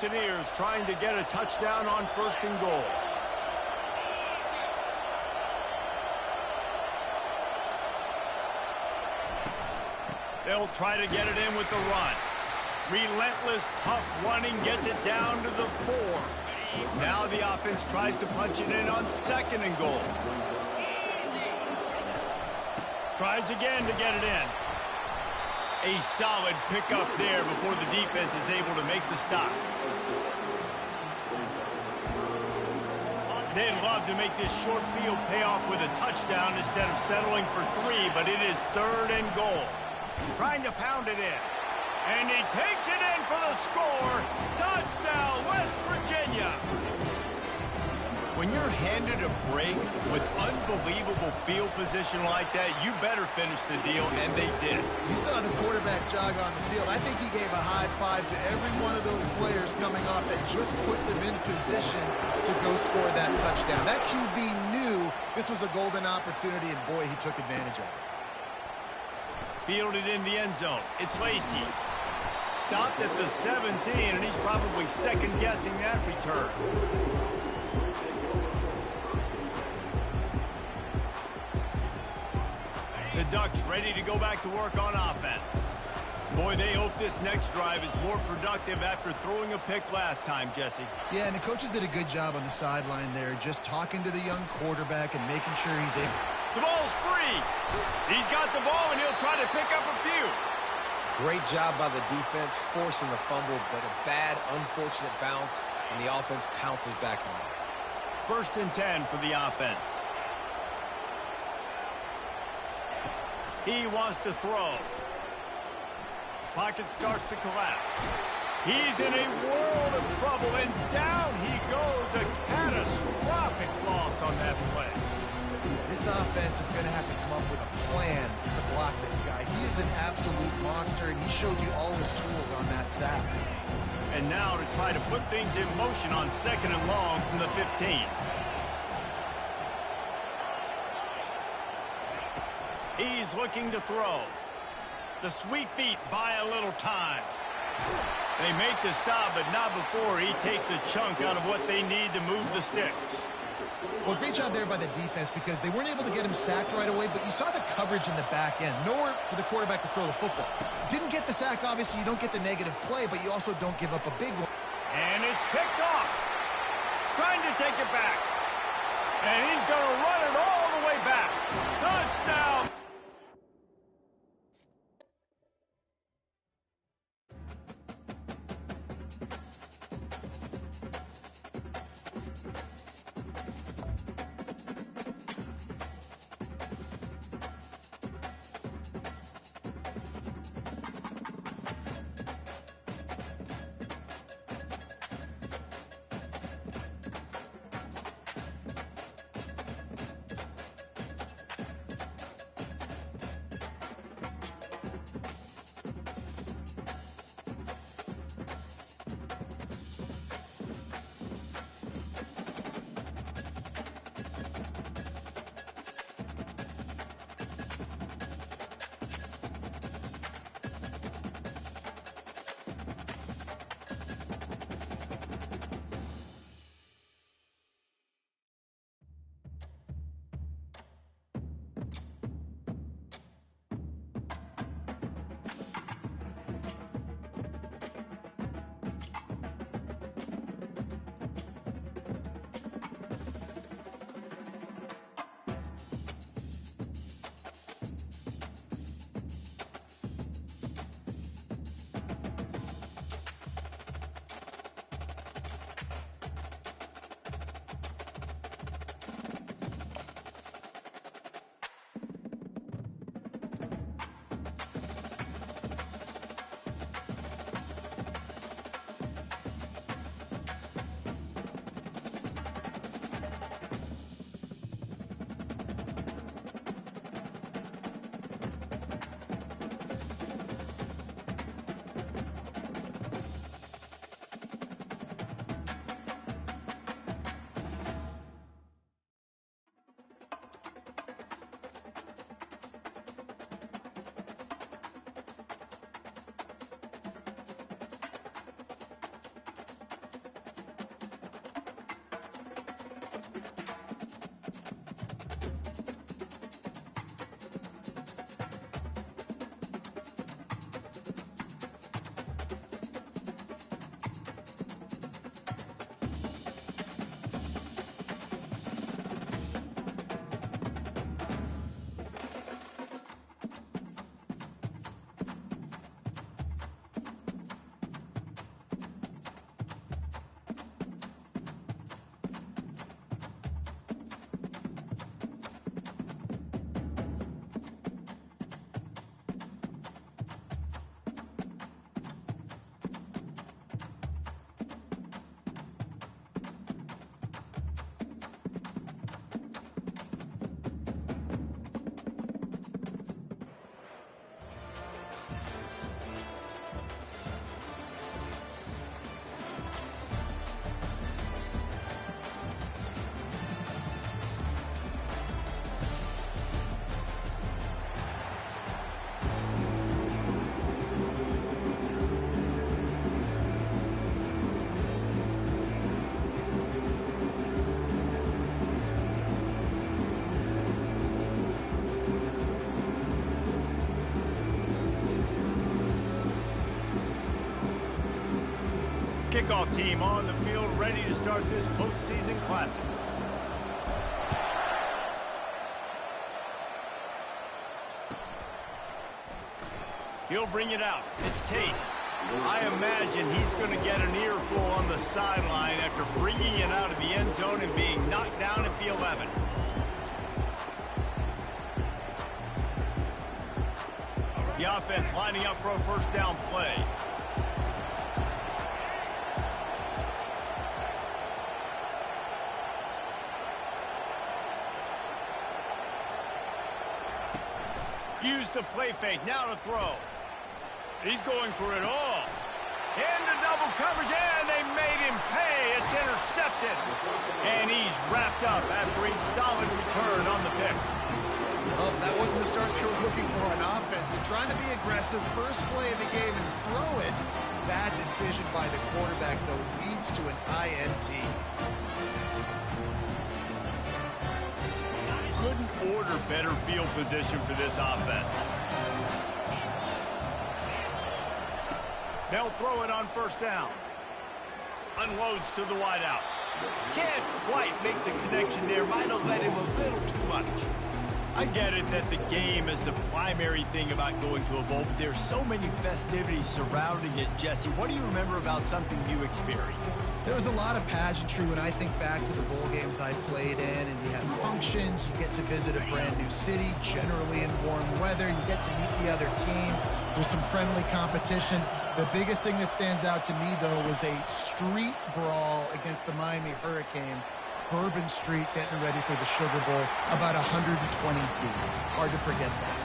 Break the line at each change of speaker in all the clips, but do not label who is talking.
Mountaineers trying to get a touchdown on 1st and goal. They'll try to get it in with the run. Relentless, tough running gets it down to the 4. Now the offense tries to punch it in on 2nd and goal. Tries again to get it in. A solid pickup there before the defense is able to make the stop. They'd love to make this short field pay off with a touchdown instead of settling for 3, but it is 3rd and goal. Trying to pound it in. And he takes it in for the score. Touchdown, West Virginia. When you're handed a break with unbelievable field position like that, you better finish the deal, and they did.
You saw the quarterback jog on the field. I think he gave a high five to every one of those players coming off that just put them in position to go score that touchdown. That QB knew this was a golden opportunity, and boy, he took advantage of it.
Fielded in the end zone. It's Lacy. Stopped at the 17, and he's probably second-guessing that return. The Ducks ready to go back to work on offense. Boy, they hope this next drive is more productive after throwing a pick last time, Jesse.
Yeah, and the coaches did a good job on the sideline there, just talking to the young quarterback and making sure he's able.
The ball's free. He's got the ball, and he'll try to pick up a few.
Great job by the defense, forcing the fumble, but a bad, unfortunate bounce, and the offense pounces back on it.
1st and 10 for the offense. He wants to throw. Pocket starts to collapse. He's in a world of trouble, and down he goes. A catastrophic loss on that play.
This offense is going to have to come up with a plan to block this guy. He is an absolute monster, and he showed you all his tools on that sack.
And now to try to put things in motion on 2nd and long from the 15. He's looking to throw. The sweet feet buy a little time. They make the stop, but not before he takes a chunk out of what they need to move the sticks.
Well, great job there by the defense because they weren't able to get him sacked right away, but you saw the coverage in the back end. Nowhere for the quarterback to throw the football. Didn't get the sack, obviously. You don't get the negative play, but you also don't give up a big one.
And it's picked off. Trying to take it back. And he's going to run it all the way back. Touchdown! Kickoff team on the field, ready to start this postseason classic. He'll bring it out. It's Tate. I imagine he's going to get an earful on the sideline after bringing it out of the end zone and being knocked down at the 11. The offense lining up for a first down play. Use the play fake, now to throw. He's going for it all. Into double coverage, and they made him pay. It's intercepted. And he's wrapped up after a solid return on the pick.
Oh, that wasn't the start they were looking for on offense. They're trying to be aggressive. First play of the game and throw it. Bad decision by the quarterback, though, leads to an INT.
Couldn't order better field position for this offense. They'll throw it on first down. Unloads to the wideout. Can't quite make the connection there. Might have let him a little too much. I get it that the game is the primary thing about going to a bowl, but there's so many festivities surrounding it. Jesse, what do you remember about something you experienced?
There was a lot of pageantry when I think back to the bowl games I played in, and you have functions, you get to visit a brand new city, generally in warm weather, you get to meet the other team, there's some friendly competition. The biggest thing that stands out to me, though, was a street brawl against the Miami Hurricanes. Bourbon Street getting ready for the Sugar Bowl, about 120 deep. Hard to forget that.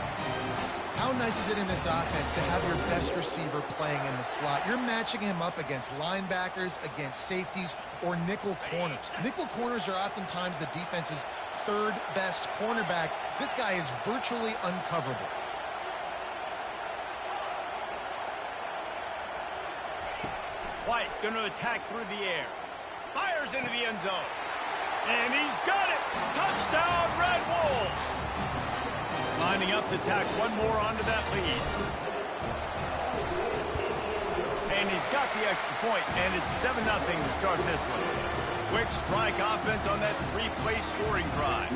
How nice is it in this offense to have your best receiver playing in the slot? You're matching him up against linebackers, against safeties, or nickel corners. Nickel corners are oftentimes the defense's third best cornerback. This guy is virtually uncoverable.
White going to attack through the air. Fires into the end zone. And he's got it! Touchdown, Red Wolves! Lining up to tack one more onto that lead. And he's got the extra point, and it's 7-0 to start this one. Quick strike offense on that three-play scoring drive.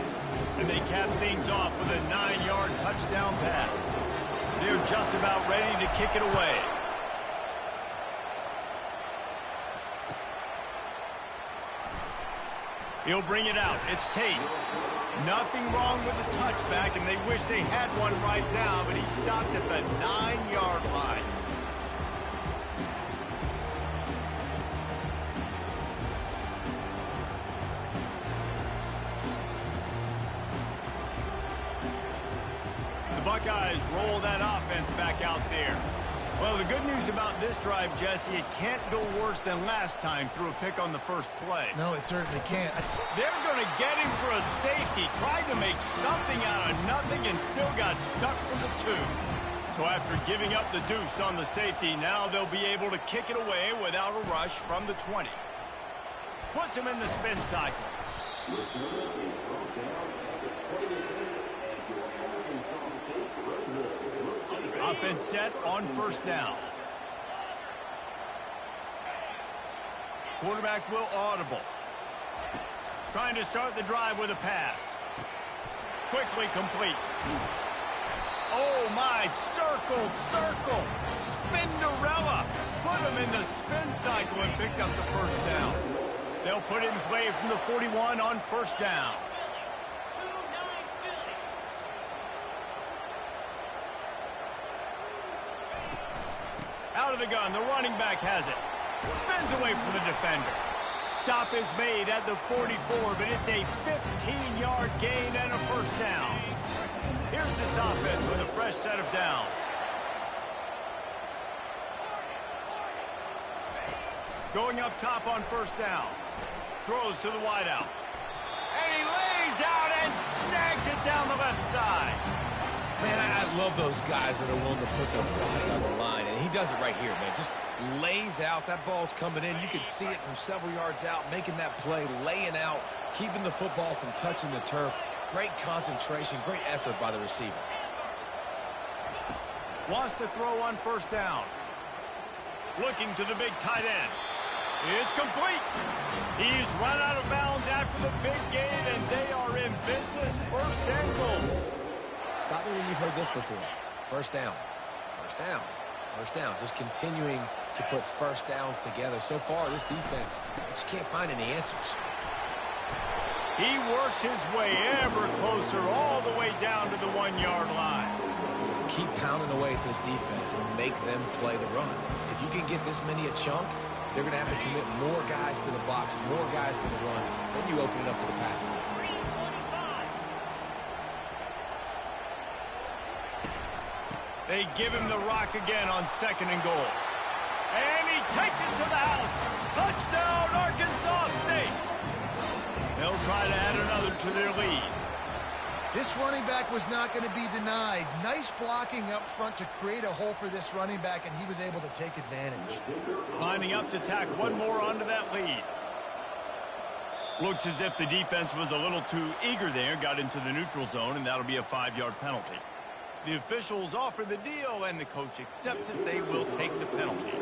And they cap things off with a 9-yard touchdown pass. They're just about ready to kick it away. He'll bring it out. It's Tate. Nothing wrong with the touchback, and they wish they had one right now, but he stopped at the 9-yard line. The Buckeyes roll that offense back out there. Well, the good news about this drive, Jesse, it can't go worse than last time through a pick on the first play.
No, it certainly can't.
They're going to get him for a safety. Tried to make something out of nothing and still got stuck for the 2. So after giving up the deuce on the safety, now they'll be able to kick it away without a rush from the 20. Puts him in the spin cycle. Offense set on first down. Quarterback will audible. Trying to start the drive with a pass. Quickly complete. Oh my, circle, circle. Spinderella. Put him in the spin cycle and picked up the first down. They'll put it in play from the 41 on first down. Out of the gun, the running back has it. Spins away from the defender. Stop is made at the 44, but it's a 15-yard gain and a first down. Here's this offense with a fresh set of downs. Going up top on first down. Throws to the wideout. And he lays out and snags it down the left side.
Man, I love those guys that are willing to put their body on the line, and he does it right here, man. Just lays out. That ball's coming in. You can see it from several yards out, making that play, laying out, keeping the football from touching the turf. Great concentration, great effort by the receiver.
Wants to throw on first down. Looking to the big tight end. It's complete. He's run out of bounds after the big gain, and they are in business. First and goal.
Stop me when you've heard this before. First down. First down. First down. Just continuing to put first downs together. So far, this defense just can't find any answers.
He works his way ever closer all the way down to the 1-yard line.
Keep pounding away at this defense and make them play the run. If you can get this many a chunk, they're going to have to commit more guys to the box, more guys to the run. Then you open it up for the passing game.
They give him the rock again on 2nd and goal. And he takes it to the house. Touchdown, Arkansas State. They'll try to add another to their lead.
This running back was not going to be denied. Nice blocking up front to create a hole for this running back, and he was able to take advantage.
Lining up to tack one more onto that lead. Looks as if the defense was a little too eager there, got into the neutral zone, and that'll be a 5-yard penalty. The officials offer the deal, and the coach accepts it. They will take the penalty.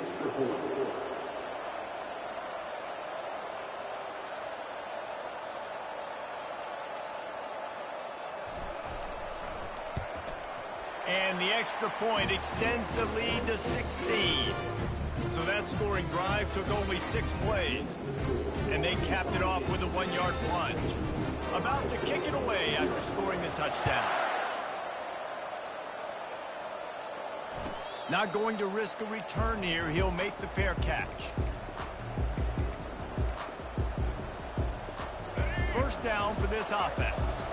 And the extra point extends the lead to 16. So that scoring drive took only 6 plays. And they capped it off with a 1-yard plunge. About to kick it away after scoring the touchdown. Not going to risk a return here. He'll make the fair catch. First down for this offense.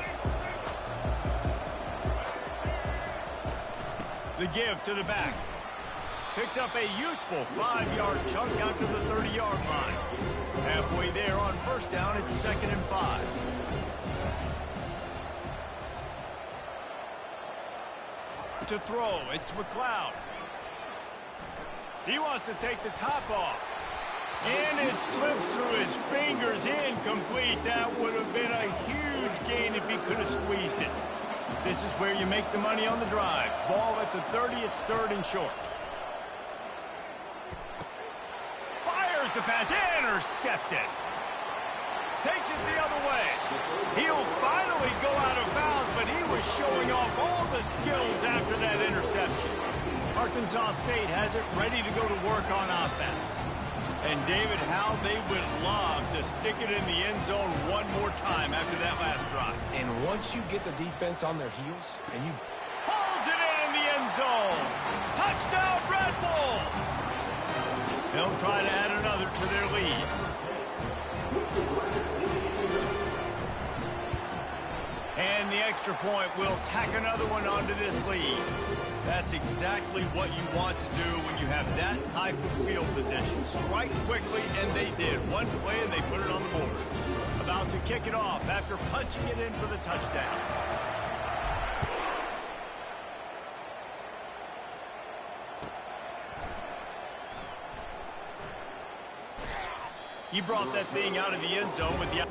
The give to the back. Picks up a useful 5-yard chunk out to the 30-yard line. Halfway there on first down, it's 2nd and 5. To throw, it's McLeod. He wants to take the top off. And it slips through his fingers, incomplete. That would have been a huge gain if he could have squeezed it. This is where you make the money on the drive. Ball at the 30, it's 3rd and short. Fires the pass, intercepted. Takes it the other way. He'll finally go out of bounds, but he was showing off all the skills after that interception. Arkansas State has it ready to go to work on offense. And David, how they would love to stick it in the end zone one more time after that last drive.
And once you get the defense on their heels and you
pulls it in the end zone. Touchdown, Red Bulls. They'll try to add another to their lead. And the extra point will tack another one onto this lead. That's exactly what you want to do when you have that type of field position. Strike quickly, and they did. One play, and they put it on the board. About to kick it off after punching it in for the touchdown. He brought that thing out of the end zone with the...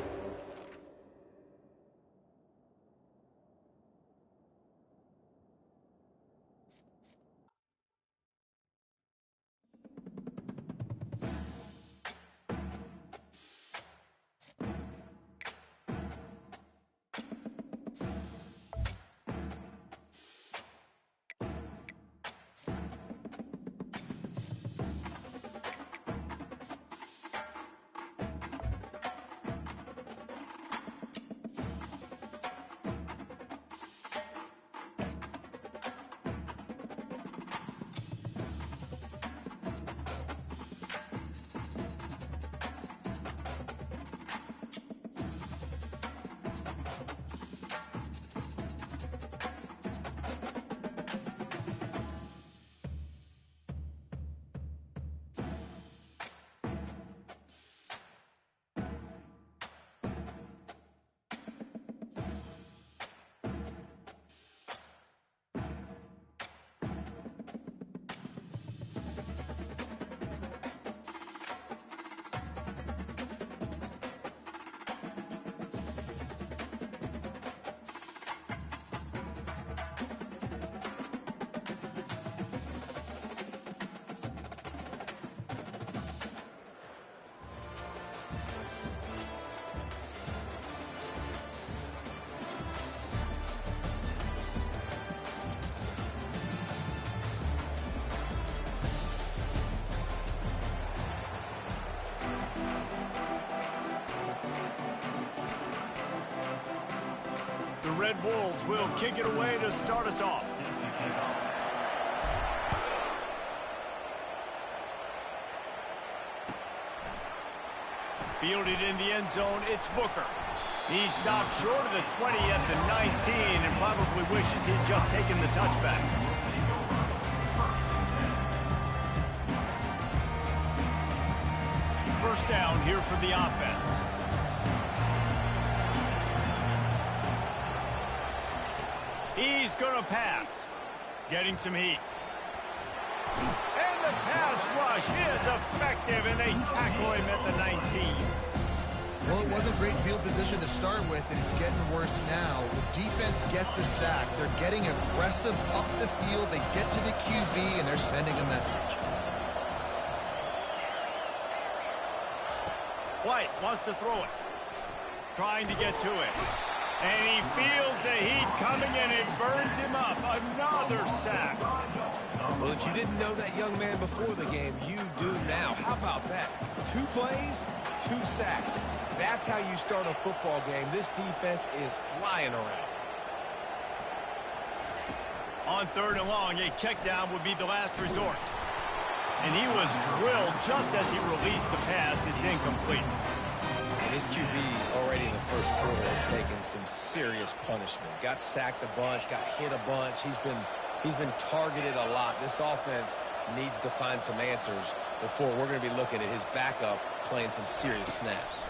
The Red Wolves will kick it away to start us off. Fielded in the end zone, it's Booker. He stopped short of the 20 at the 19 and probably wishes he'd just taken the touchback. First down here for the offense. He's going to pass. Getting some heat. And the pass rush is effective, and they tackle him at the 19.
Well, it wasn't great field position to start with, and it's getting worse now. The defense gets a sack. They're getting aggressive up the field. They get to the QB, and they're sending a message.
White wants to throw it. Trying to get to it. And he feels the heat coming, and it burns him up. Another sack.
Well, if you didn't know that young man before the game, you do now. How about that? 2 plays, 2 sacks. That's how you start a football game. This defense is flying around.
On 3rd and long, a check down would be the last resort. And he was drilled just as he released the pass. It's incomplete.
His QB already in the first quarter has taken some serious punishment. Got sacked a bunch, got hit a bunch. He's been targeted a lot. This offense needs to find some answers before we're going to be looking at his backup playing some serious snaps.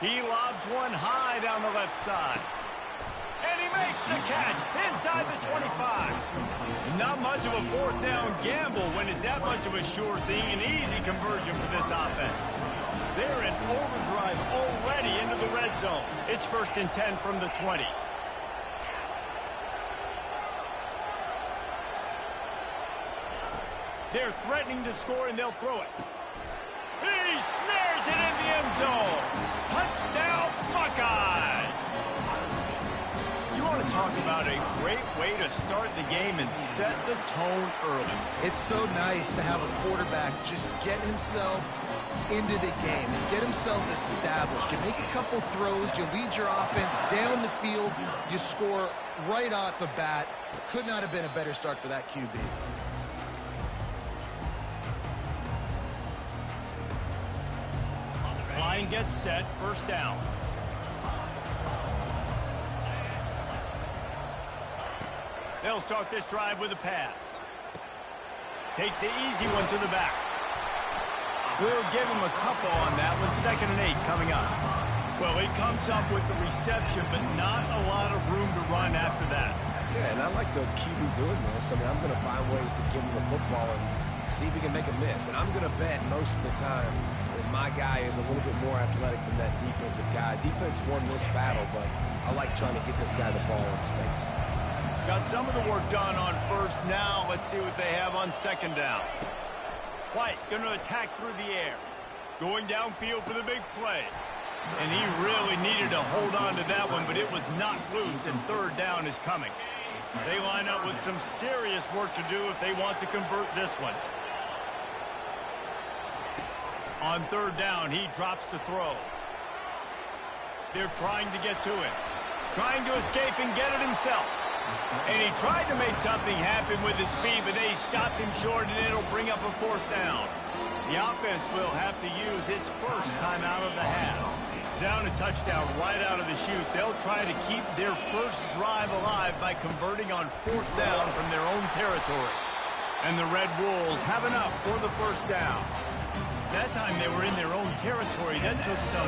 He lobs one high down the left side. And he makes the catch inside the 25. Not much of a 4th down gamble when it's that much of a sure thing. An easy conversion for this offense. They're in overdrive already into the red zone. It's 1st and 10 from the 20. They're threatening to score, and they'll throw it. He snares it in the end zone. Touchdown, Buckeyes. You want to talk about a great way to start the game and set the tone early.
It's so nice to have a quarterback just get himself into the game, get himself established. You make a couple throws, you lead your offense down the field, you score right off the bat. Could not have been a better start for that QB.
Line gets set, 1st down. They'll start this drive with a pass. Takes the easy one to the back. We'll give him a couple on that one. 2nd and 8 coming up. Well, he comes up with the reception, but not a lot of room to run after that.
Yeah, and I like the QB doing this. I mean, I'm going to find ways to give him the football and see if he can make a miss. And I'm going to bet most of the time that my guy is a little bit more athletic than that defensive guy. Defense won this battle, but I like trying to get this guy the ball in space.
Got some of the work done on 1st. Now let's see what they have on 2nd down. White going to attack through the air. Going downfield for the big play. And he really needed to hold on to that one, but it was not loose, and 3rd down is coming. They line up with some serious work to do if they want to convert this one. On 3rd down, he drops to throw. They're trying to get to him. Trying to escape and get it himself. And he tried to make something happen with his feet, but they stopped him short, and it'll bring up a 4th down. The offense will have to use its first time out of the half. Down a touchdown right out of the chute. They'll try to keep their first drive alive by converting on 4th down from their own territory. And the Red Wolves have enough for the 1st down. That time they were in their own territory. That took some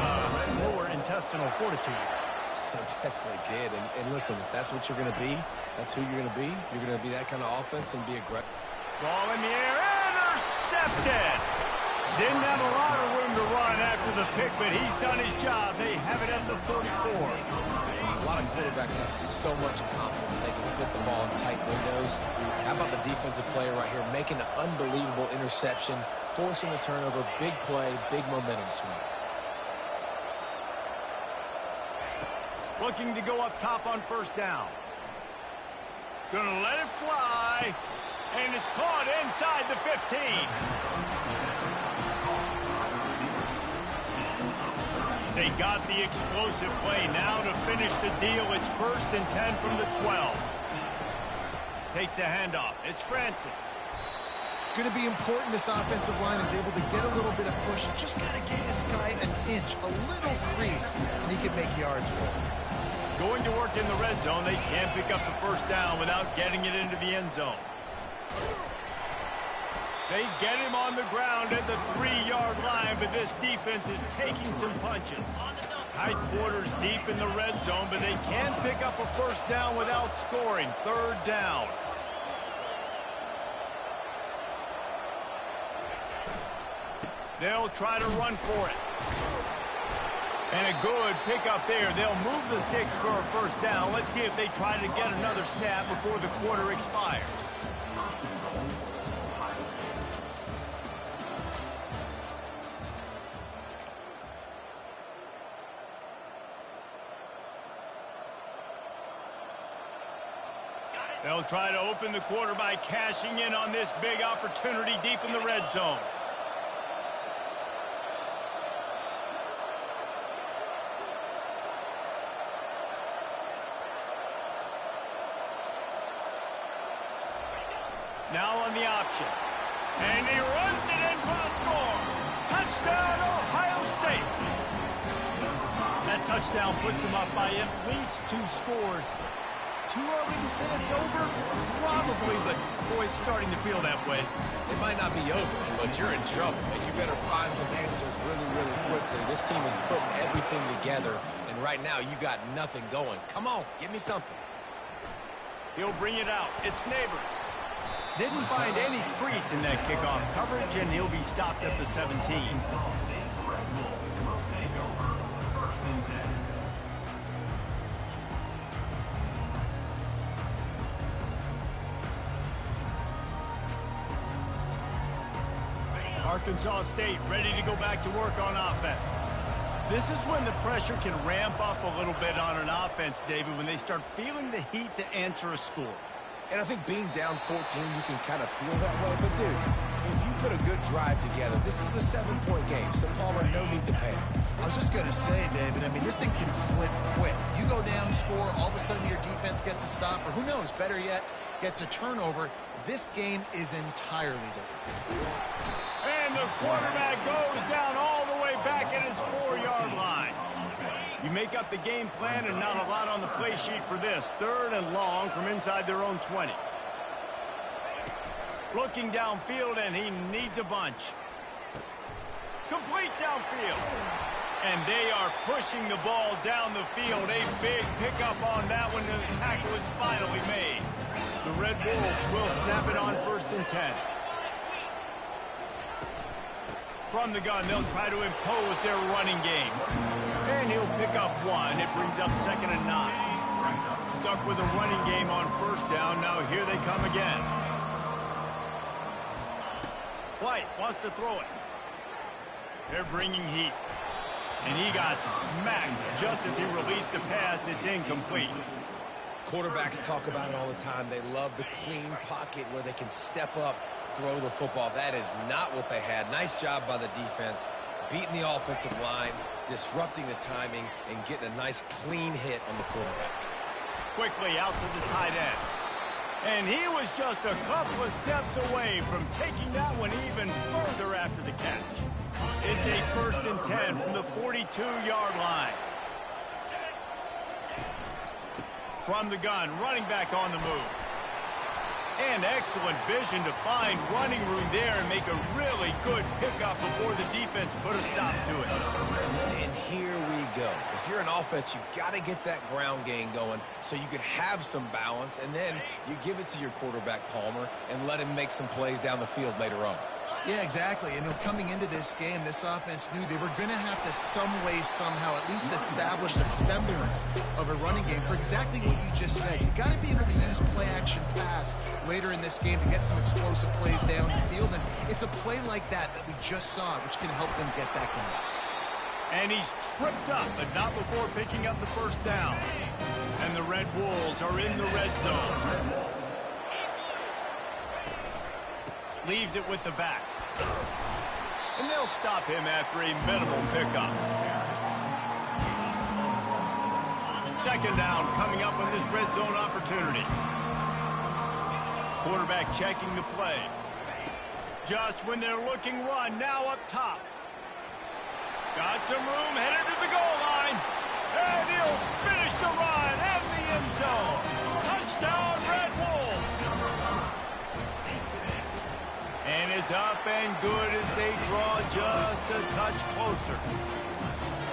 lower intestinal fortitude.
It definitely did. And listen, if that's what you're going to be, that's who you're going to be. You're going to be that kind of offense and be aggressive.
Ball in the air, intercepted. Didn't have a lot of room to run after the pick, but he's done his job. They have it at the 44.
A lot of quarterbacks have so much confidence they can fit the ball in tight windows. How about the defensive player right here making an unbelievable interception, forcing the turnover, big play, big momentum swing.
Looking to go up top on 1st down. Gonna let it fly, and it's caught inside the 15. They got the explosive play. Now to finish the deal, it's 1st and 10 from the 12. Takes the handoff. It's Francis.
It's going to be important this offensive line is able to get a little bit of push. You just got to give this guy an inch, a little crease, and he can make yards for him.
Going to work in the red zone. They can't pick up the first down without getting it into the end zone. They get him on the ground at the 3-yard line, but this defense is taking some punches. Tight quarters deep in the red zone, but they can't pick up a first down without scoring. 3rd down. They'll try to run for it. And a good pickup there. They'll move the sticks for a first down. Let's see if they try to get another snap before the quarter expires. They'll try to open the quarter by cashing in on this big opportunity deep in the red zone. Now on the option. And he runs it in for the score. Touchdown, Ohio State. That touchdown puts them up by at least 2 scores. Too early to say it's over? Probably, but boy, it's starting to feel that way.
It might not be over, but you're in trouble, and you better find some answers really, really quickly. This team is putting everything together, and right now you got nothing going. Come on, give me something.
He'll bring it out. It's Neighbors. Didn't find any crease in that kickoff coverage, and he'll be stopped at the 17. Arkansas State ready to go back to work on offense. This is when the pressure can ramp up a little bit on an offense, David, when they start feeling the heat to answer a score.
And I think being down 14, you can kind of feel that way. But, dude, if you put a good drive together, this is a 7-point game, so Palmer, no need to panic.
I was just going to say, David, I mean, this thing can flip quick. You go down, score, all of a sudden your defense gets a stop, or who knows, better yet, gets a turnover. This game is entirely different.
And the quarterback goes down all the way back at his 4-yard line. You make up the game plan and not a lot on the play sheet for this. 3rd and long from inside their own 20. Looking downfield, and he needs a bunch. Complete downfield. And they are pushing the ball down the field. A big pickup on that one, and the tackle is finally made. The Red Wolves will snap it on 1st and 10. From the gun, they'll try to impose their running game. And he'll pick up 1. It brings up 2nd and 9. Stuck with a running game on 1st down. Now here they come again. White wants to throw it. They're bringing heat. And he got smacked just as he released the pass. It's incomplete.
Quarterbacks talk about it all the time. They love the clean pocket where they can step up, throw the football. That is not what they had. Nice job by the defense, beating the offensive line, disrupting the timing, and getting a nice clean hit on the quarterback.
Quickly out to the tight end. And he was just a couple of steps away from taking that one even further after the catch. It's a 1st and 10 from the 42-yard line. From the gun, running back on the move. And excellent vision to find running room there and make a really good pickup before the defense put a stop to it.
And here we go. If you're an offense, you got to get that ground game going so you can have some balance, and then you give it to your quarterback, Palmer, and let him make some plays down the field later on.
Yeah, exactly. And coming into this game, this offense knew they were going to have to some way, somehow, at least establish a semblance of a running game for exactly what you just said. You got to be able to use play-action pass later in this game to get some explosive plays down the field. And it's a play like that we just saw, which can help them get that going.
And he's tripped up, but not before picking up the first down. And the Red Wolves are in the red zone. Leaves it with the back. And they'll stop him after a minimal pickup. Second down coming up on this red zone opportunity. Quarterback checking the play. Just when they're looking run, now up top. Got some room, headed to the goal line. And he'll finish the run in the end zone. Touchdown, Red Wolves. And it's up and good as they draw just a touch closer.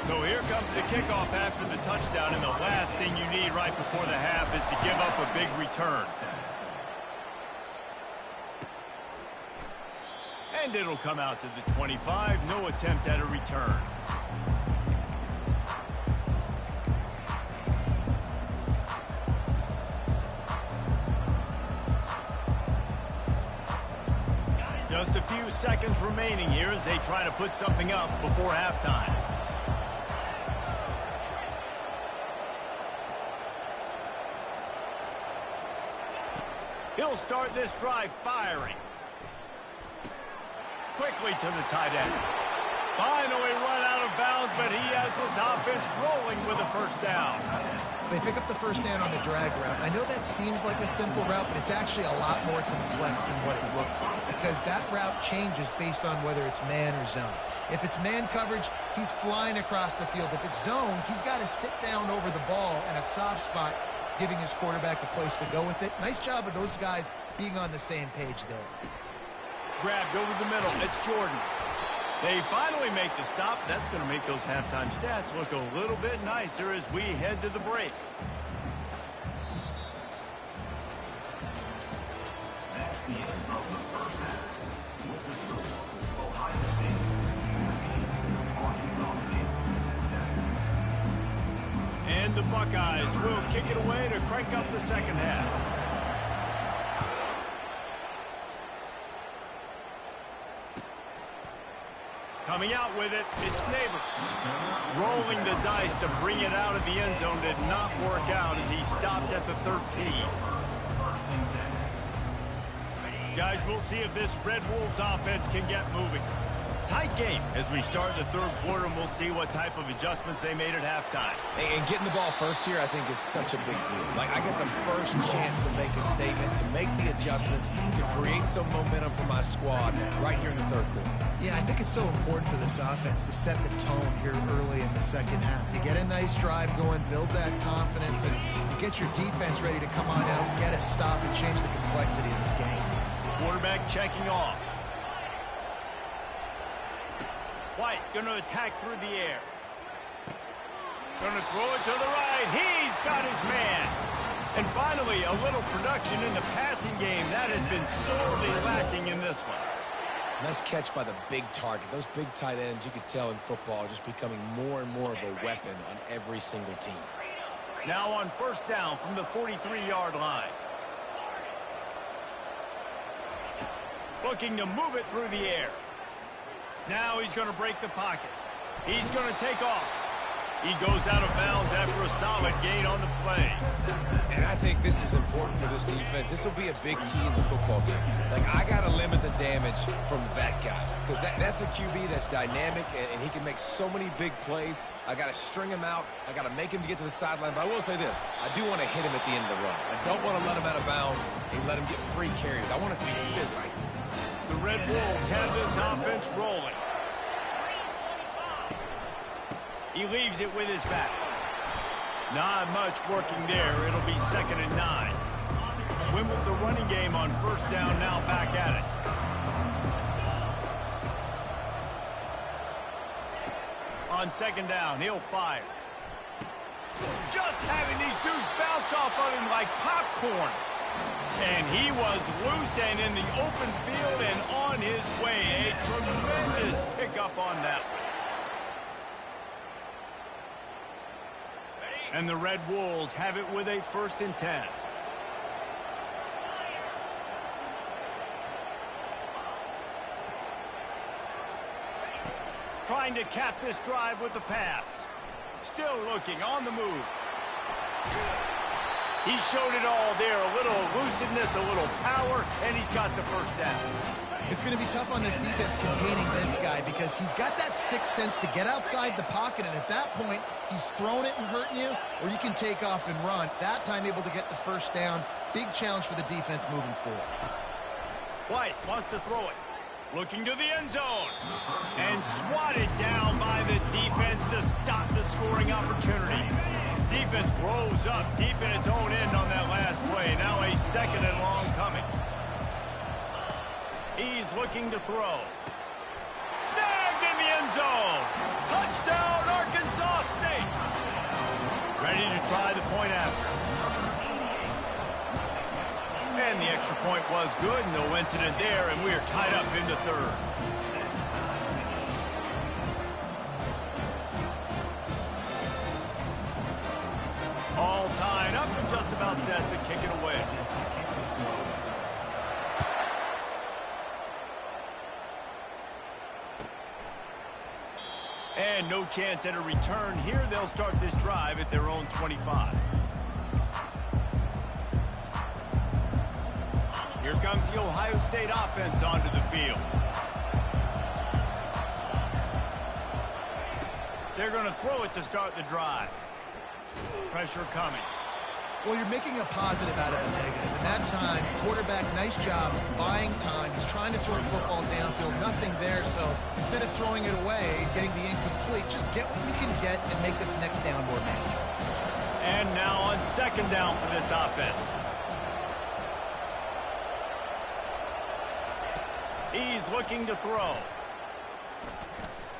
So here comes the kickoff after the touchdown, and the last thing you need right before the half is to give up a big return. And it'll come out to the 25. No attempt at a return. Just a few seconds remaining here as they try to put something up before halftime. He'll start this drive firing. Quickly to the tight end. Finally run out of bounds, but he has this offense rolling with a first down.
They pick up the first down on the drag route. I know that seems like a simple route, but it's actually a lot more complex than what it looks like because that route changes based on whether it's man or zone. If it's man coverage, he's flying across the field. If it's zone, he's got to sit down over the ball in a soft spot, giving his quarterback a place to go with it. Nice job of those guys being on the same page there.
Grabbed over the middle. It's Jordan. They finally make the stop. That's going to make those halftime stats look a little bit nicer as we head to the break. And the Buckeyes will kick it away to crank up the second half. Coming out with it, it's Neighbors. Rolling the dice to bring it out of the end zone did not work out as he stopped at the 13. Guys, we'll see if this Red Wolves offense can get moving. Tight game as we start the third quarter, and we'll see what type of adjustments they made at halftime.
And getting the ball first here, I think, is such a big deal. Like, I get the first chance to make a statement, to make the adjustments, to create some momentum for my squad right here in the third quarter.
Yeah, I think it's so important for this offense to set the tone here early in the second half, to get a nice drive going, build that confidence, and get your defense ready to come on out, get a stop, and change the complexity of this game.
Quarterback checking off. White going to attack through the air. Going to throw it to the right. He's got his man. And finally, a little production in the passing game. That has been sorely lacking in this one.
Nice catch by the big target. Those big tight ends, you could tell in football, are just becoming more and more of a weapon on every single team.
Now on first down from the 43-yard line. Looking to move it through the air. Now he's going to break the pocket. He's going to take off. He goes out of bounds after a solid gain on the play.
And I think this is important for this defense. This will be a big key in the football game. Like, I got to limit the damage from that guy because that's a QB that's dynamic, and he can make so many big plays. I got to string him out. I got to make him to get to the sideline. But I will say this. I do want to hit him at the end of the runs. I don't want to let him out of bounds and let him get free carries. I want it to be physical.
The Red Wolves have this offense rolling. He leaves it with his back. Not much working there. It'll be 2nd and 9. Win with the running game on first down, now back at it. On second down, he'll fire. Just having these dudes bounce off of him like popcorn. And he was loose and in the open field and on his way. A tremendous pickup on that one. And the Red Wolves have it with a 1st and 10. Trying to cap this drive with the pass. Still looking on the move. He showed it all there. A little elusiveness, a little power, and he's got the first down.
It's going to be tough on this defense containing this guy because he's got that sixth sense to get outside the pocket, and at that point, he's throwing it and hurting you, or you can take off and run. That time able to get the first down. Big challenge for the defense moving forward.
White wants to throw it. Looking to the end zone. And swatted down by the defense to stop the scoring opportunity. Defense rose up deep in its own end on that last play. Now a second and long coming. He's looking to throw. Snagged in the end zone. Touchdown, Arkansas State. Ready to try the point after. And the extra point was good. No incident there, and we are tied up in the third. All tied up and just about set to kick it away. And no chance at a return here. They'll start this drive at their own 25. Here comes the Ohio State offense onto the field. They're going to throw it to start the drive. Pressure coming.
Well, you're making a positive out of a negative. And that time, quarterback, nice job buying time. He's trying to throw the football downfield. Nothing there. So instead of throwing it away, getting the incomplete, just get what you can get and make this next down more manageable.
And now on second down for this offense. He's looking to throw.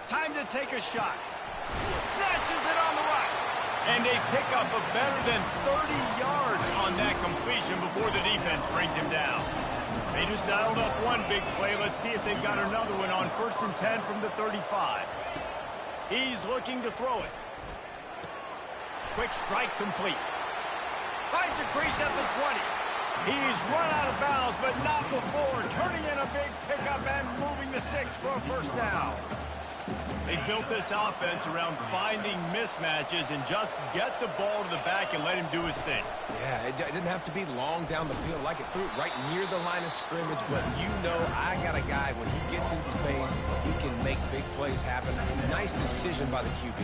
Time to take a shot. Snatches it on the right. And a pickup of better than 30 yards on that completion before the defense brings him down. They just dialed up one big play. Let's see if they've got another one on 1st and 10 from the 35. He's looking to throw it. Quick strike complete. Finds a crease at the 20. He's run out of bounds, but not before turning in a big pickup and moving the sticks for a first down. They built this offense around finding mismatches and just get the ball to the back and let him do his thing.
Yeah, it didn't have to be long down the field. Like it threw it right near the line of scrimmage, but you know I got a guy, when he gets in space, he can make big plays happen. Nice decision by the QB.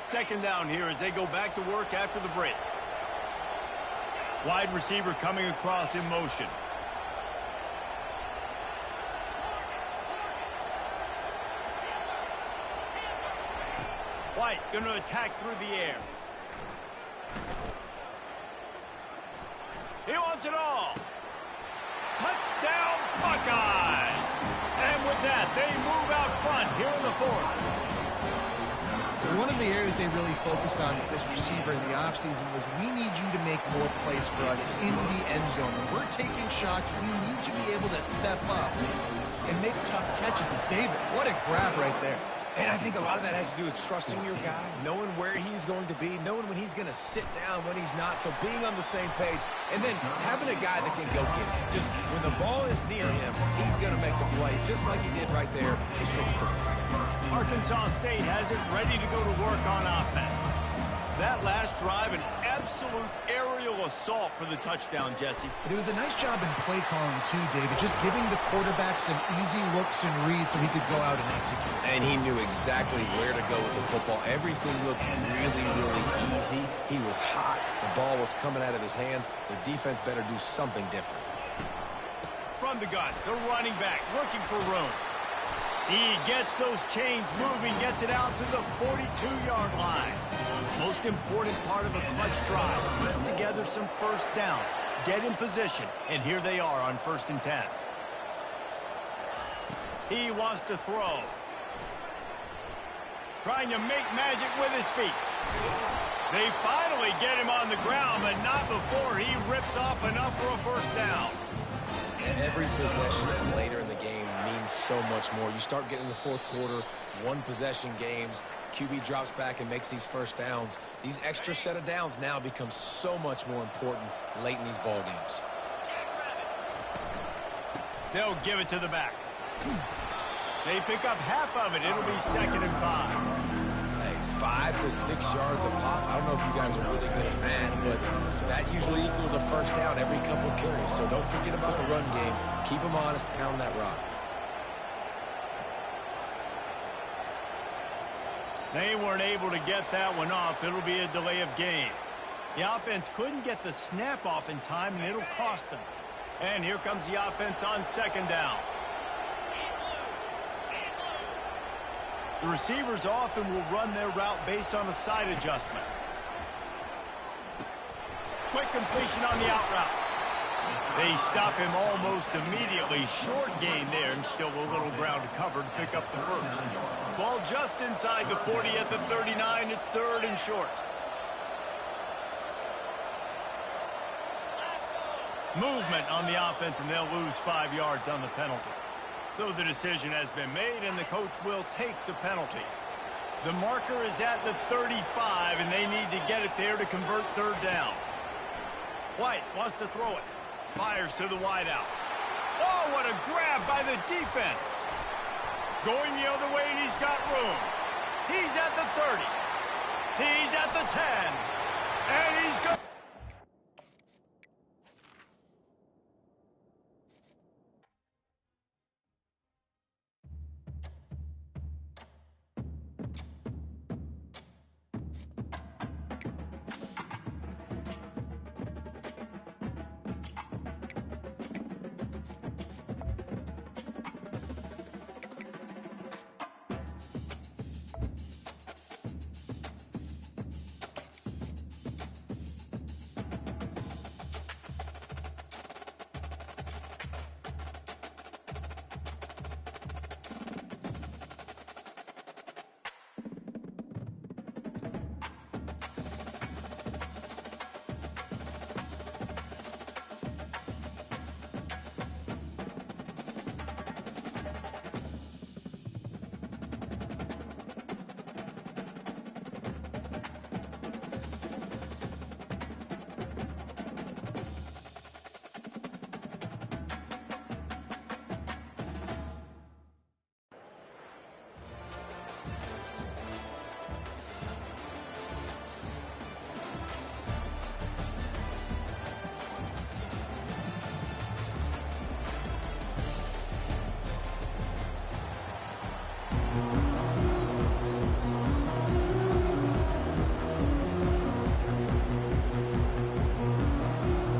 Second down here as they go back to work after the break. Wide receiver coming across in motion. White going to attack through the air. He wants it all. Touchdown Buckeyes! And with that, they move out front here in the fourth.
One of the areas they really focused on with this receiver in the offseason was, we need you to make more plays for us in the end zone. When we're taking shots, we need you to be able to step up and make tough catches. And David, what a grab right there.
And I think a lot of that has to do with trusting your guy, knowing where he's going to be, knowing when he's going to sit down, when he's not. So being on the same page, and then having a guy that can go get it. Just when the ball is near him, he's going to make the play, just like he did right there for 6 points.
Arkansas State has it ready to go to work on offense. That last drive, an absolute aerial assault for the touchdown, Jesse.
But it was a nice job in play calling, too, David, just giving the quarterback some easy looks and reads so he could go out and execute.
And he knew exactly where to go with the football. Everything looked really, really easy. He was hot. The ball was coming out of his hands. The defense better do something different.
From the gun, the running back looking for room. He gets those chains moving, gets it out to the 42-yard line. Most important part of a clutch drive, puts together some first downs, get in position, and here they are on 1st and 10. He wants to throw. Trying to make magic with his feet. They finally get him on the ground, but not before he rips off enough for a first down.
And every possession later in the game means so much more. You start getting in the fourth quarter, one-possession games, QB drops back and makes these first downs. These extra set of downs now become so much more important late in these ball games.
They'll give it to the back. They pick up half of it. It'll be 2nd and 5.
Hey, 5 to 6 yards a pop. I don't know if you guys are really good at math, but that usually equals a first down every couple of carries. So don't forget about the run game. Keep them honest, pound that rock.
They weren't able to get that one off. It'll be a delay of game. The offense couldn't get the snap off in time, and it'll cost them. And here comes the offense on 2nd down. The receivers often will run their route based on a side adjustment. Quick completion on the out route. They stop him almost immediately. Short gain there, and still a little ground to cover to pick up the first. Ball just inside the 40 at the 39. It's 3rd and short. Movement on the offense, and they'll lose 5 yards on the penalty. So the decision has been made, and the coach will take the penalty. The marker is at the 35, and they need to get it there to convert 3rd down. White wants to throw it. Fires to the wideout. Oh, what a grab by the defense. Going the other way, and he's got room. He's at the 30. He's at the 10. And he's going.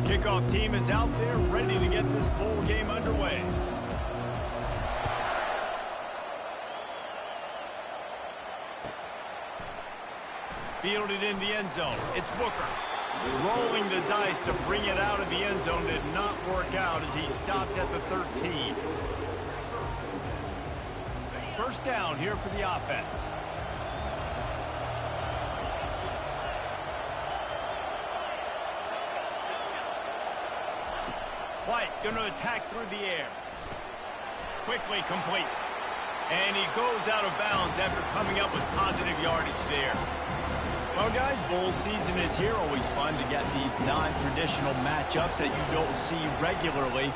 Kickoff team is out there ready to get this bowl game underway. Fielded in the end zone. It's Booker. Rolling the dice to bring it out of the end zone did not work out as he stopped at the 13. First down here for the offense. White going to attack through the air. Quickly complete. And he goes out of bounds after coming up with positive yardage there. Well, guys, bowl season is here. Always fun to get these non-traditional matchups that you don't see regularly.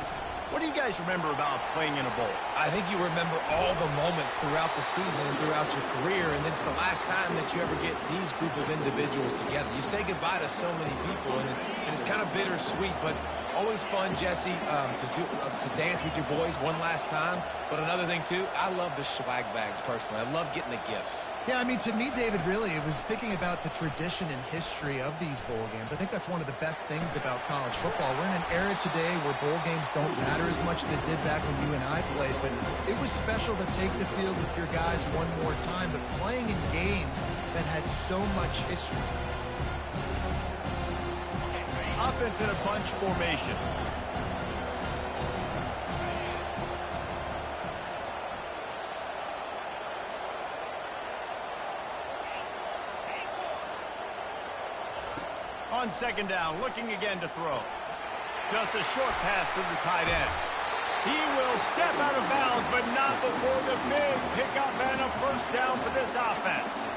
What do you guys remember about playing in a bowl?
I think you remember all the moments throughout the season and throughout your career, and it's the last time that you ever get these group of individuals together. You say goodbye to so many people, and it's kind of bittersweet, but always fun, Jesse, to dance with your boys one last time. But another thing, too, I love the swag bags, personally. I love getting the gifts.
Yeah, I mean, to me, David, really, it was thinking about the tradition and history of these bowl games. I think that's one of the best things about college football. We're in an era today where bowl games don't matter as much as they did back when you and I played, but it was special to take the field with your guys one more time, but playing in games that had so much history.
Offense in a bunch formation. On second down, looking again to throw. Just a short pass to the tight end. He will step out of bounds, but not before the big pickup and a first down for this offense.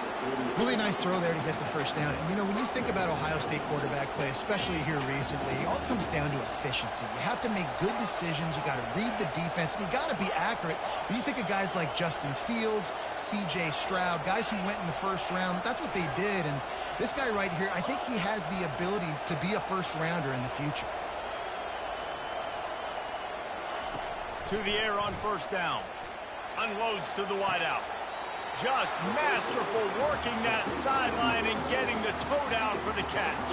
Really nice throw there to get the first down. And, you know, when you think about Ohio State quarterback play, especially here recently, it all comes down to efficiency. You have to make good decisions. You got to read the defense, and you got to be accurate. When you think of guys like Justin Fields, C.J. Stroud, guys who went in the first round, that's what they did. And this guy right here, I think he has the ability to be a first-rounder in the future.
To the air on first down. Unloads to the wideout. Just masterful working that sideline and getting the toe down for the catch.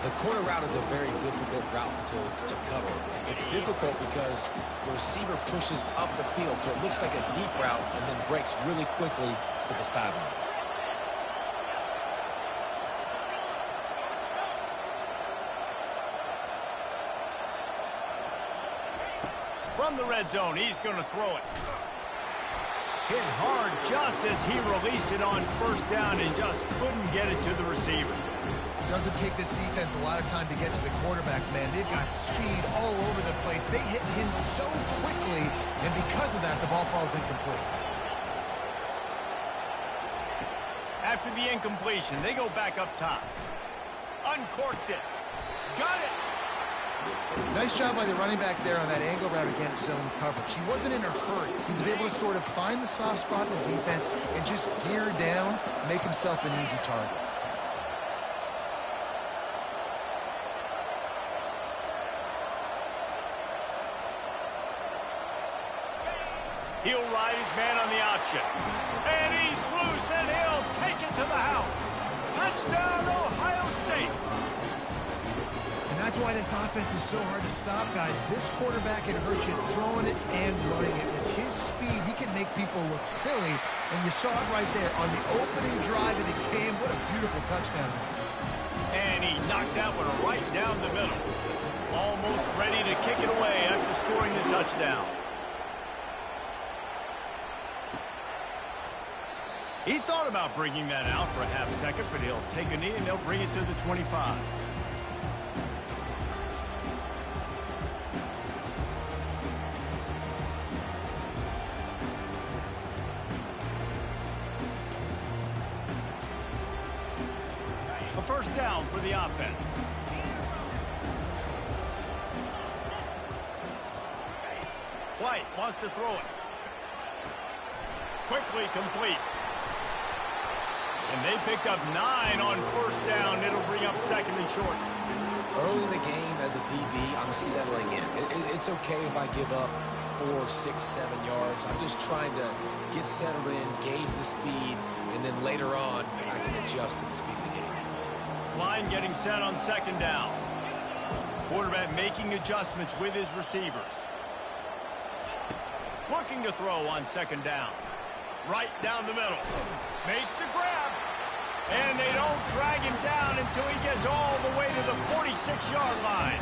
The corner route is a very difficult route to cover. It's difficult because the receiver pushes up the field, so it looks like a deep route and then breaks really quickly to the sideline.
From the red zone, he's going to throw it. Hit hard just as he released it on first down and just couldn't get it to the receiver.
Doesn't take this defense a lot of time to get to the quarterback, man. They've got speed all over the place. They hit him so quickly, and because of that, the ball falls incomplete.
After the incompletion, they go back up top. Uncorks it. Got it.
Nice job by the running back there on that angle route against zone coverage. He wasn't in a hurry. He was able to sort of find the soft spot in the defense and just gear down, make himself an easy target.
He'll ride his man on the option. And he's loose, and he'll take it to the house. Touchdown, Ohio State.
That's why this offense is so hard to stop, guys. This quarterback can hurt you throwing it and running it. With his speed, he can make people look silly. And you saw it right there on the opening drive of the game. What a beautiful touchdown.
And he knocked that one right down the middle. Almost ready to kick it away after scoring the touchdown. He thought about bringing that out for a half second, but he'll take a knee and they'll bring it to the 25. First down for the offense. White wants to throw it. Quickly complete. And they picked up 9 on first down. It'll bring up second and short.
Early in the game as a DB, I'm settling in. It's okay if I give up 4, 6, 7 yards. I'm just trying to get settled in, gauge the speed, and then later on, I can adjust to the speed of the game.
Line getting set on second down. Quarterback making adjustments with his receivers. Looking to throw on second down. Right down the middle. Makes the grab. And they don't drag him down until he gets all the way to the 46-yard line.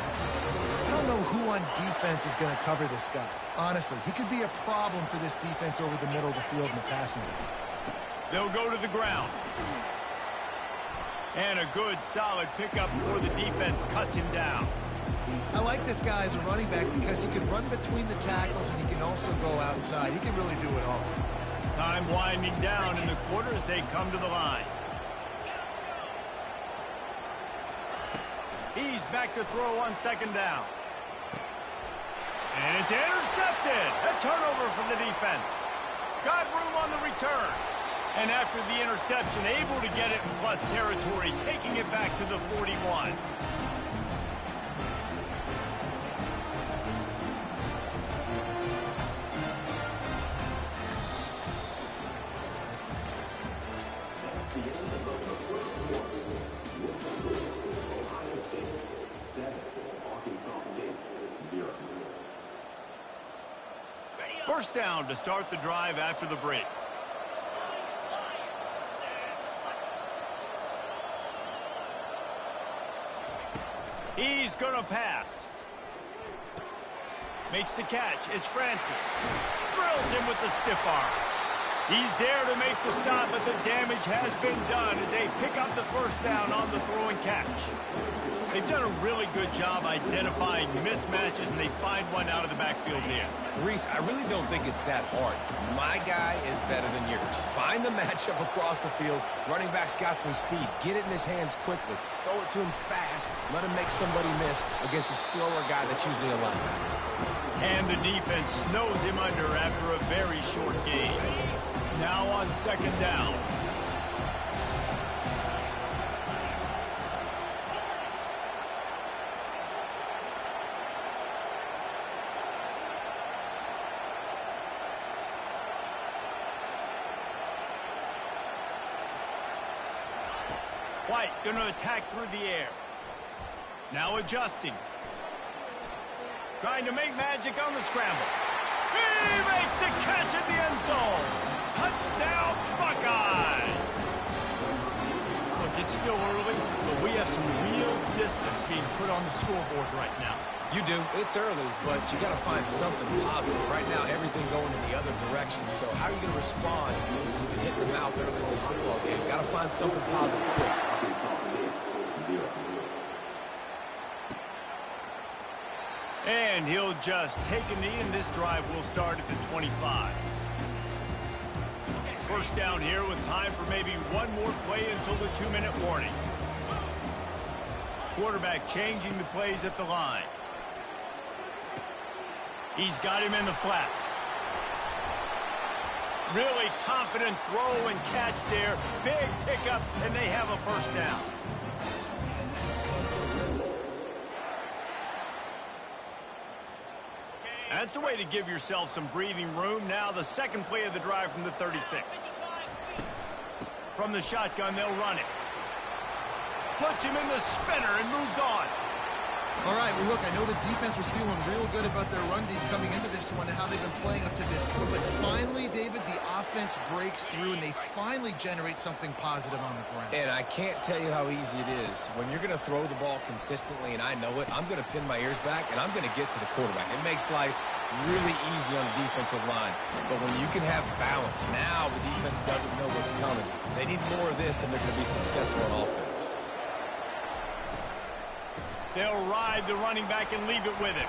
I don't know who on defense is going to cover this guy. Honestly, he could be a problem for this defense over the middle of the field in the passing game.
They'll go to the ground. And a good, solid pickup before the defense cuts him down.
I like this guy as a running back because he can run between the tackles and he can also go outside. He can really do it all.
Time winding down in the quarter as they come to the line. He's back to throw on second down. And it's intercepted. A turnover from the defense. Got room on the return. And after the interception, able to get it in plus territory, taking it back to the 41. First down to start the drive after the break. He's going to pass. Makes the catch. It's Francis. Drills him with the stiff arm. He's there to make the stop, but the damage has been done as they pick up the first down on the throw and catch. They've done a really good job identifying mismatches, and they find one out of the backfield here.
Reese, I really don't think it's that hard. My guy is better than yours. Find the matchup across the field. Running back's got some speed. Get it in his hands quickly. Throw it to him fast. Let him make somebody miss against a slower guy that's usually a linebacker.
And the defense snows him under after a very short gain. Now on second down. White going to attack through the air. Now adjusting. Trying to make magic on the scramble. He makes the catch at the end zone. Touchdown, Buckeyes. Look, it's still early, but we have some real distance being put on the scoreboard right now.
You do. It's early, but you got to find something positive. Right now, everything going in the other direction. So how are you going to respond when you've been hitting the mouth early in this football game? Got to find something positive quick.
And he'll just take a knee, and this drive will start at the 25. First down here with time for maybe one more play until the 2-minute warning. Quarterback changing the plays at the line. He's got him in the flat. Really confident throw and catch there. Big pickup, and they have a first down. That's the way to give yourself some breathing room. Now the second play of the drive from the 36. From the shotgun, they'll run it. Puts him in the spinner and moves on.
All right, well, look, I know the defense was feeling real good about their run D coming into this one and how they've been playing up to this point. But finally, David, the offense breaks through, and they finally generate something positive on the ground.
And I can't tell you how easy it is. When you're going to throw the ball consistently, and I know it, I'm going to pin my ears back, and I'm going to get to the quarterback. It makes life really easy on the defensive line. But when you can have balance, now the defense doesn't know what's coming. They need more of this, and they're going to be successful on offense.
They'll ride the running back and leave it with him.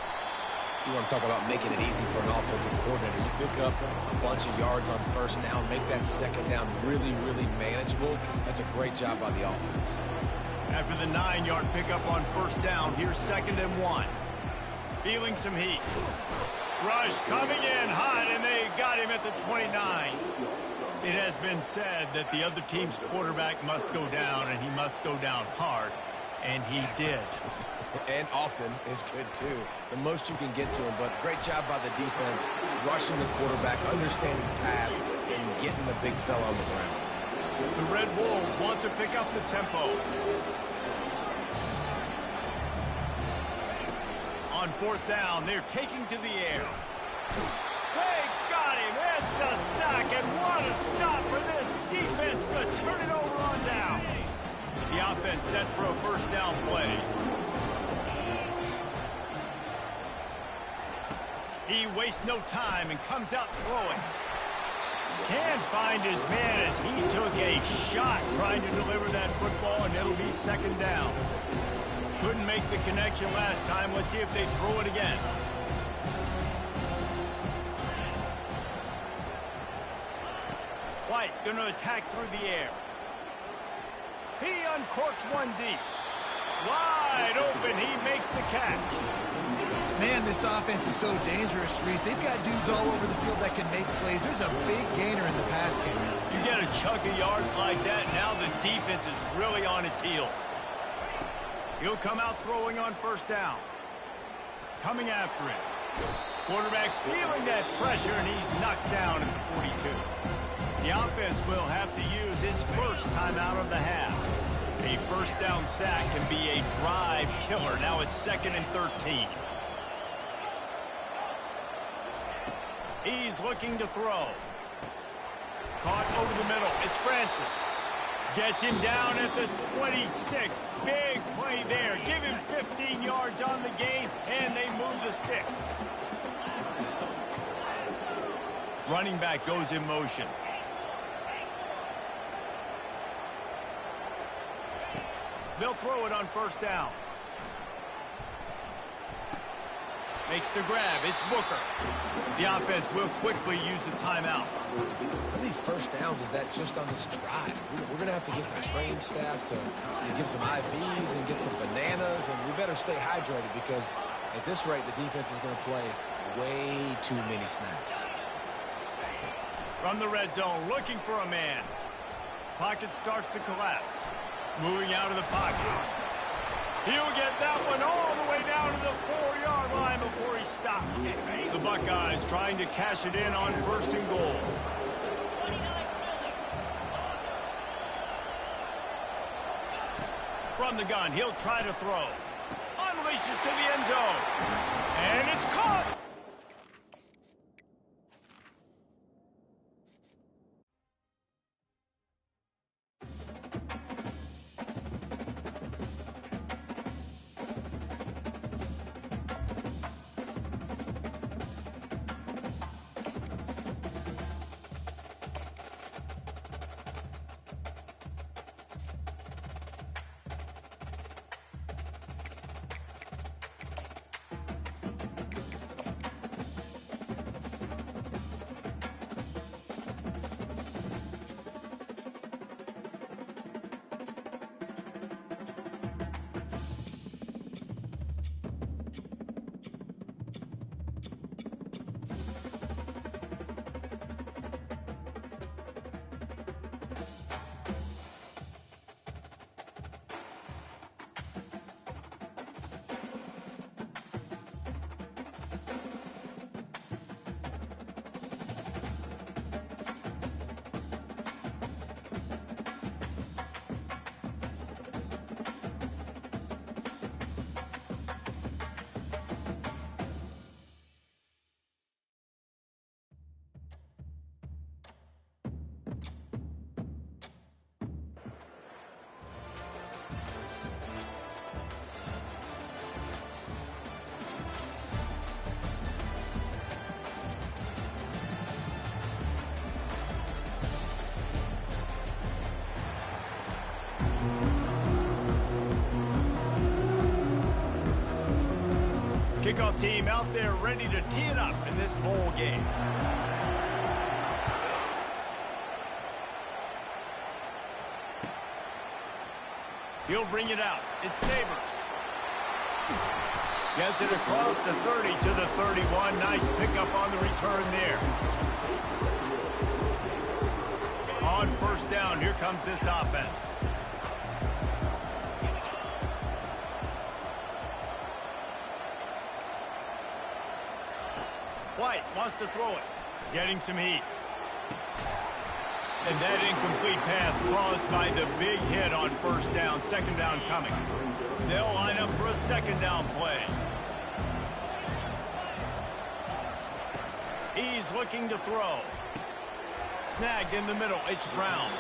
You want to talk about making it easy for an offensive coordinator. You pick up a bunch of yards on first down, make that second down really, really manageable. That's a great job by the offense.
After the 9-yard pickup on first down, here's 2nd and 1. Feeling some heat. Rush coming in hot, and they got him at the 29. It has been said that the other team's quarterback must go down, and he must go down hard. And he did.
And often is good, too. The most you can get to him, but great job by the defense, rushing the quarterback, understanding the pass, and getting the big fella on the ground.
The Red Wolves want to pick up the tempo. On 4th down, they're taking to the air. They got him. It's a sack, and what a stop for this defense to turn it over on down. The offense set for a first down play. He wastes no time and comes out throwing. Can't find his man as he took a shot trying to deliver that football, and it'll be 2nd down. Couldn't make the connection last time. Let's see if they throw it again. White going to attack through the air. He uncorks one deep. Wide open, he makes the catch.
Man, this offense is so dangerous, Reese. They've got dudes all over the field that can make plays. There's a big gainer in the pass game.
You get a chunk of yards like that, now the defense is really on its heels. He'll come out throwing on first down. Coming after it. Quarterback feeling that pressure, and he's knocked down at the 42. The offense will have to use its first timeout of the half. A first down sack can be a drive killer. Now it's 2nd and 13. He's looking to throw. Caught over the middle. It's Francis. Gets him down at the 26. Big play there. Give him 15 yards on the gain, and they move the sticks. Running back goes in motion. They'll throw it on first down. Makes the grab. It's Booker. The offense will quickly use the timeout.
How many first downs is that just on this drive? We're going to have to get the train staff to give some IVs and get some bananas, and we better stay hydrated because at this rate, the defense is going to play way too many snaps.
From the red zone, looking for a man. Pocket starts to collapse. Moving out of the pocket. He'll get that one all the way down to the 4-yard line before he stops. The Buckeyes trying to cash it in on 1st and goal. From the gun, he'll try to throw. Unleashes to the end zone. And it's caught. Kickoff team out there ready to tee it up in this bowl game. He'll bring it out. It's Neighbors. Gets it across the 30 to the 31. Nice pickup on the return there. On 1st down, here comes this offense. White wants to throw it. Getting some heat. And that incomplete pass caused by the big hit on 1st down. 2nd down coming. They'll line up for a 2nd down play. He's looking to throw. Snagged in the middle. It's Brown.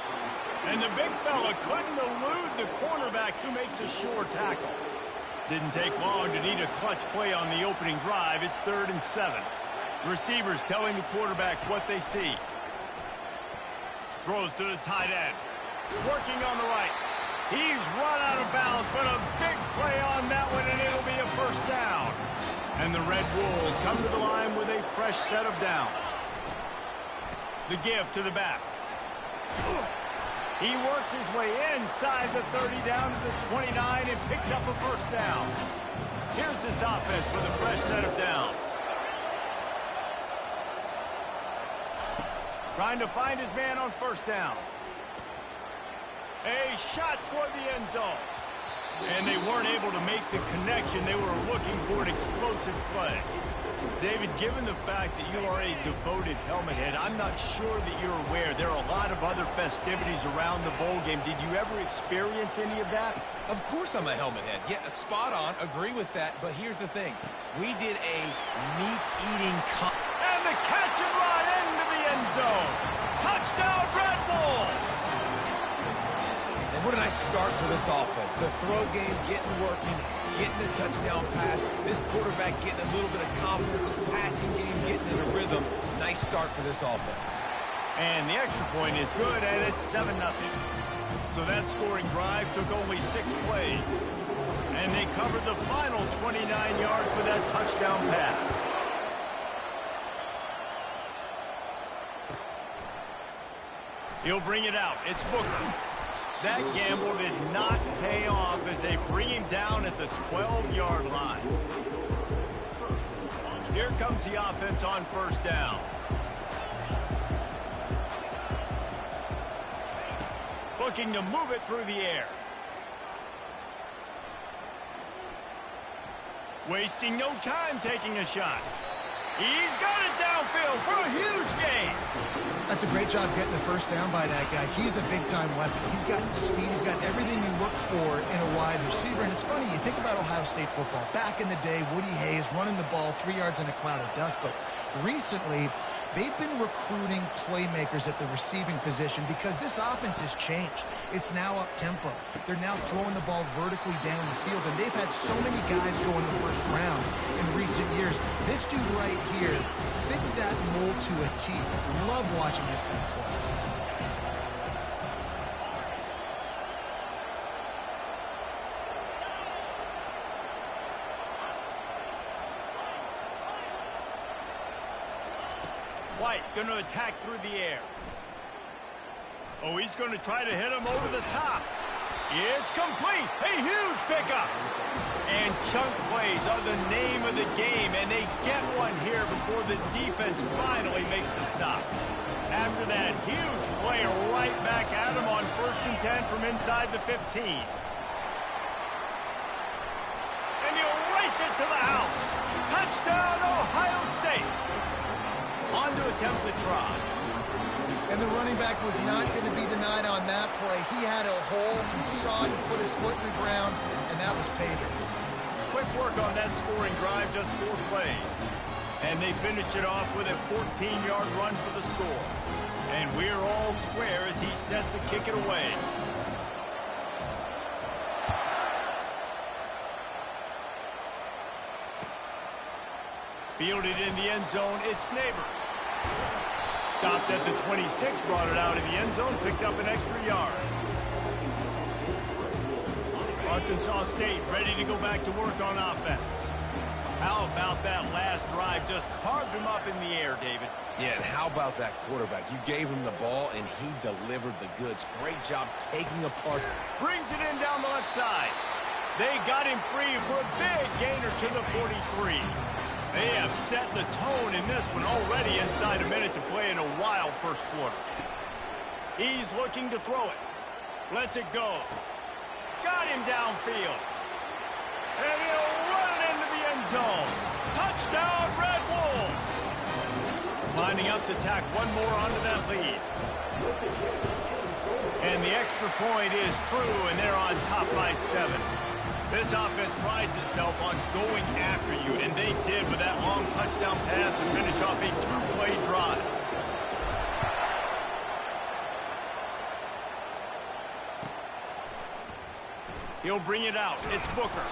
And the big fella couldn't elude the cornerback who makes a sure tackle. Didn't take long to need a clutch play on the opening drive. It's 3rd and 7. Receivers telling the quarterback what they see. Throws to the tight end. Working on the right. He's run out of bounds, but a big play on that one, and it'll be a 1st down. And the Red Wolves come to the line with a fresh set of downs. The give to the back. He works his way inside the 30 down to the 29 and picks up a 1st down. Here's this offense with a fresh set of downs. Trying to find his man on 1st down. A shot toward the end zone. And they weren't able to make the connection. They were looking for an explosive play. David, given the fact that you are a devoted helmet head, I'm not sure that you're aware there are a lot of other festivities around the bowl game. Did you ever experience any of that?
Of course I'm a helmet head. Yeah, spot on. Agree with that. But here's the thing. We did a meat-eating...
And the catch and run into the end zone. Touchdown, Red Wolves!
And what a nice start for this offense. The throw game getting working, getting the touchdown pass. This quarterback getting a little bit of confidence. This passing game getting in a rhythm. Nice start for this offense.
And the extra point is good, and it's 7-0. So that scoring drive took only 6 plays. And they covered the final 29 yards with that touchdown pass. He'll bring it out. It's Booker. That gamble did not pay off as they bring him down at the 12-yard line. Here comes the offense on first down. Looking to move it through the air. Wasting no time taking a shot. He's got it downfield for a huge gain.
That's a great job getting the first down by that guy. He's a big-time weapon. He's got speed. He's got everything you look for in a wide receiver. And it's funny, you think about Ohio State football. Back in the day, Woody Hayes running the ball 3 yards in a cloud of dust. But recently, they've been recruiting playmakers at the receiving position because this offense has changed. It's now up-tempo. They're now throwing the ball vertically down the field, and they've had so many guys go in the first round in recent years. This dude right here fits that mold to a T. Love watching this guy play.
White going to attack through the air. Oh, he's going to try to hit him over the top. It's complete. A huge pickup. And chunk plays are the name of the game, and they get one here before the defense finally makes the stop. After that huge play, right back at him on 1st and 10 from inside the 15. And he'll race it to the house. Touchdown, Ohio State. On to attempt the try.
And the running back was not going to be denied on that play. He had a hole. He saw it. He put his foot in the ground, and that was pay dirt.
Quick work on that scoring drive, just 4 plays. And they finished it off with a 14-yard run for the score. And we're all square as he's set to kick it away. Fielded in the end zone, it's Neighbors. Stopped at the 26, brought it out of the end zone, picked up an extra yard. Arkansas State ready to go back to work on offense. How about that last drive? Just carved him up in the air, David.
Yeah, and how about that quarterback? You gave him the ball, and he delivered the goods. Great job taking apart.
Brings it in down the left side. They got him free for a big gainer to the 43. They have set the tone in this one already inside a minute to play in a wild first quarter. He's looking to throw it. Lets it go. Got him downfield. And he'll run it into the end zone. Touchdown, Red Wolves. Lining up to tack one more onto that lead. And the extra point is true, and they're on top by 7. This offense prides itself on going after you, and they did with that long touchdown pass to finish off a 2-play drive. He'll bring it out. It's Booker.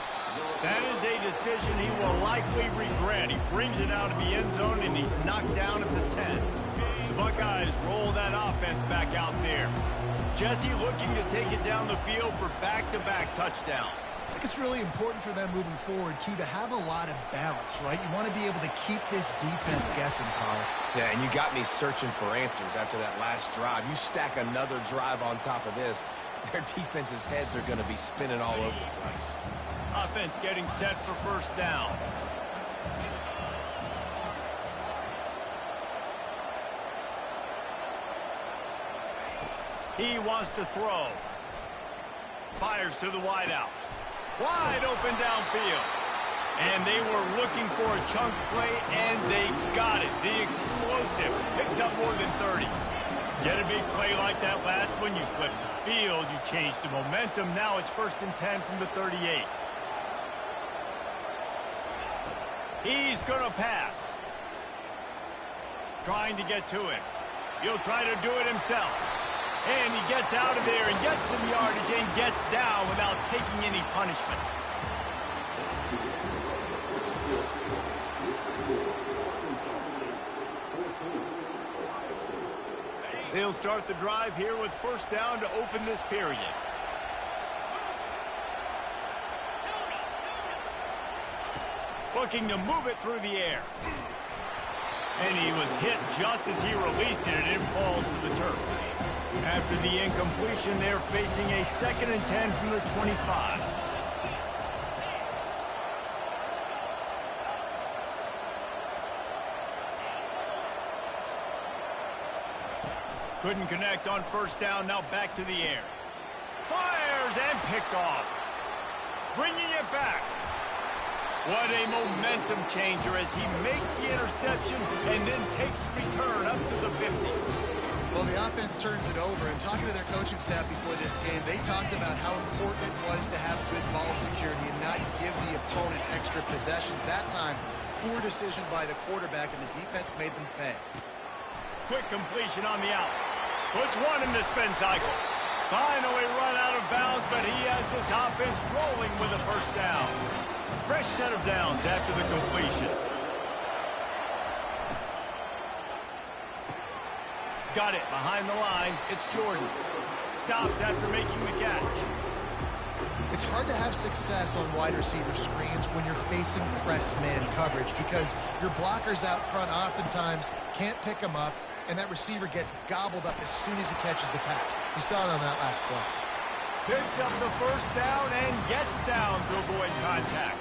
That is a decision he will likely regret. He brings it out of the end zone, and he's knocked down at the 10. The Buckeyes roll that offense back out there. Jesse looking to take it down the field for back-to-back touchdowns.
I think it's really important for them moving forward, too, to have a lot of balance, right? You want to be able to keep this defense guessing, Paul.
Yeah, and you got me searching for answers after that last drive. You stack another drive on top of this, their defense's heads are going to be spinning all over the place.
Offense getting set for first down. He wants to throw. Fires to the wideout. Wide open downfield. And they were looking for a chunk play, and they got it. The explosive picks up more than 30. Get a big play like that last one, you flip the field, you change the momentum. Now it's 1st and 10 from the 38. He's going to pass. Trying to get to it. He'll try to do it himself. And he gets out of there and gets some yardage and gets down without taking any punishment. They'll start the drive here with first down to open this period. looking to move it through the air. And he was hit just as he released it, and it falls to the turf. After the incompletion, they're facing a 2nd and 10 from the 25. Couldn't connect on 1st down, now back to the air. Fires and picked off. Bringing it back. What a momentum changer as he makes the interception and then takes the return up to the 50.
Well, the offense turns it over, and talking to their coaching staff before this game, they talked about how important it was to have good ball security and not give the opponent extra possessions. That time, poor decision by the quarterback, and the defense made them pay.
Quick completion on the out. Puts one in the spin cycle. Finally run out of bounds, but he has this offense rolling with a 1st down. Fresh set of downs after the completion. Got it behind the line. It's Jordan. Stopped after making the catch.
It's hard to have success on wide receiver screens when you're facing press man coverage because your blockers out front oftentimes can't pick them up, and that receiver gets gobbled up as soon as he catches the pass. You saw it on that last play.
Picks up the 1st down and gets down to avoid contact.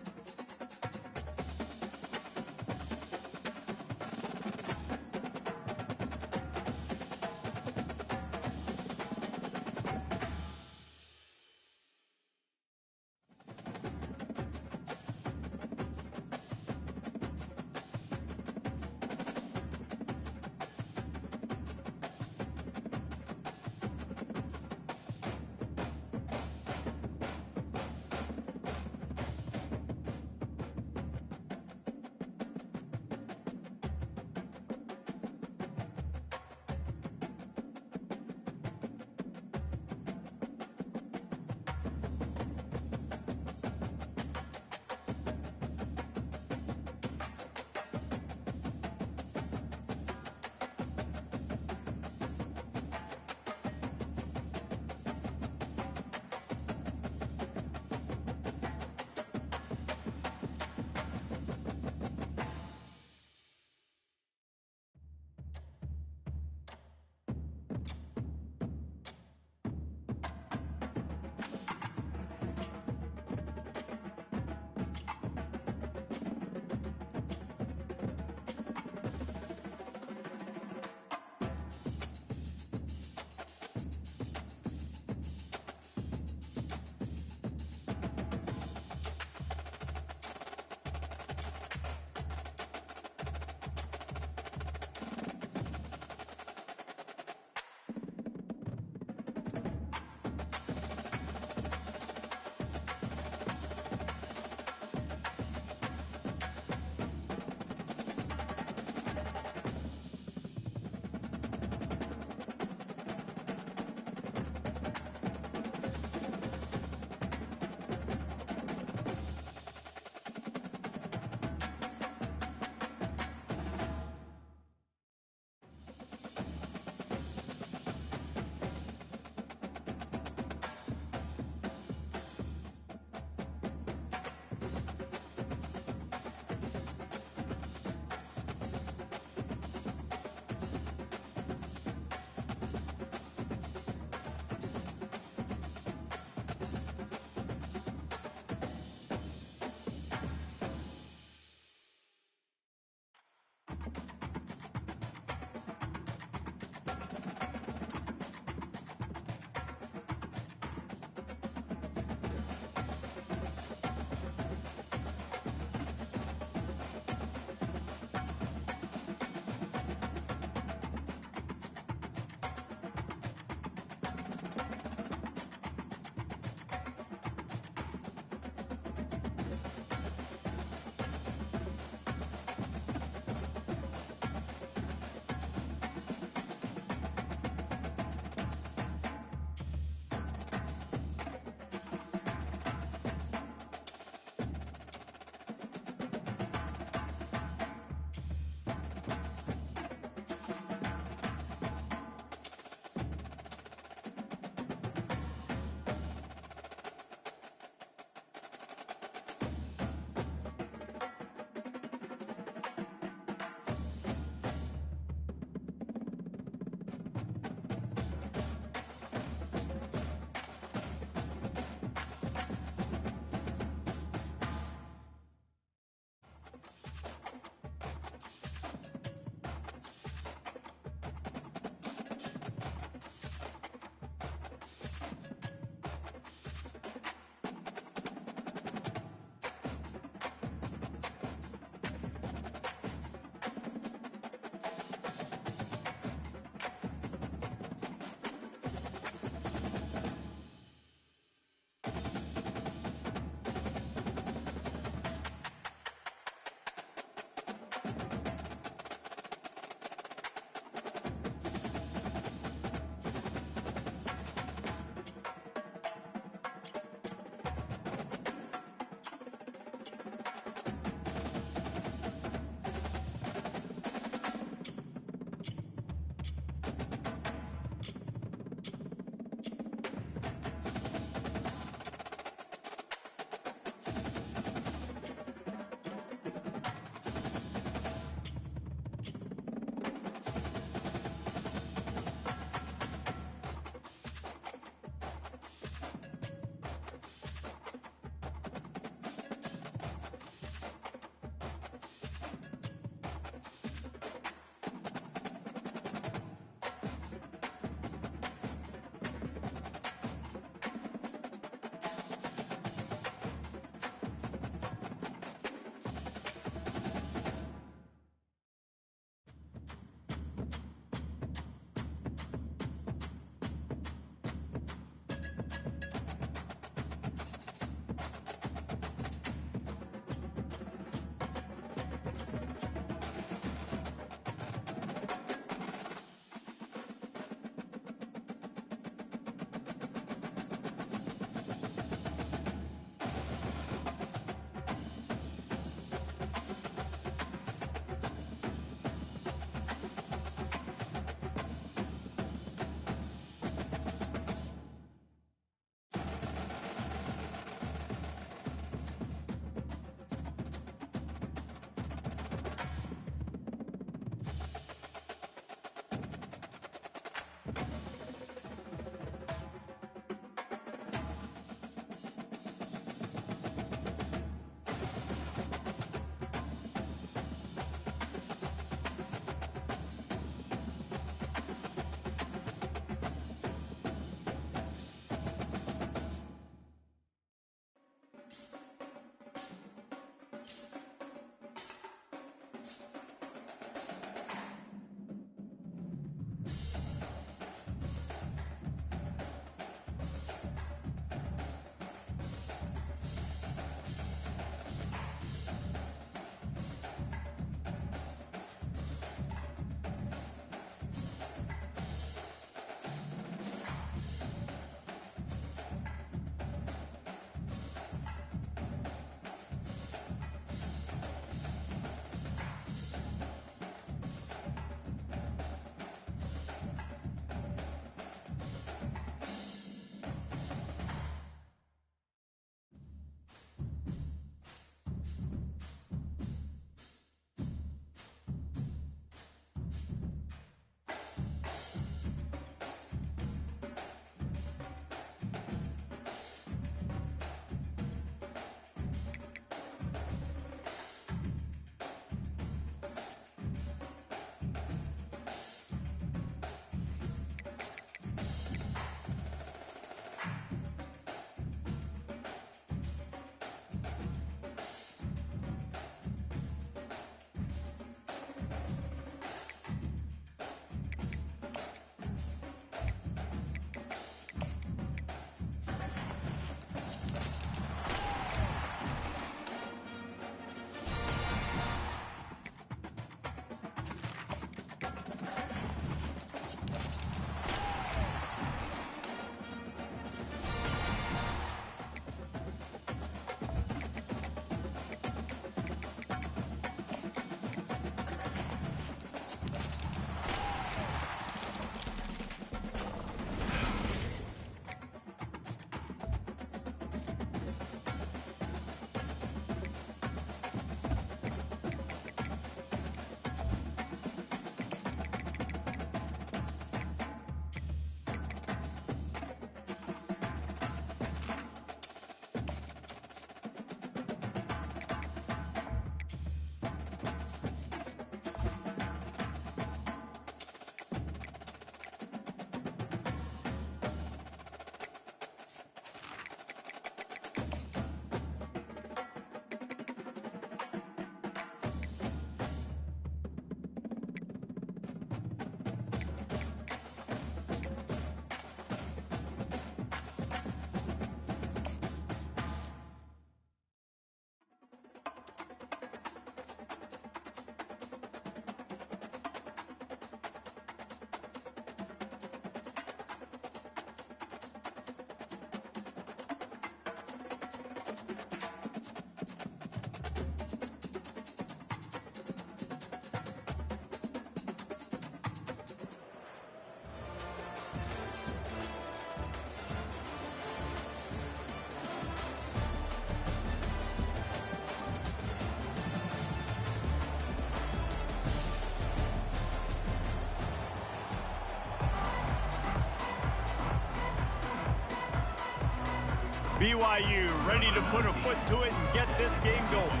BYU ready to put a foot to it and get this game going.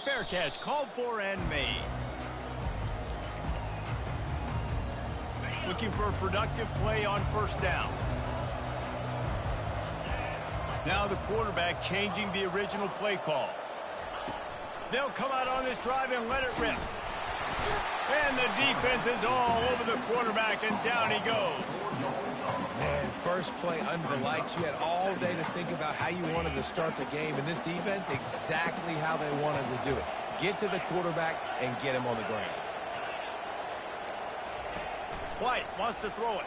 Fair catch called for and made. Looking for a productive play on first down. Now the quarterback changing the original play call. They'll come out on this drive and let it rip. And the defense is all over the quarterback, and down he goes.
Man, first play under the lights. You had all day to think about how you wanted to start the game, and this defense, exactly how they wanted to do it. Get to the quarterback and get him on the ground.
White wants to throw it.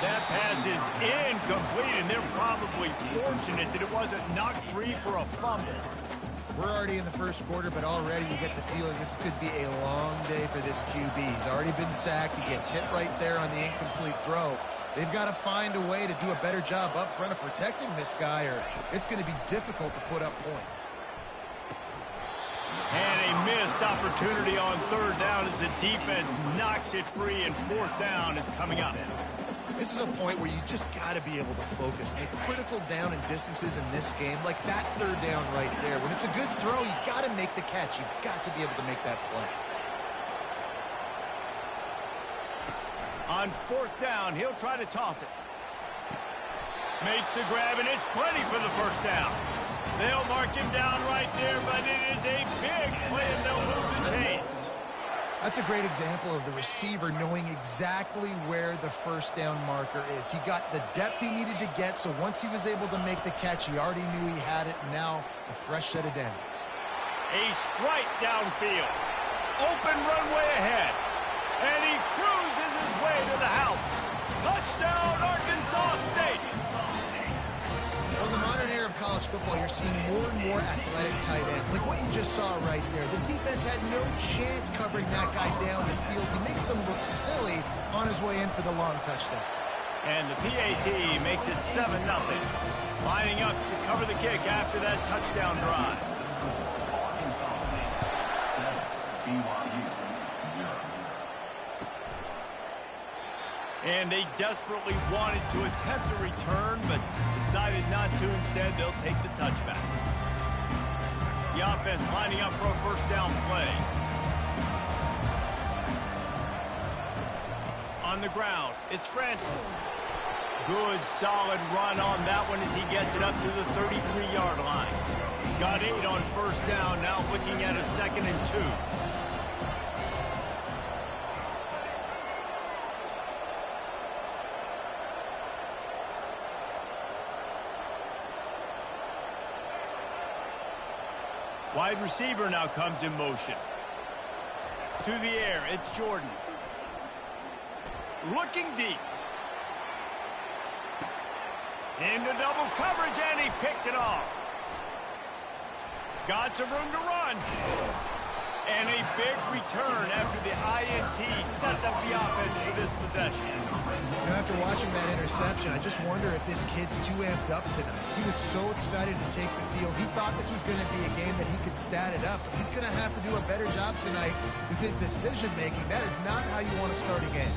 That pass is incomplete, and they're probably fortunate that it wasn't knocked free for a fumble.
We're already in the first quarter, but already you get the feeling this could be a long day for this QB. He's already been sacked. He gets hit right there on the incomplete throw. They've got to find a way to do a better job up front of protecting this guy, or it's going to be difficult to put up points.
And a missed opportunity on third down as the defense knocks it free, and fourth down is coming up.
This is a point where you just got to be able to focus. The critical down and distances in this game, like that third down right there. When it's a good throw, you got to make the catch. You've got to be able to make that play.
On fourth down, he'll try to toss it. Makes the grab, and it's plenty for the first down. They'll mark him down right there, but it is a big play, and they'll move the chains.
That's a great example of the receiver knowing exactly where the first down marker is. He got the depth he needed to get, so once he was able to make the catch, he already knew he had it. Now, a fresh set of downs.
A strike downfield. Open runway ahead. And he cruises his way to the house. Touchdown, Arkansas State.
Well, in the modern era of college football, you're seeing more and more athletic tight ends, like what you just saw right there. The defense had no chance covering that guy down the field. He makes them look silly on his way in for the long touchdown.
And the PAT makes it 7-0. Lining up to cover the kick after that touchdown drive. And they desperately wanted to attempt a return, but decided not to. Instead, they'll take the touchback. The offense lining up for a first down play. On the ground, it's Francis. Good, solid run on that one as he gets it up to the 33-yard line. Got 8 on first down, now looking at a 2nd and 2. Wide receiver now comes in motion. To the air, it's Jordan. Looking deep. Into double coverage, and he picked it off. Got some room to run. And a big return after the INT sets up the offense for this possession.
Now, after watching that interception, I just wonder if this kid's too amped up tonight. He was so excited to take the field. He thought this was going to be a game that he could stat it up. But he's going to have to do a better job tonight with his decision-making. That is not how you want to start a game.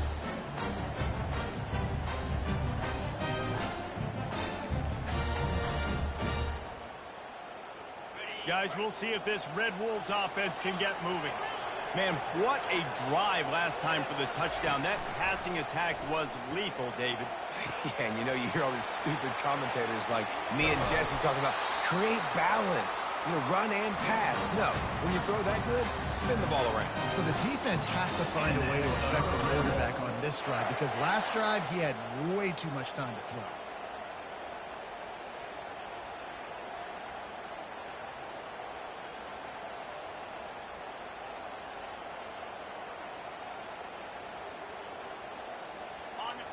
Guys, we'll see if this Red Wolves offense can get moving. Man, what a drive last time for the touchdown. That passing attack was lethal, David.
Yeah, and you hear all these stupid commentators like me and Jesse talking about create balance, run and pass. No, when you throw that good, spin the ball around.
So the defense has to find a way to affect the quarterback on this drive, because last drive he had way too much time to throw.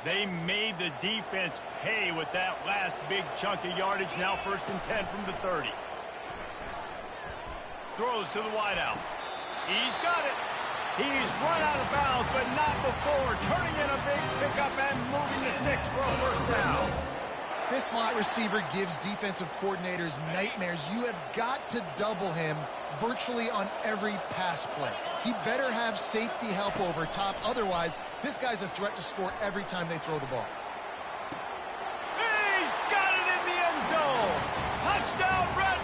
They made the defense pay with that last big chunk of yardage. Now 1st and 10 from the 30. Throws to the wideout. He's got it. He's run out of bounds, but not before. Turning in a big pickup and moving the sticks for a first down.
This slot receiver gives defensive coordinators nightmares. You have got to double him virtually on every pass play. He better have safety help over top. Otherwise, this guy's a threat to score every time they throw the ball.
He's got it in the end zone. Touchdown, Red.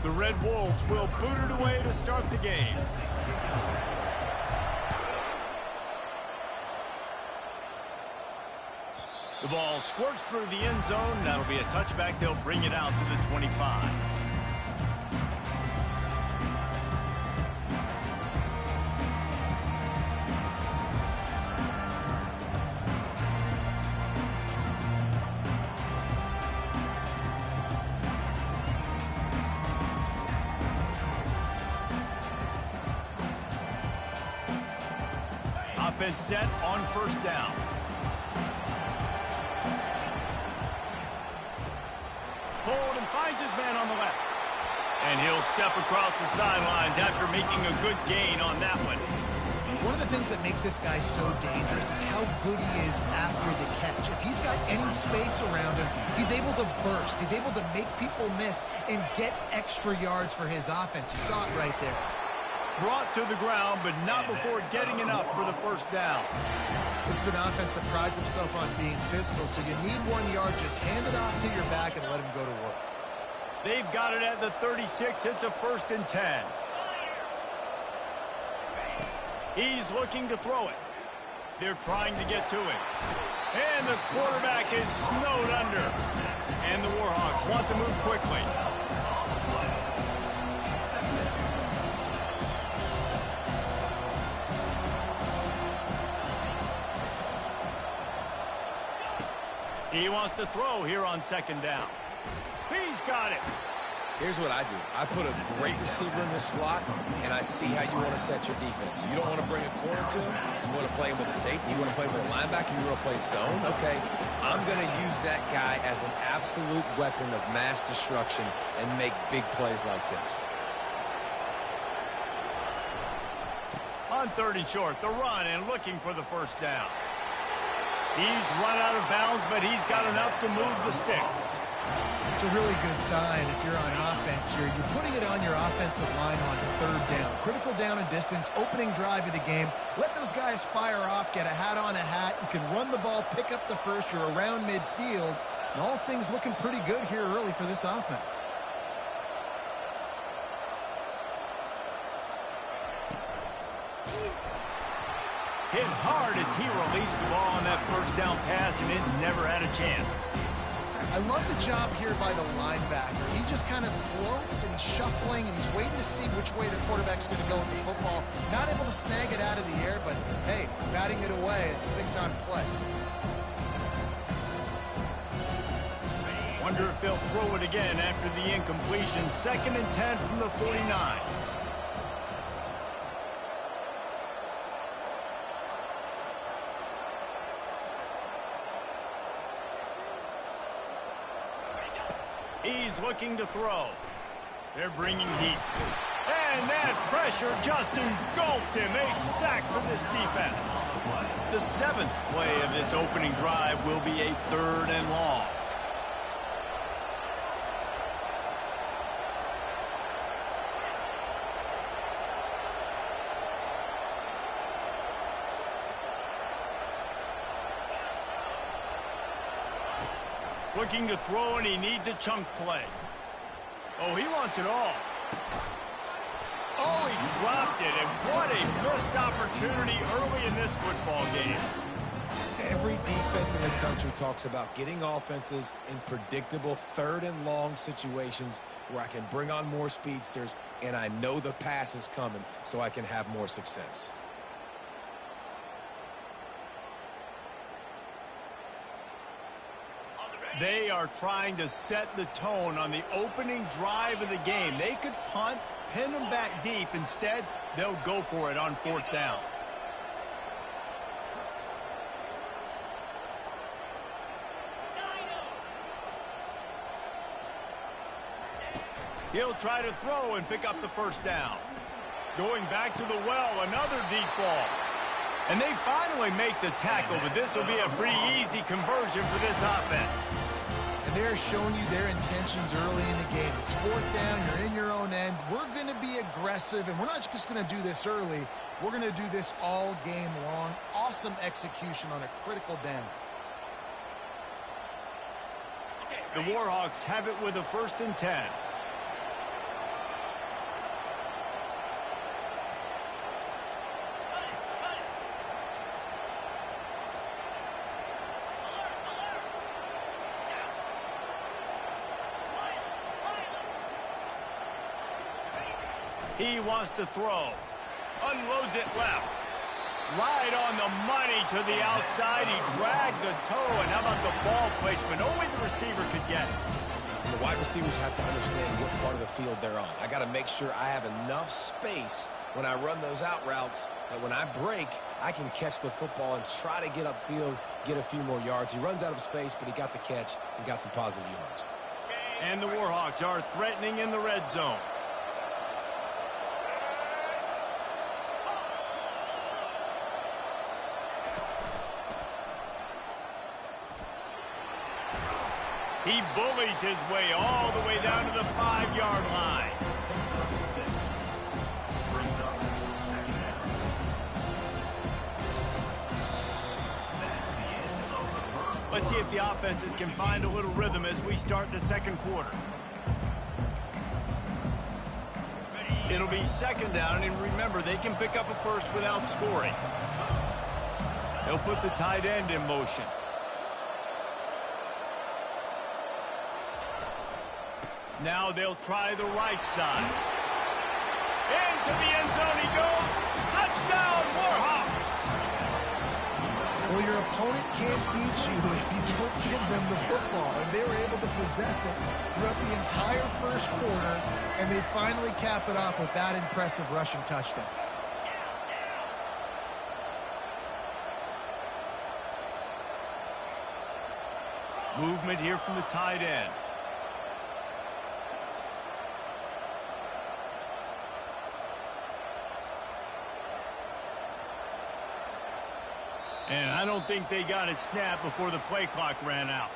The Red Wolves will boot it away to start the game. The ball squirts through the end zone. That'll be a touchback. They'll bring it out to the 25. Offense set on first down. Hold and finds his man on the left. And he'll step across the sidelines after making a good gain on that one.
One of the things that makes this guy so dangerous is how good he is after the catch. If he's got any space around him, he's able to burst. He's able to make people miss and get extra yards for his offense. You saw it right there.
Brought to the ground, but not before getting enough for the first down.
This is an offense that prides themselves on being physical, so you need 1 yard. Just hand it off to your back and let him go to work.
They've got it at the 36. It's a 1st and 10. He's looking to throw it. They're trying to get to it. And the quarterback is snowed under. And the Warhawks want to move quickly. He wants to throw here on 2nd down. He's got it.
Here's what I do. I put a great receiver in the slot, and I see how you want to set your defense. You don't want to bring a corner to him. You want to play him with a safety. You want to play him with a linebacker. You want to play zone. Okay, I'm going to use that guy as an absolute weapon of mass destruction and make big plays like this.
On 3rd and short, the run and looking for the 1st down. He's run out of bounds, but he's got enough to move the sticks.
It's a really good sign if you're on offense here. You're putting it on your offensive line on 3rd down. Critical down and distance, opening drive of the game. Let those guys fire off, get a hat on a hat. You can run the ball, pick up the first. You're around midfield. And all things looking pretty good here early for this offense.
Hit hard as he released the ball on that 1st down pass, and it never had a chance.
I love the job here by the linebacker. He just kind of floats and he's shuffling and he's waiting to see which way the quarterback's going to go with the football. Not able to snag it out of the air, but hey, batting it away, it's a big-time play.
Wonder if they'll throw it again after the incompletion. 2nd and 10 from the 49. He's looking to throw. They're bringing heat. And that pressure just engulfed him. A sack for this defense. The 7th play of this opening drive will be a 3rd and long. Looking to throw, and he needs a chunk play. Oh, he wants it all. Oh, he dropped it, and what a missed opportunity early in this football game.
Every defense in the country talks about getting offenses in predictable third and long situations where I can bring on more speedsters, and I know the pass is coming, so I can have more success.
They are trying to set the tone on the opening drive of the game. They could punt, pin them back deep. Instead, they'll go for it on 4th down. He'll try to throw and pick up the 1st down. Going back to the well, another deep ball. And they finally make the tackle, but this will be a pretty easy conversion for this offense.
And they're showing you their intentions early in the game. It's 4th down, you're in your own end. We're going to be aggressive, and we're not just going to do this early. We're going to do this all game long. Awesome execution on a critical down.
The Warhawks have it with a 1st and 10. He wants to throw. Unloads it left. Right on the money to the outside. He dragged the toe. And how about the ball placement? Only the receiver could get it.
The wide receivers have to understand what part of the field they're on. I got to make sure I have enough space when I run those out routes that when I break, I can catch the football and try to get upfield, get a few more yards. He runs out of space, but he got the catch and got some positive yards.
And the Warhawks are threatening in the red zone. He bullies his way all the way down to the 5-yard line. Let's see if the offenses can find a little rhythm as we start the 2nd quarter. It'll be 2nd down, and remember, they can pick up a 1st without scoring. They'll put the tight end in motion. Now they'll try the right side. Into the end zone he goes. Touchdown, Warhawks!
Well, your opponent can't beat you if you don't give them the football. And they were able to possess it throughout the entire 1st quarter, and they finally cap it off with that impressive rushing touchdown.
Movement here from the tight end. And I don't think they got it snapped before the play clock ran out.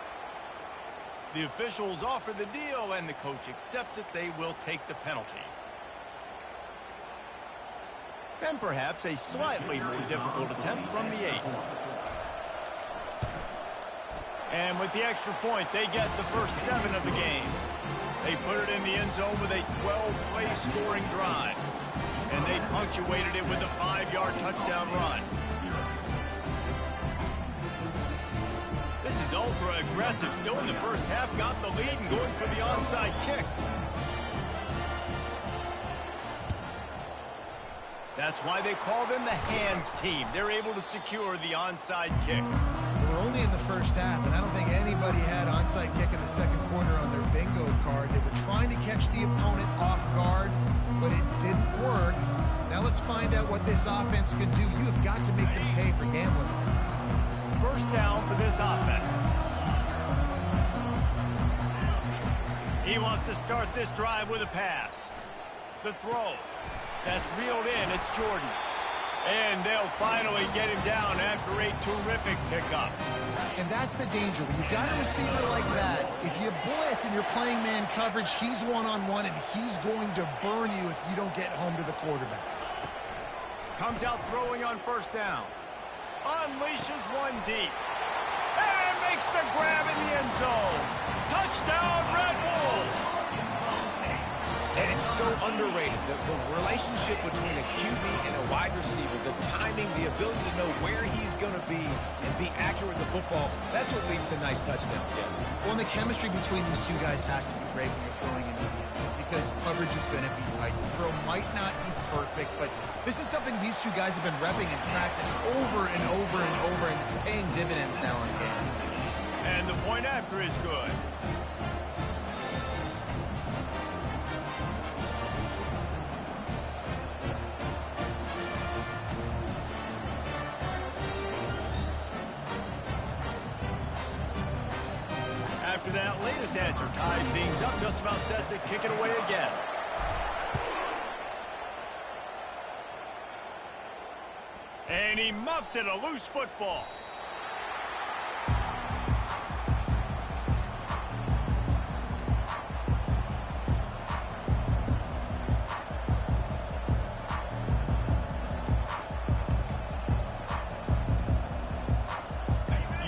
The officials offer the deal, and the coach accepts it. They will take the penalty. And perhaps a slightly more difficult attempt from the 8. And with the extra point, they get the first 7 of the game. They put it in the end zone with a 12-play scoring drive. And they punctuated it with a 5-yard touchdown run. This is ultra aggressive. Still in the first half, got the lead and going for the onside kick. That's why they call them the hands team. They're able to secure the onside kick.
We're only in the first half, and I don't think anybody had onside kick in the 2nd quarter on their bingo card. They were trying to catch the opponent off guard, but it didn't work. Now let's find out what this offense can do. You have got to make them pay for gambling.
1st down for this offense. He wants to start this drive with a pass. The throw. That's reeled in. It's Jordan. And they'll finally get him down after a terrific pickup.
And that's the danger. When you've got a receiver like that, if you blitz and you're playing man coverage, he's one-on-one, and he's going to burn you if you don't get home to the quarterback.
Comes out throwing on 1st down. Unleashes one deep. And Makes the grab in the end zone. Touchdown, Red Wolves.
And it's so underrated, the relationship between a QB and a wide receiver, the timing, the ability to know where he's going to be and be accurate with the football, that's what leads to nice touchdowns, Jesse.
Well, and the chemistry between these two guys has to be great when you're throwing in the end zone because coverage is going to be tight. The throw might not be perfect, but this is something these two guys have been repping in practice over and over and over, and it's paying dividends now in game.
And the point after is good. After that latest answer, tied things up, just about set to kick it away again. And he muffs it, a loose football.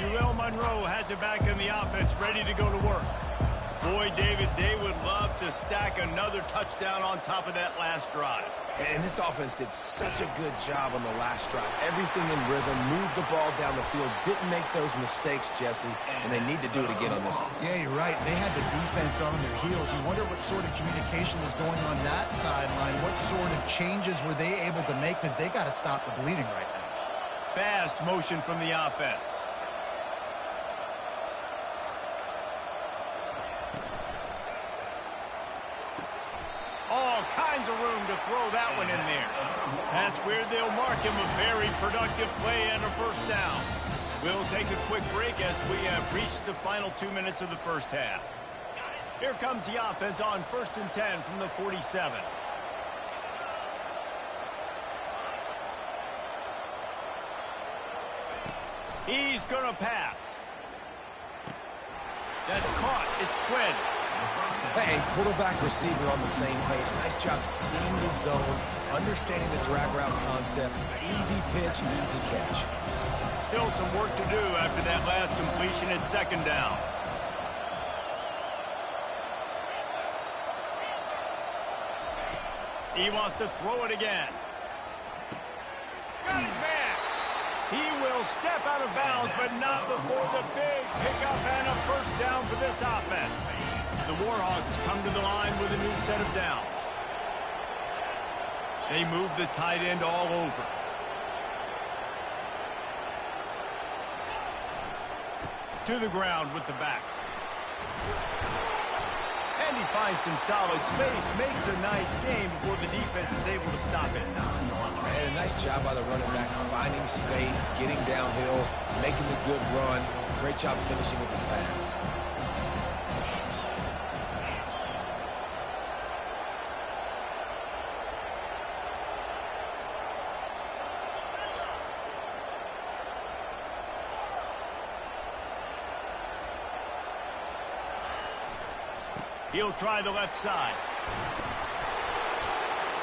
UL Monroe has it back in the offense, ready to go to work. Boy, David, they would love to stack another touchdown on top of that last drive.
And this offense did such a good job on the last drive. Everything in rhythm, moved the ball down the field, didn't make those mistakes, Jesse, and they need to do it again on this one.
Yeah, you're right. They had the defense on their heels. You wonder what sort of communication was going on that sideline. What sort of changes were they able to make because they got to stop the bleeding right now.
Fast motion from the offense. All kinds of room to throw that one in there. That's where they'll mark him a very productive play and a first down. We'll take a quick break as we have reached the final 2 minutes of the first half. Here comes the offense on 1st and 10 from the 47. He's going to pass. That's caught. It's Quinn.
And quarterback receiver on the same page. Nice job seeing the zone, understanding the drag route concept. Easy pitch, easy catch.
Still some work to do after that last completion at 2nd down. He wants to throw it again. Got his man. He will step out of bounds, but not before the big pickup and a first down for this offense. The Warhawks come to the line with a new set of downs. They move the tight end all over. To the ground with the back. And he finds some solid space, makes a nice game before the defense is able to stop it.
And a nice job by the running back, finding space, getting downhill, making a good run. Great job finishing with his pads.
He'll try the left side.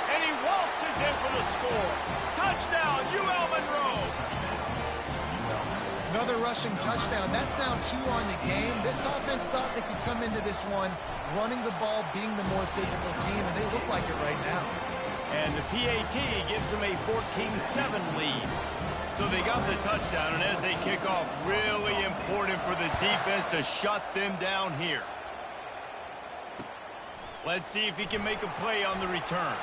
And he waltzes in for the score. Touchdown, UL Monroe.
Another rushing touchdown. That's now 2 on the game. This offense thought they could come into this one running the ball, being the more physical team, and they look like it right now.
And the PAT gives them a 14-7 lead. So they got the touchdown, and as they kick off, really important for the defense to shut them down here. Let's see if he can make a play on the return.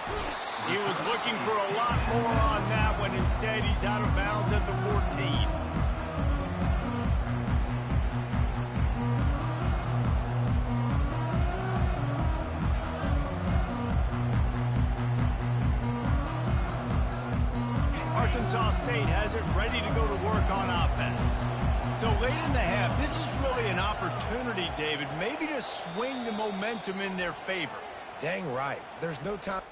He was looking for a lot more on that one. Instead, he's out of bounds at the 14. Arkansas State has it ready to go to work on offense. So late in the half, this is really an opportunity, David, maybe to swing the momentum in their favor.
Dang right. There's no time.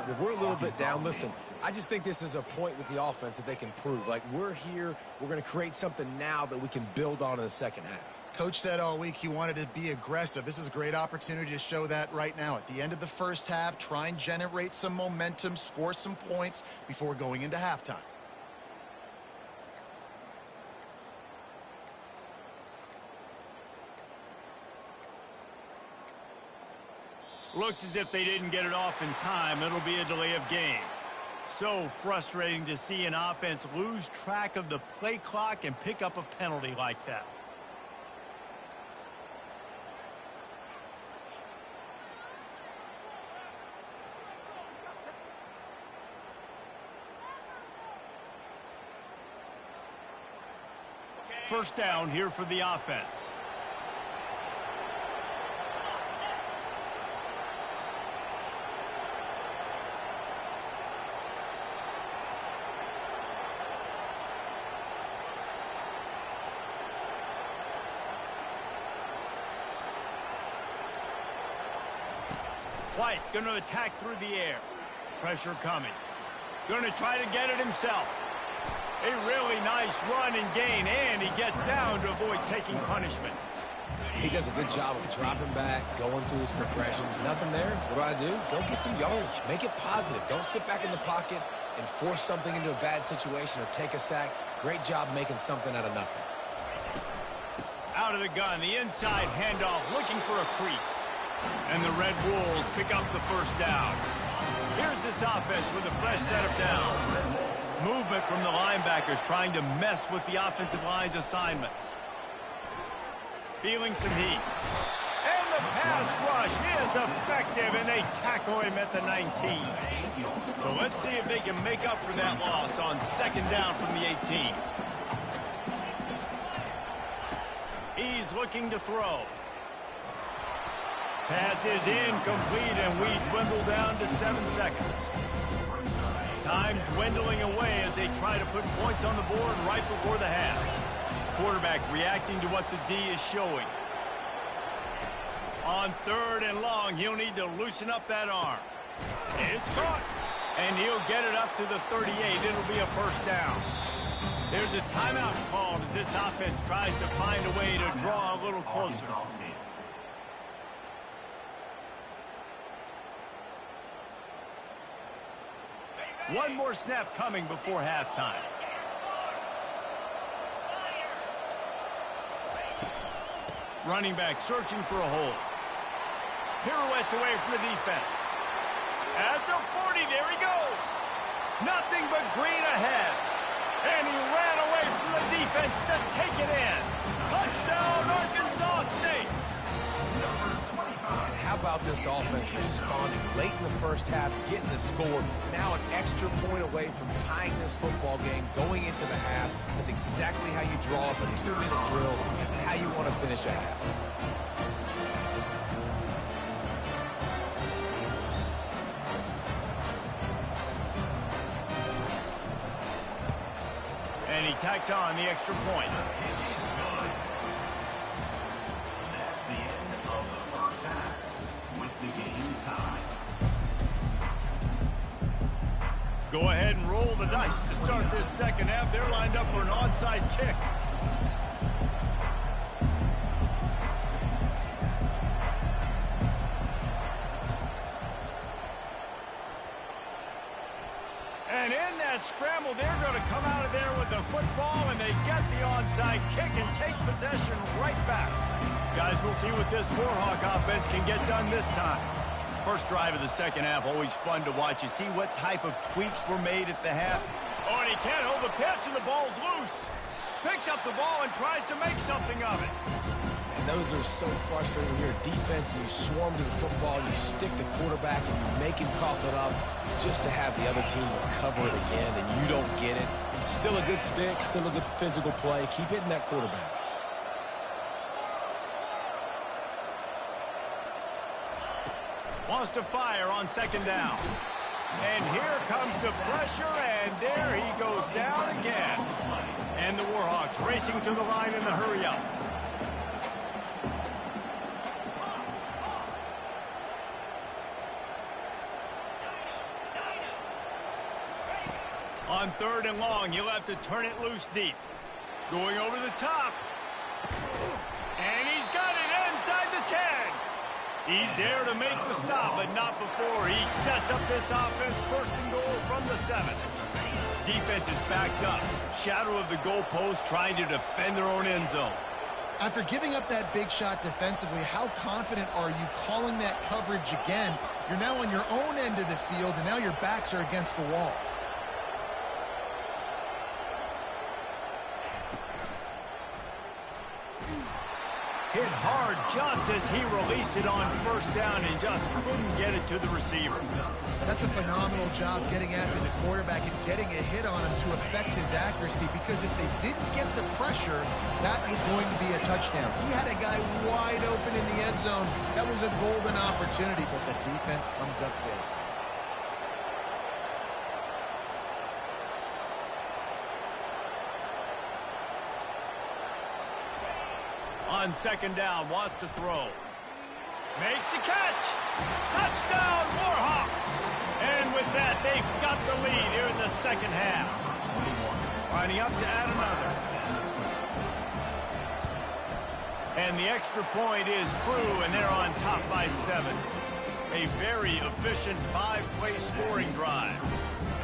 If we're a little bit down, listen, I just think this is a point with the offense that they can prove. Like, we're here, we're going to create something now that we can build on in the second half.
Coach said all week he wanted to be aggressive. This is a great opportunity to show that right now. At the end of the first half, try and generate some momentum, score some points before going into halftime.
Looks as if they didn't get it off in time. It'll be a delay of game. So frustrating to see an offense lose track of the play clock and pick up a penalty like that. First down here for the offense. White going to attack through the air. Pressure coming. Going to try to get it himself. A really nice run and gain, and he gets down to avoid taking punishment.
He does a good job of dropping back, going through his progressions. Nothing there. What do? Go get some yardage. Make it positive. Don't sit back in the pocket and force something into a bad situation or take a sack. Great job making something out of nothing.
Out of the gun, the inside handoff, looking for a crease. And the Red Wolves pick up the first down. Here's this offense with a fresh set of downs. Movement from the linebackers trying to mess with the offensive line's assignments. Feeling some heat. And the pass rush is effective, and they tackle him at the 19. So let's see if they can make up for that loss on second down from the 18. He's looking to throw. Pass is incomplete, and we dwindle down to 7 seconds. Time dwindling away as they try to put points on the board right before the half. Quarterback reacting to what the D is showing. On third and long, he'll need to loosen up that arm. It's caught. And he'll get it up to the 38. It'll be a first down. There's a timeout called as this offense tries to find a way to draw a little closer. One more snap coming before halftime. Running back searching for a hole. Pirouettes away from the defense. At the 40, there he goes. Nothing but green ahead. And he ran away from the defense to take it in. Touchdown, Arkansas State.
And how about this offense responding late in the first half, getting the score, now an extra point away from tying this football game, going into the half. That's exactly how you draw up a 2-minute drill. That's how you want to finish a half.
And he tacks on the extra point. Go ahead and roll the dice to start this second half. They're lined up for an onside kick. And in that scramble, they're going to come out of there with the football, and they get the onside kick and take possession right back. Guys, we'll see what this Warhawk offense can get done this time. First drive of the second half, always fun to watch. You see what type of tweaks were made at the half. Oh, and he can't hold the pitch, and the ball's loose. Picks up the ball and tries to make something of it.
And those are so frustrating when you're a defense and you swarm to the football, you stick the quarterback and you make him cough it up just to have the other team recover it again, and you don't get it. Still a good stick, still a good physical play. Keep hitting that quarterback.
Wants to fire on second down. And here comes the pressure, and there he goes down again. And the Warhawks racing to the line in the hurry-up. On 3rd and long, you'll have to turn it loose deep. Going over the top. And he's got it inside the 10. He's there to make the stop, but not before he sets up this offense 1st and goal from the 7. Defense is backed up. Shadow of the goalpost trying to defend their own end zone.
After giving up that big shot defensively, how confident are you calling that coverage again? You're now on your own end of the field, and now your backs are against the wall.
Hit hard just as he released it on 1st down and just couldn't get it to the receiver.
That's a phenomenal job getting after the quarterback and getting a hit on him to affect his accuracy, because if they didn't get the pressure, that was going to be a touchdown. He had a guy wide open in the end zone. That was a golden opportunity, but the defense comes up big.
On 2nd down, wants to throw. Makes the catch. Touchdown, Warhawks. And with that, they've got the lead here in the 2nd half. Lining up to add another. And the extra point is true, and they're on top by 7. A very efficient 5-play scoring drive.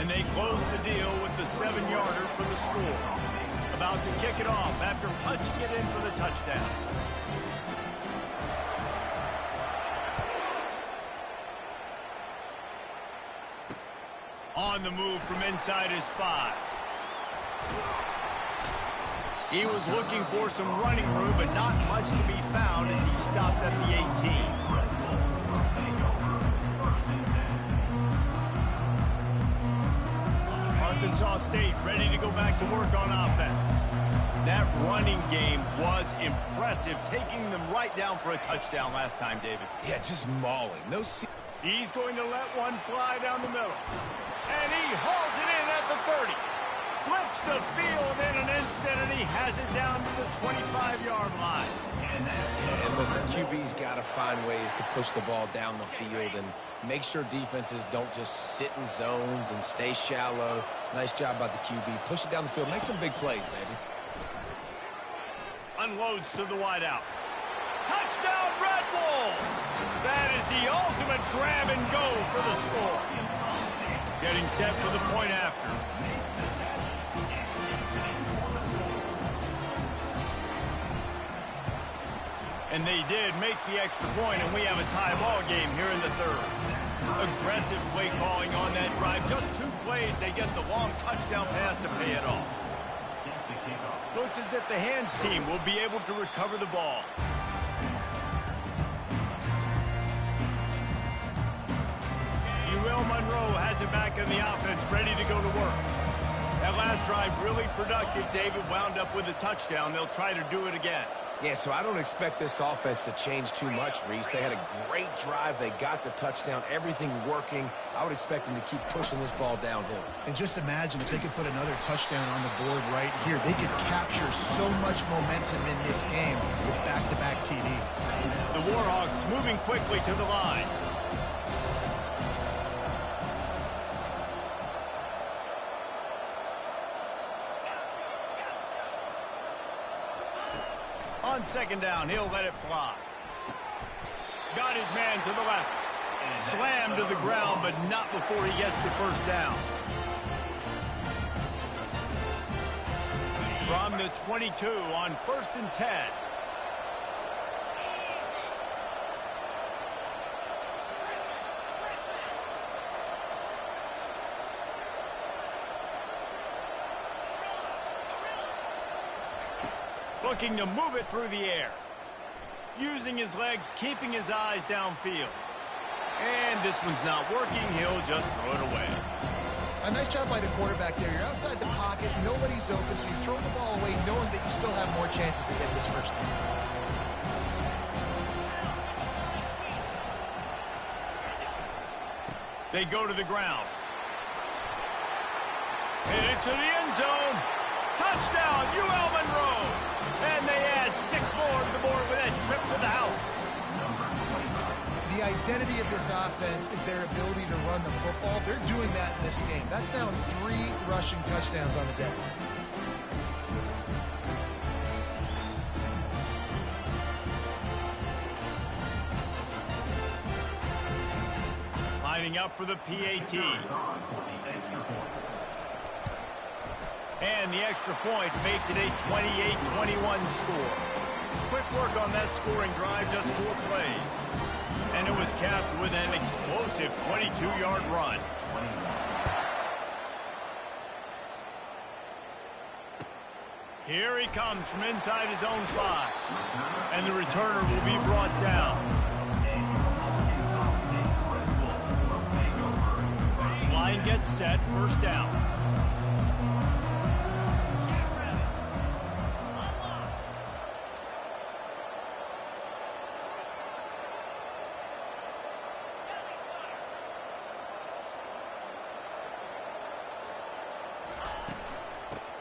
And they close the deal with the 7-yarder for the score. About to kick it off after punching it in for the touchdown. On the move from inside his 5. He was looking for some running room, but not much to be found as he stopped at the 18. Arkansas State ready to go back to work on offense. That running game was impressive, taking them right down for a touchdown last time, David.
Yeah, just mauling. No.
He's going to let one fly down the middle. And he hauls it in at the 30. Flips the field in an instant, and he has it down to the 25-yard line.
And listen, QB's got to find ways to push the ball down the field and make sure defenses don't just sit in zones and stay shallow. Nice job by the QB. Push it down the field. Make some big plays, baby.
Unloads to the wideout. Touchdown, Red Wolves! That is the ultimate grab and go for the score. Getting set for the point after. And they did make the extra point, and we have a tie ball game here in the 3rd. Aggressive play calling on that drive. Just 2 plays, they get the long touchdown pass to pay it off. Looks as if the hands team will be able to recover the ball. UL Monroe has it back in the offense, ready to go to work. That last drive really productive. David wound up with a touchdown. They'll try to do it again.
Yeah, so I don't expect this offense to change too much, Reese. They had a great drive. They got the touchdown, everything working. I would expect them to keep pushing this ball downhill.
And just imagine if they could put another touchdown on the board right here. They could capture so much momentum in this game with back-to-back TDs.
The Warhawks moving quickly to the line. On 2nd down, he'll let it fly. Got his man to the left. Slammed to the ground, but not before he gets the 1st down. From the 22 on 1st and 10. Looking to move it through the air. Using his legs, keeping his eyes downfield. And this one's not working. He'll just throw it away.
A nice job by the quarterback there. You're outside the pocket. Nobody's open, so you throw the ball away knowing that you still have more chances to get this 1st down.
They go to the ground. Hit it to the end zone. Touchdown, UL Monroe. And they add 6 more to the board with that trip to the house.
The identity of this offense is their ability to run the football. They're doing that in this game. That's now 3 rushing touchdowns on the day.
Lining up for the PAT. And the extra point makes it a 28-21 score. Quick work on that scoring drive, just 4 plays. And it was capped with an explosive 22-yard run. Here he comes from inside his own 5. And the returner will be brought down. Line gets set, first down.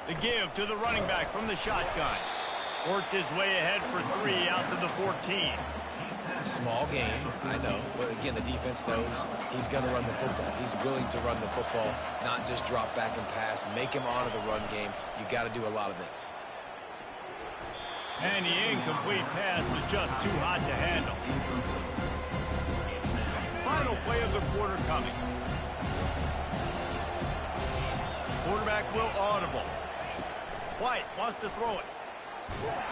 The give to the running back from the shotgun. Works his way ahead for 3 out to the 14.
Small game, I know. But again, the defense knows he's going to run the football. He's willing to run the football, not just drop back and pass, make him honor the run game. You got to do a lot of this.
And the incomplete pass was just too hot to handle. Final play of the quarter coming. Quarterback will audible. White wants to throw it.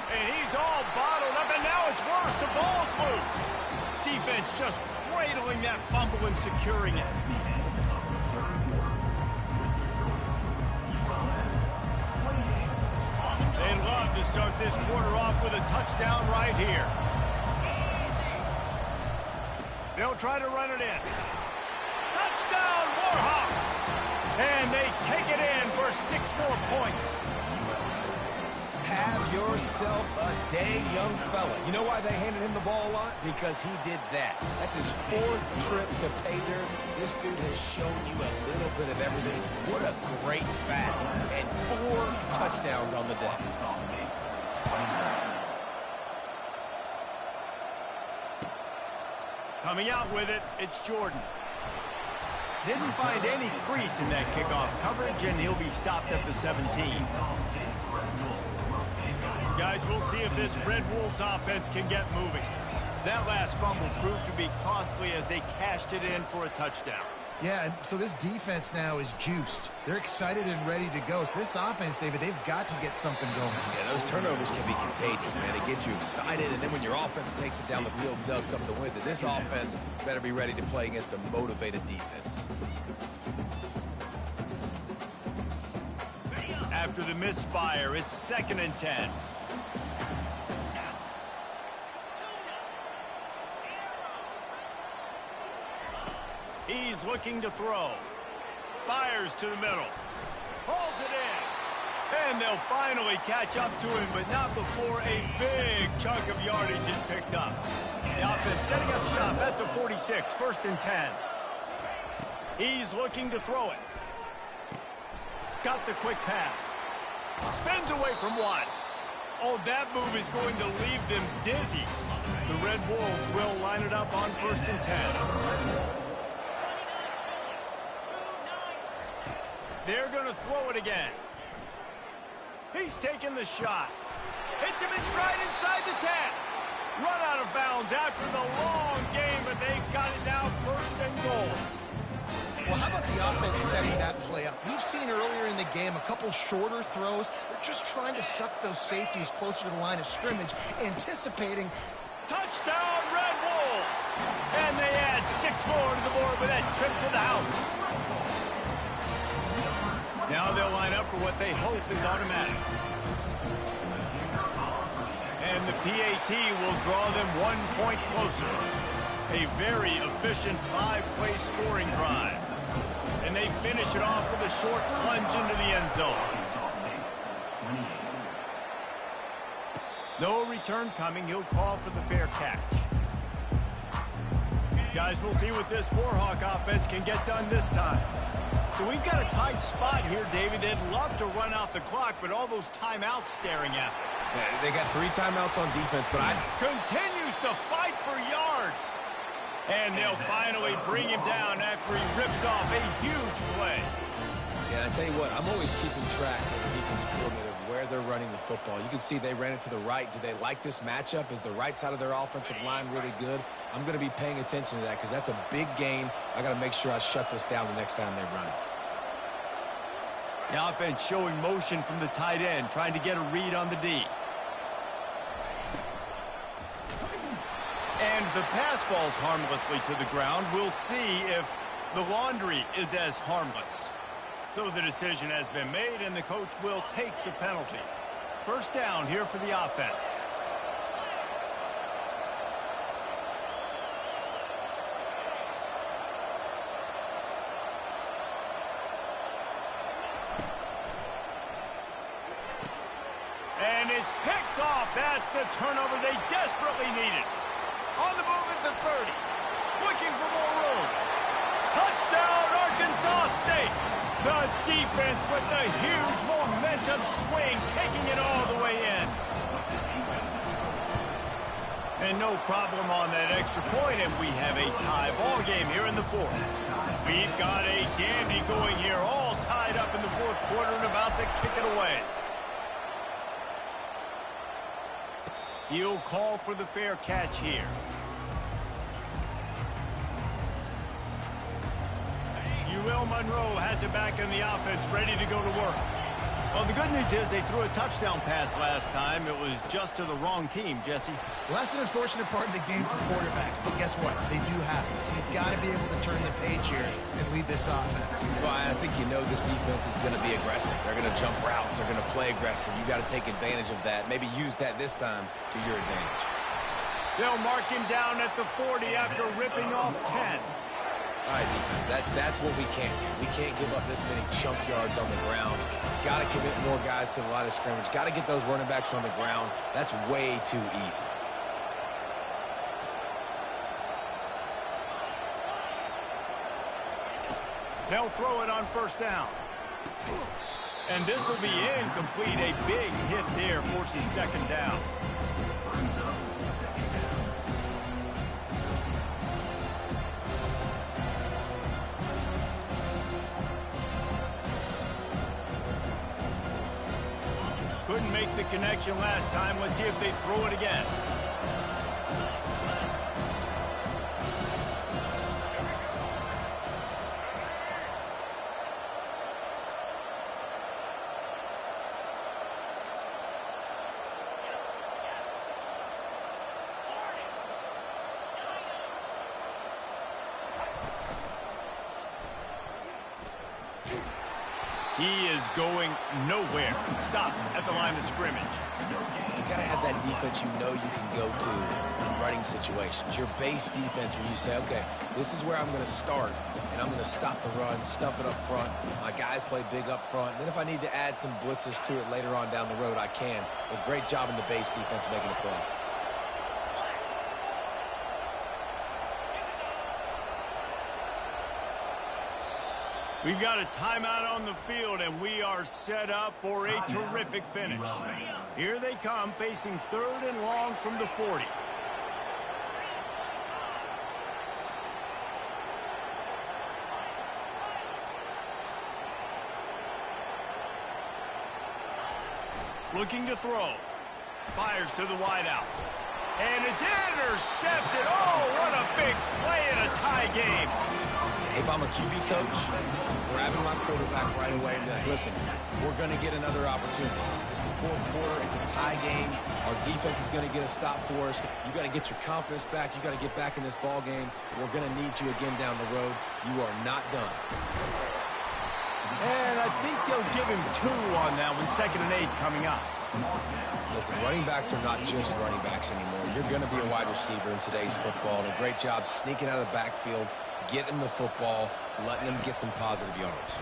And he's all bottled up, and now it's worse. The ball's loose. Defense just cradling that fumble and securing it. They'd love to start this quarter off with a touchdown right here. They'll try to run it in. Touchdown, Warhawks! And they take it in for 6 more points.
Have yourself a day, young fella. You know why they handed him the ball a lot? Because he did that. That's his 4th trip to pay dirt. This dude has shown you a little bit of everything. What a great back. And 4 touchdowns on the day.
Coming out with it, it's Jordan. Didn't find any crease in that kickoff coverage, and he'll be stopped at the 17. Guys, we'll see if this Red Wolves offense can get moving. That last fumble proved to be costly as they cashed it in for a touchdown.
Yeah, and so this defense now is juiced. They're excited and ready to go. So this offense, David, they've got to get something going.
Yeah, those turnovers can be contagious, man. It gets you excited, and then when your offense takes it down the field and does something with it, this offense better be ready to play against a motivated defense.
After the misfire, it's 2nd and 10. He's looking to throw. Fires to the middle. Pulls it in. And they'll finally catch up to him, but not before a big chunk of yardage is picked up. The offense setting up shop at the 46, 1st and 10. He's looking to throw it. Got the quick pass. Spins away from 1. Oh, that move is going to leave them dizzy. The Red Wolves will line it up on 1st and 10. They're going to throw it again. He's taking the shot. Hits him in stride inside the 10. Run out of bounds after the long game, but they've got it now 1st and goal.
Well, how about the offense setting that play up? We've seen earlier in the game a couple shorter throws. They're just trying to suck those safeties closer to the line of scrimmage, anticipating.
Touchdown, Red Wolves! And they add 6 more to the board with that trip to the house. Now they'll line up for what they hope is automatic. And the PAT will draw them 1 point closer. A very efficient 5-play scoring drive. And they finish it off with a short plunge into the end zone. No return coming. He'll call for the fair catch. Guys, we'll see what this Warhawk offense can get done this time. So we've got a tight spot here, David. They'd love to run out the clock, but all those timeouts staring at them.
Yeah, they got 3 timeouts on defense, but
Continues to fight for yards. And they'll finally bring him down after he rips off a huge play.
Yeah, I tell you what, I'm always keeping track as a defensive coordinator of where they're running the football. You can see they ran it to the right. Do they like this matchup? Is the right side of their offensive line really good? I'm going to be paying attention to that because that's a big gain. I got to make sure I shut this down the next time they run it.
The offense showing motion from the tight end, trying to get a read on the D. And the pass falls harmlessly to the ground. We'll see if the laundry is as harmless. So the decision has been made, and the coach will take the penalty. First down here for the offense. And it's picked off. That's the turnover they desperately needed. On the move at the 30. Looking for more room. Touchdown, Arkansas State. The defense with the huge momentum swing, taking it all the way in. And no problem on that extra point, and we have a tie ball game here in the fourth. We've got a dandy going here, all tied up in the fourth quarter and about to kick it away. He'll call for the fair catch here. Will Monroe has it back in the offense, ready to go to work. Well, the good news is they threw a touchdown pass last time. It was just to the wrong team, Jesse.
Well, that's an unfortunate part of the game for quarterbacks, but guess what? They do happen, so you've got to be able to turn the page here and lead this offense.
Well, I think you know this defense is going to be aggressive. They're going to jump routes. They're going to play aggressive. You've got to take advantage of that. Maybe use that this time to your advantage.
They'll mark him down at the 40 after ripping off 10.
All right, defense, that's what we can't do. We can't give up this many chunk yards on the ground. Got to commit more guys to the line of scrimmage. Got to get those running backs on the ground. That's way too easy.
They'll throw it on first down. And this will be incomplete. A big hit there forces second down. Couldn't make the connection last time. Let's see if they throw it again. He is going nowhere. Stop at the line of scrimmage.
You got to have that defense you know you can go to in running situations. Your base defense where you say, okay, this is where I'm going to start, and I'm going to stop the run, stuff it up front. My guys play big up front. And then if I need to add some blitzes to it later on down the road, I can. But great job in the base defense making a play.
We've got a timeout on the field, and we are set up for a terrific finish. Here they come, facing 3rd and long from the 40. Looking to throw. Fires to the wideout. And it's intercepted. Oh, what a big play in a tie game.
If I'm a QB coach, I'm grabbing my quarterback right away and be like, listen, we're going to get another opportunity. It's the 4th quarter. It's a tie game. Our defense is going to get a stop for us. You got to get your confidence back. You got to get back in this ball game. We're going to need you again down the road. You are not done.
And I think they'll give him 2 on that one. 2nd and 8 coming up.
Listen, running backs are not just running backs anymore. You're going to be a wide receiver in today's football. And a great job sneaking out of the backfield, getting the football, letting them get some positive yards.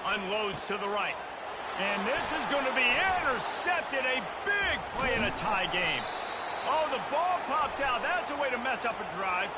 Unloads to the right. And this is going to be intercepted. A big play in a tie game. Oh, the ball popped out. That's a way to mess up a drive.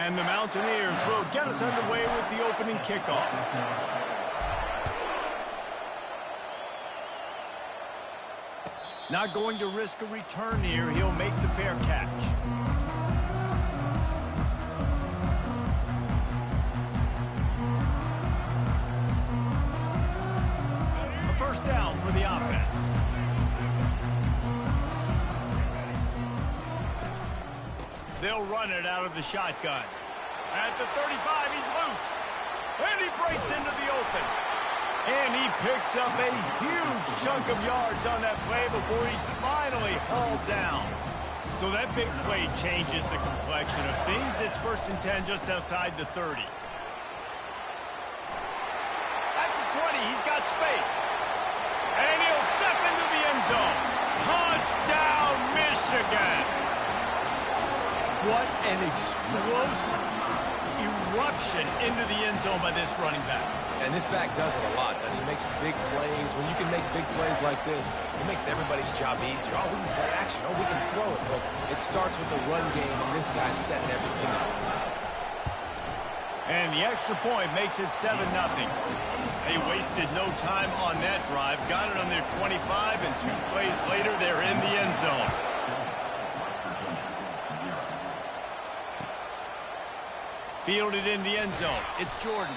And the Mountaineers will get us underway with the opening kickoff. Not going to risk a return here. He'll make the fair catch. A first down for the offense. They'll run it out of the shotgun. At the 35, he's loose. And he breaks into the open. And he picks up a huge chunk of yards on that play before he's finally hauled down. So that big play changes the complexion of things. It's 1st and 10 just outside the 30. At the 20, he's got space. And he'll step into the end zone. Touchdown, Michigan! What an explosive eruption into the end zone by this running back.
And this back does it a lot. He makes big plays. When you can make big plays like this, it makes everybody's job easier. Oh, we can play action. Oh, we can throw it. But it starts with the run game, and this guy's setting everything up.
And the extra point makes it 7-0. They wasted no time on that drive. Got it on their 25, and 2 plays later, they're in the end zone. Fielded in the end zone. It's Jordan.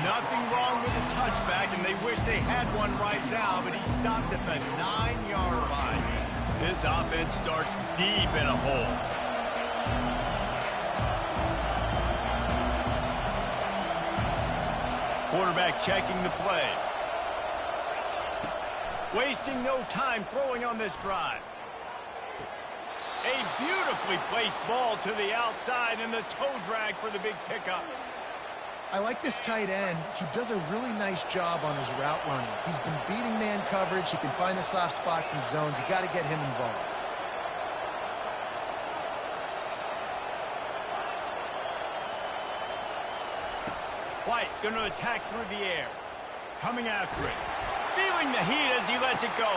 Nothing wrong with the touchback, and they wish they had one right now, but he stopped at the 9-yard line. This offense starts deep in a hole. Quarterback checking the play. Wasting no time throwing on this drive. A beautifully placed ball to the outside and the toe drag for the big pickup.
I like this tight end. He does a really nice job on his route running. He's been beating man coverage. He can find the soft spots and zones. You got to get him involved.
White going to attack through the air. Coming after it. Feeling the heat as he lets it go.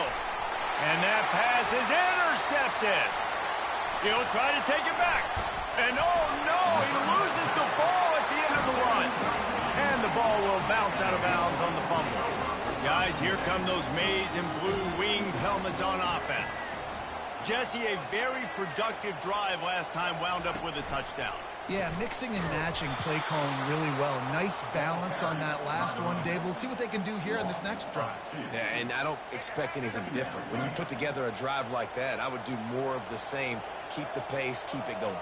And that pass is intercepted. He'll try to take it back. And oh no, he loses the ball at the end of the run. And the ball will bounce out of bounds on the fumble. Guys, here come those maize and blue winged helmets on offense. Jesse, a very productive drive last time wound up with a touchdown.
Yeah, mixing and matching play calling really well. Nice balance on that last one, Dave. Let's see what they can do here in this next drive.
Yeah, and I don't expect anything different. When you put together a drive like that, I would do more of the same. Keep the pace, keep it going.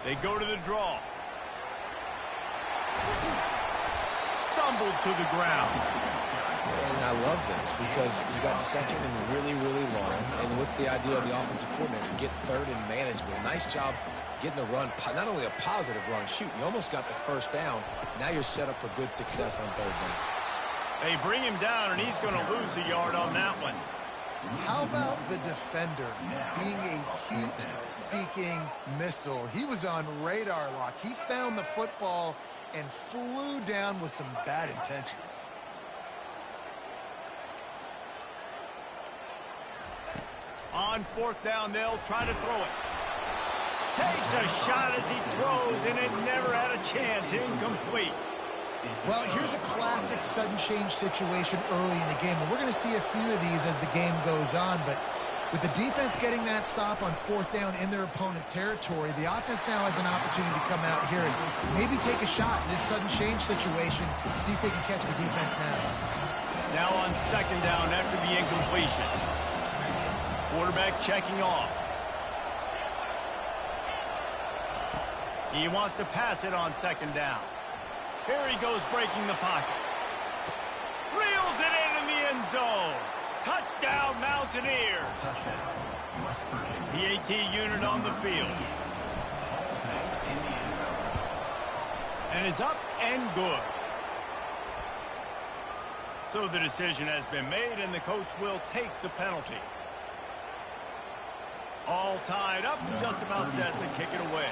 They go to the draw. Stumbled to the ground.
And I love this because you got second and really, really long. And what's the idea of the offensive coordinator? Get third and manageable. Nice job getting the run. Not only a positive run, shoot, you almost got the first down. Now you're set up for good success on third down.
They bring him down, and he's going to lose a yard on that one.
How about the defender being a heat-seeking missile? He was on radar lock. He found the football and flew down with some bad intentions.
On 4th down, they'll try to throw it. Takes a shot as he throws, and it never had a chance. Incomplete.
Well, here's a classic sudden change situation early in the game. And we're going to see a few of these as the game goes on. But with the defense getting that stop on 4th down in their opponent territory, the offense now has an opportunity to come out here and maybe take a shot in this sudden change situation, see if they can catch the defense now.
Now on 2nd down after the incompletion. Quarterback checking off. He wants to pass it on 2nd down. Here he goes breaking the pocket. Reels it in the end zone. Touchdown, Mountaineers. PAT unit on the field. And it's up and good. So the decision has been made, and the coach will take the penalty. All tied up, just about set to kick it away.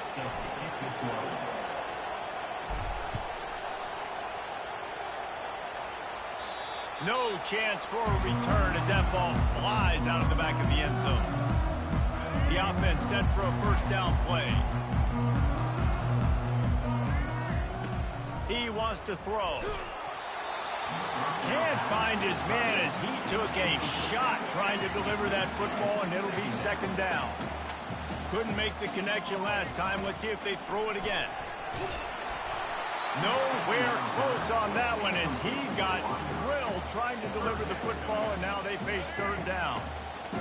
No chance for a return as that ball flies out of the back of the end zone. The offense set for a first down play. He wants to throw. Can't find his man as he took a shot trying to deliver that football, and it'll be second down. Couldn't make the connection last time. Let's see if they throw it again. Nowhere close on that one as he got drilled trying to deliver the football, and now they face third down.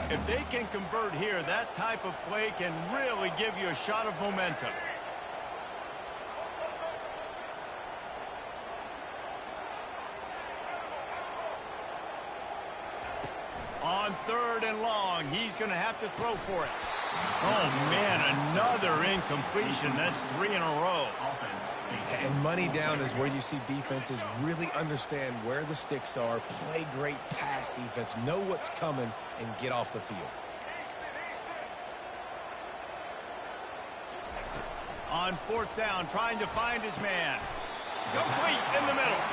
If they can convert here, that type of play can really give you a shot of momentum. On third and long, he's going to have to throw for it. Oh, man, another incompletion. That's 3 in a row.
And money down is where you see defenses really understand where the sticks are, play great pass defense, know what's coming, and get off the field.
On fourth down, trying to find his man. Complete in the middle.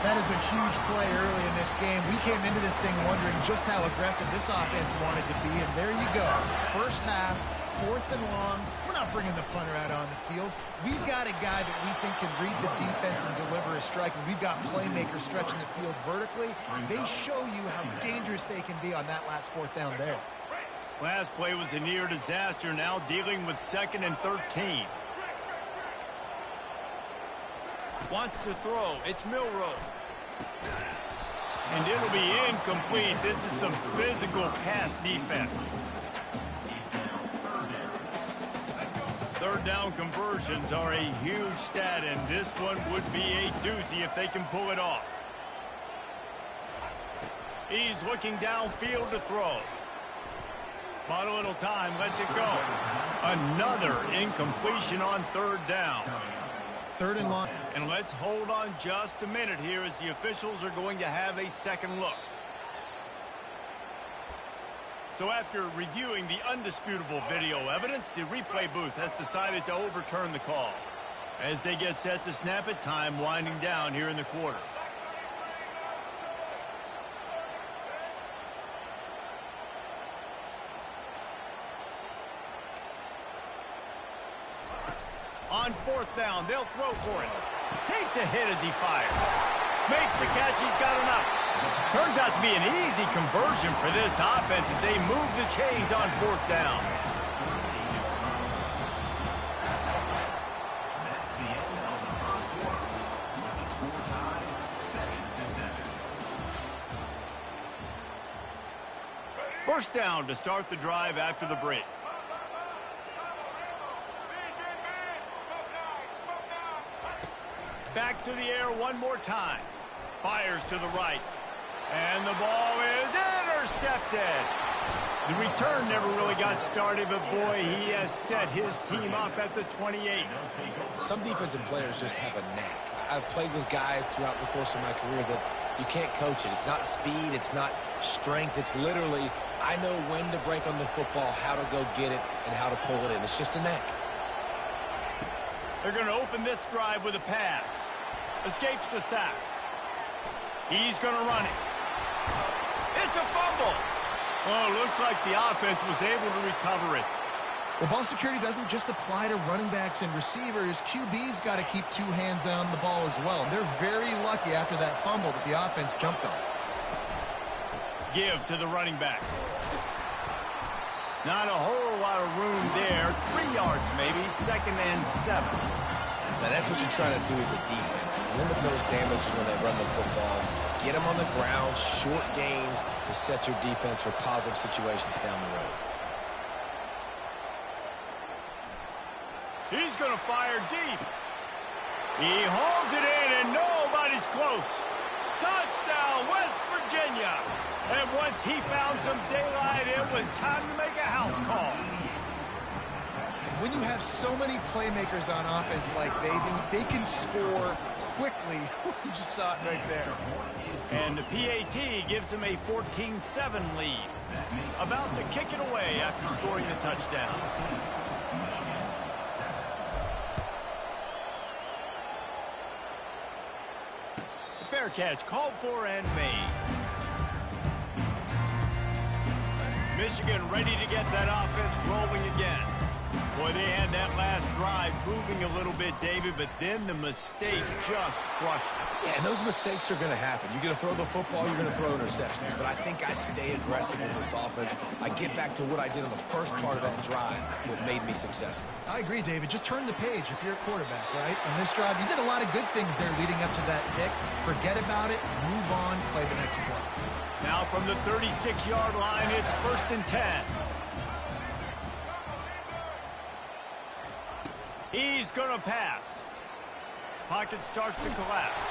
That is a huge play early in this game. We came into this thing wondering just how aggressive this offense wanted to be, and there you go. First half, fourth and long. We're not bringing the punter out on the field. We've got a guy that we think can read the defense and deliver a strike, and we've got playmakers stretching the field vertically. They show you how dangerous they can be on that last fourth down there.
Last play was a near disaster, now dealing with 2nd and 13. Wants to throw. It's Milroe. And it'll be incomplete. This is some physical pass defense. Third down conversions are a huge stat, and this one would be a doozy if they can pull it off. He's looking downfield to throw. Bought a little time, lets it go. Another incompletion on third down.
Third and long.
And let's hold on just a minute here as the officials are going to have a second look. So after reviewing the undisputable video evidence, the replay booth has decided to overturn the call. As they get set to snap it, time winding down here in the quarter. On fourth down, they'll throw for it. Takes a hit as he fires. Makes the catch, he's got enough. Turns out to be an easy conversion for this offense as they move the chains on fourth down. First down to start the drive after the break. Back to the air one more time. Fires to the right. And the ball is intercepted. The return never really got started, but boy, he has set his team up at the 28.
Some defensive players just have a knack. I've played with guys throughout the course of my career that you can't coach it. It's not speed, it's not strength. It's literally, I know when to break on the football, how to go get it, and how to pull it in. It's just a knack.
They're going to open this drive with a pass. Escapes the sack. He's going to run it. It's a fumble. Oh, looks like the offense was able to recover it.
Well, ball security doesn't just apply to running backs and receivers. QB's got to keep two hands on the ball as well. They're very lucky after that fumble that the offense jumped on.
Give to the running back. Not a whole lot of room there. 3 yards maybe, 2nd and 7.
Now that's what you're trying to do as a defense. Limit those damages when they run the football. Get them on the ground, short gains to set your defense for positive situations down the road.
He's going to fire deep. He holds it in, and nobody's close. Touchdown, West Virginia. And once he found some daylight, it was time to make a house call.
When you have so many playmakers on offense like they do, they can score quickly. You just saw it right there.
And the PAT gives him a 14-7 lead. About to kick it away after scoring the touchdown. Fair catch called for and made. Michigan ready to get that offense rolling again. Boy, they had that last drive moving a little bit, David, but then the mistake just crushed them.
Yeah, and those mistakes are going to happen. You're going to throw the football, you're going to throw interceptions. But I think I stay aggressive with this offense. I get back to what I did on the first part of that drive, what made me successful.
I agree, David. Just turn the page if you're a quarterback, right? On this drive, you did a lot of good things there leading up to that pick. Forget about it, move on, play the next play.
Now from the 36-yard line, it's 1st and 10. He's going to pass. Pocket starts to collapse.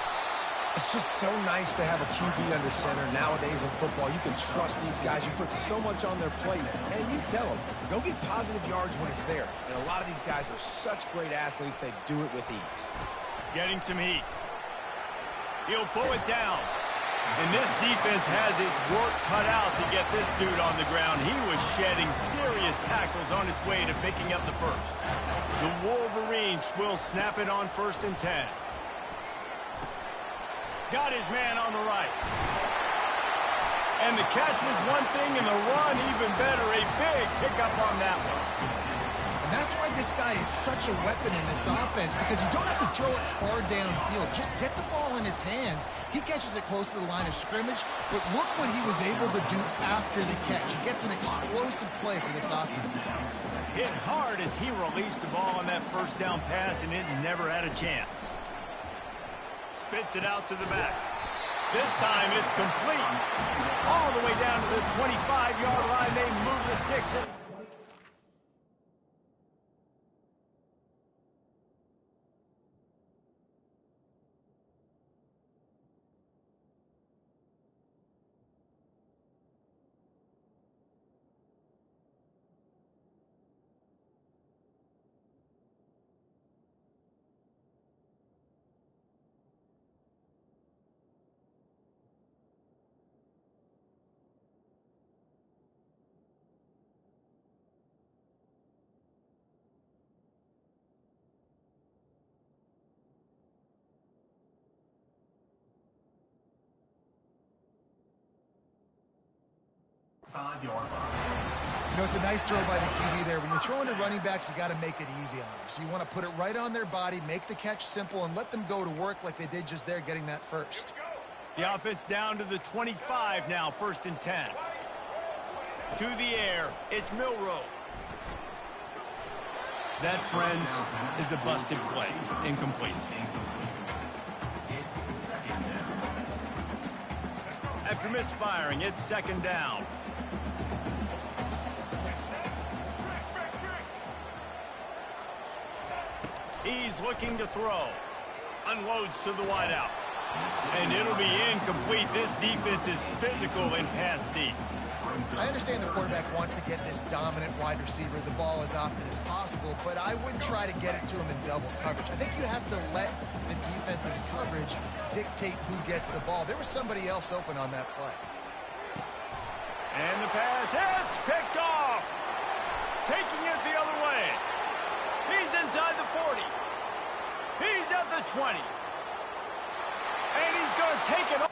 It's just so nice to have a QB under center. Nowadays in football, you can trust these guys. You put so much on their plate, and you tell them, go get positive yards when it's there. And a lot of these guys are such great athletes, they do it with ease.
Getting some heat. He'll pull it down. And this defense has its work cut out to get this dude on the ground. He was shedding serious tackles on his way to picking up the first. The Wolverines will snap it on 1st and 10. Got his man on the right. And the catch was one thing, and the run even better. A big pickup on that one.
And that's why this guy is such a weapon in this offense, because you don't have to throw it far downfield. Just get the ball in his hands. He catches it close to the line of scrimmage, but look what he was able to do after the catch. He gets an explosive play for this offense.
Hit hard as he released the ball on that first down pass, and it never had a chance. Spits it out to the back. This time it's complete. All the way down to the 25-yard line. They move the sticks in.
You know, it's a nice throw by the QB there. When you're throwing to running backs, you got to make it easy on them. So you want to put it right on their body, make the catch simple, and let them go to work like they did just there, getting that first.
The offense down to the 25 now, 1st and 10. To the air, it's Milroe. That, friends, is a busted play. Incomplete. After misfiring, it's 2nd down. He's looking to throw. Unloads to the wideout. And it'll be incomplete. This defense is physical and pass deep.
I understand the quarterback wants to get this dominant wide receiver the ball as often as possible, but I wouldn't try to get it to him in double coverage. I think you have to let the defense's coverage dictate who gets the ball. There was somebody else open on that play.
And the pass hits, picked off. Taking it the other way. He's inside the 40. He's at the 20. And he's going to take it off.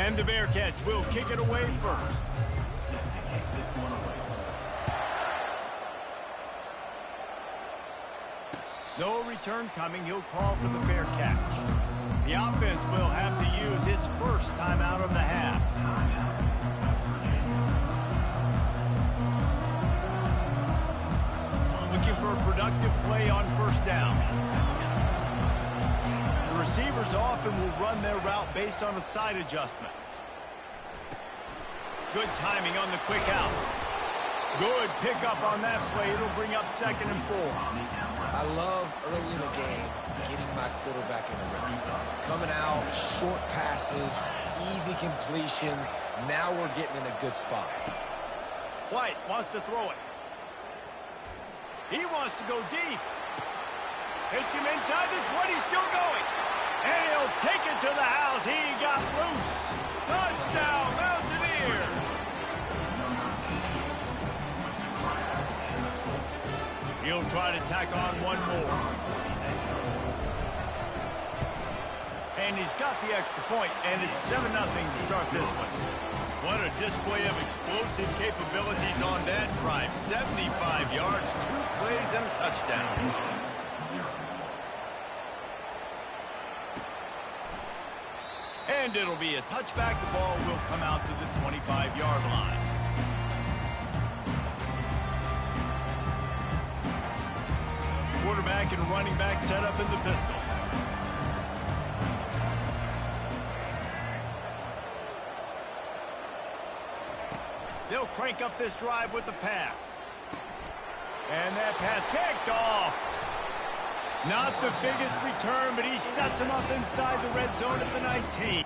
And the Bearcats will kick it away first. No return coming. He'll call for the fair catch. The offense will have to use its first timeout of the half. Looking for a productive play on first down. The receivers often will run their route based on a side adjustment. Good timing on the quick out. Good pickup on that play. It'll bring up 2nd and 4.
I love early in the game getting my quarterback in the rhythm. Coming out, short passes, easy completions. Now we're getting in a good spot.
White wants to throw it. He wants to go deep. Hits him inside the 20, still going. And he'll take it to the house. He got loose. Touchdown, Mountaineers. He'll try to tack on one more. And he's got the extra point, and it's 7-0 to start this one. What a display of explosive capabilities on that drive. 75 yards, 2 plays, and a touchdown. And it'll be a touchback. The ball will come out to the 25-yard line. Quarterback and running back set up in the pistol. They'll crank up this drive with the pass. And that pass picked off. Not the biggest return, but he sets him up inside the red zone at the 19.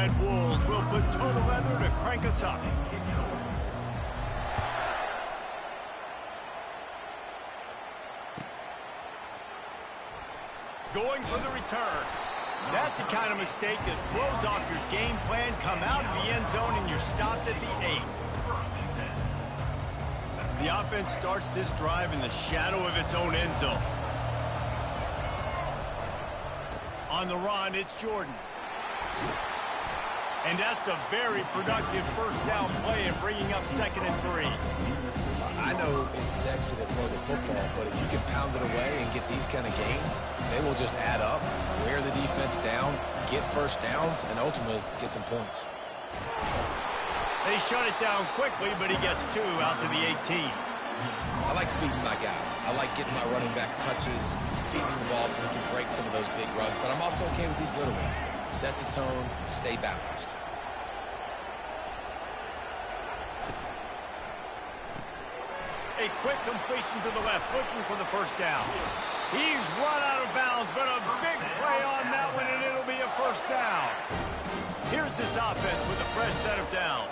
Red Wolves will put total leather to crank us up. Going for the return. That's the kind of mistake that throws off your game plan. Come out of the end zone and you're stopped at the 8. The offense starts this drive in the shadow of its own end zone. On the run, it's Jordan. And that's a very productive first down play in bringing up 2nd and 3.
I know it's sexy to throw the football, but if you can pound it away and get these kind of gains, they will just add up, wear the defense down, get first downs, and ultimately get some points.
They shut it down quickly, but he gets 2 out to the 18.
I like feeding my guy. I like getting my running back touches, feeding the ball so he can break some of those big runs, but I'm also okay with these little ones. Set the tone, stay balanced.
A quick completion to the left, looking for the first down. He's run out of bounds, but a big play on that one, and it'll be a first down. Here's this offense with a fresh set of downs.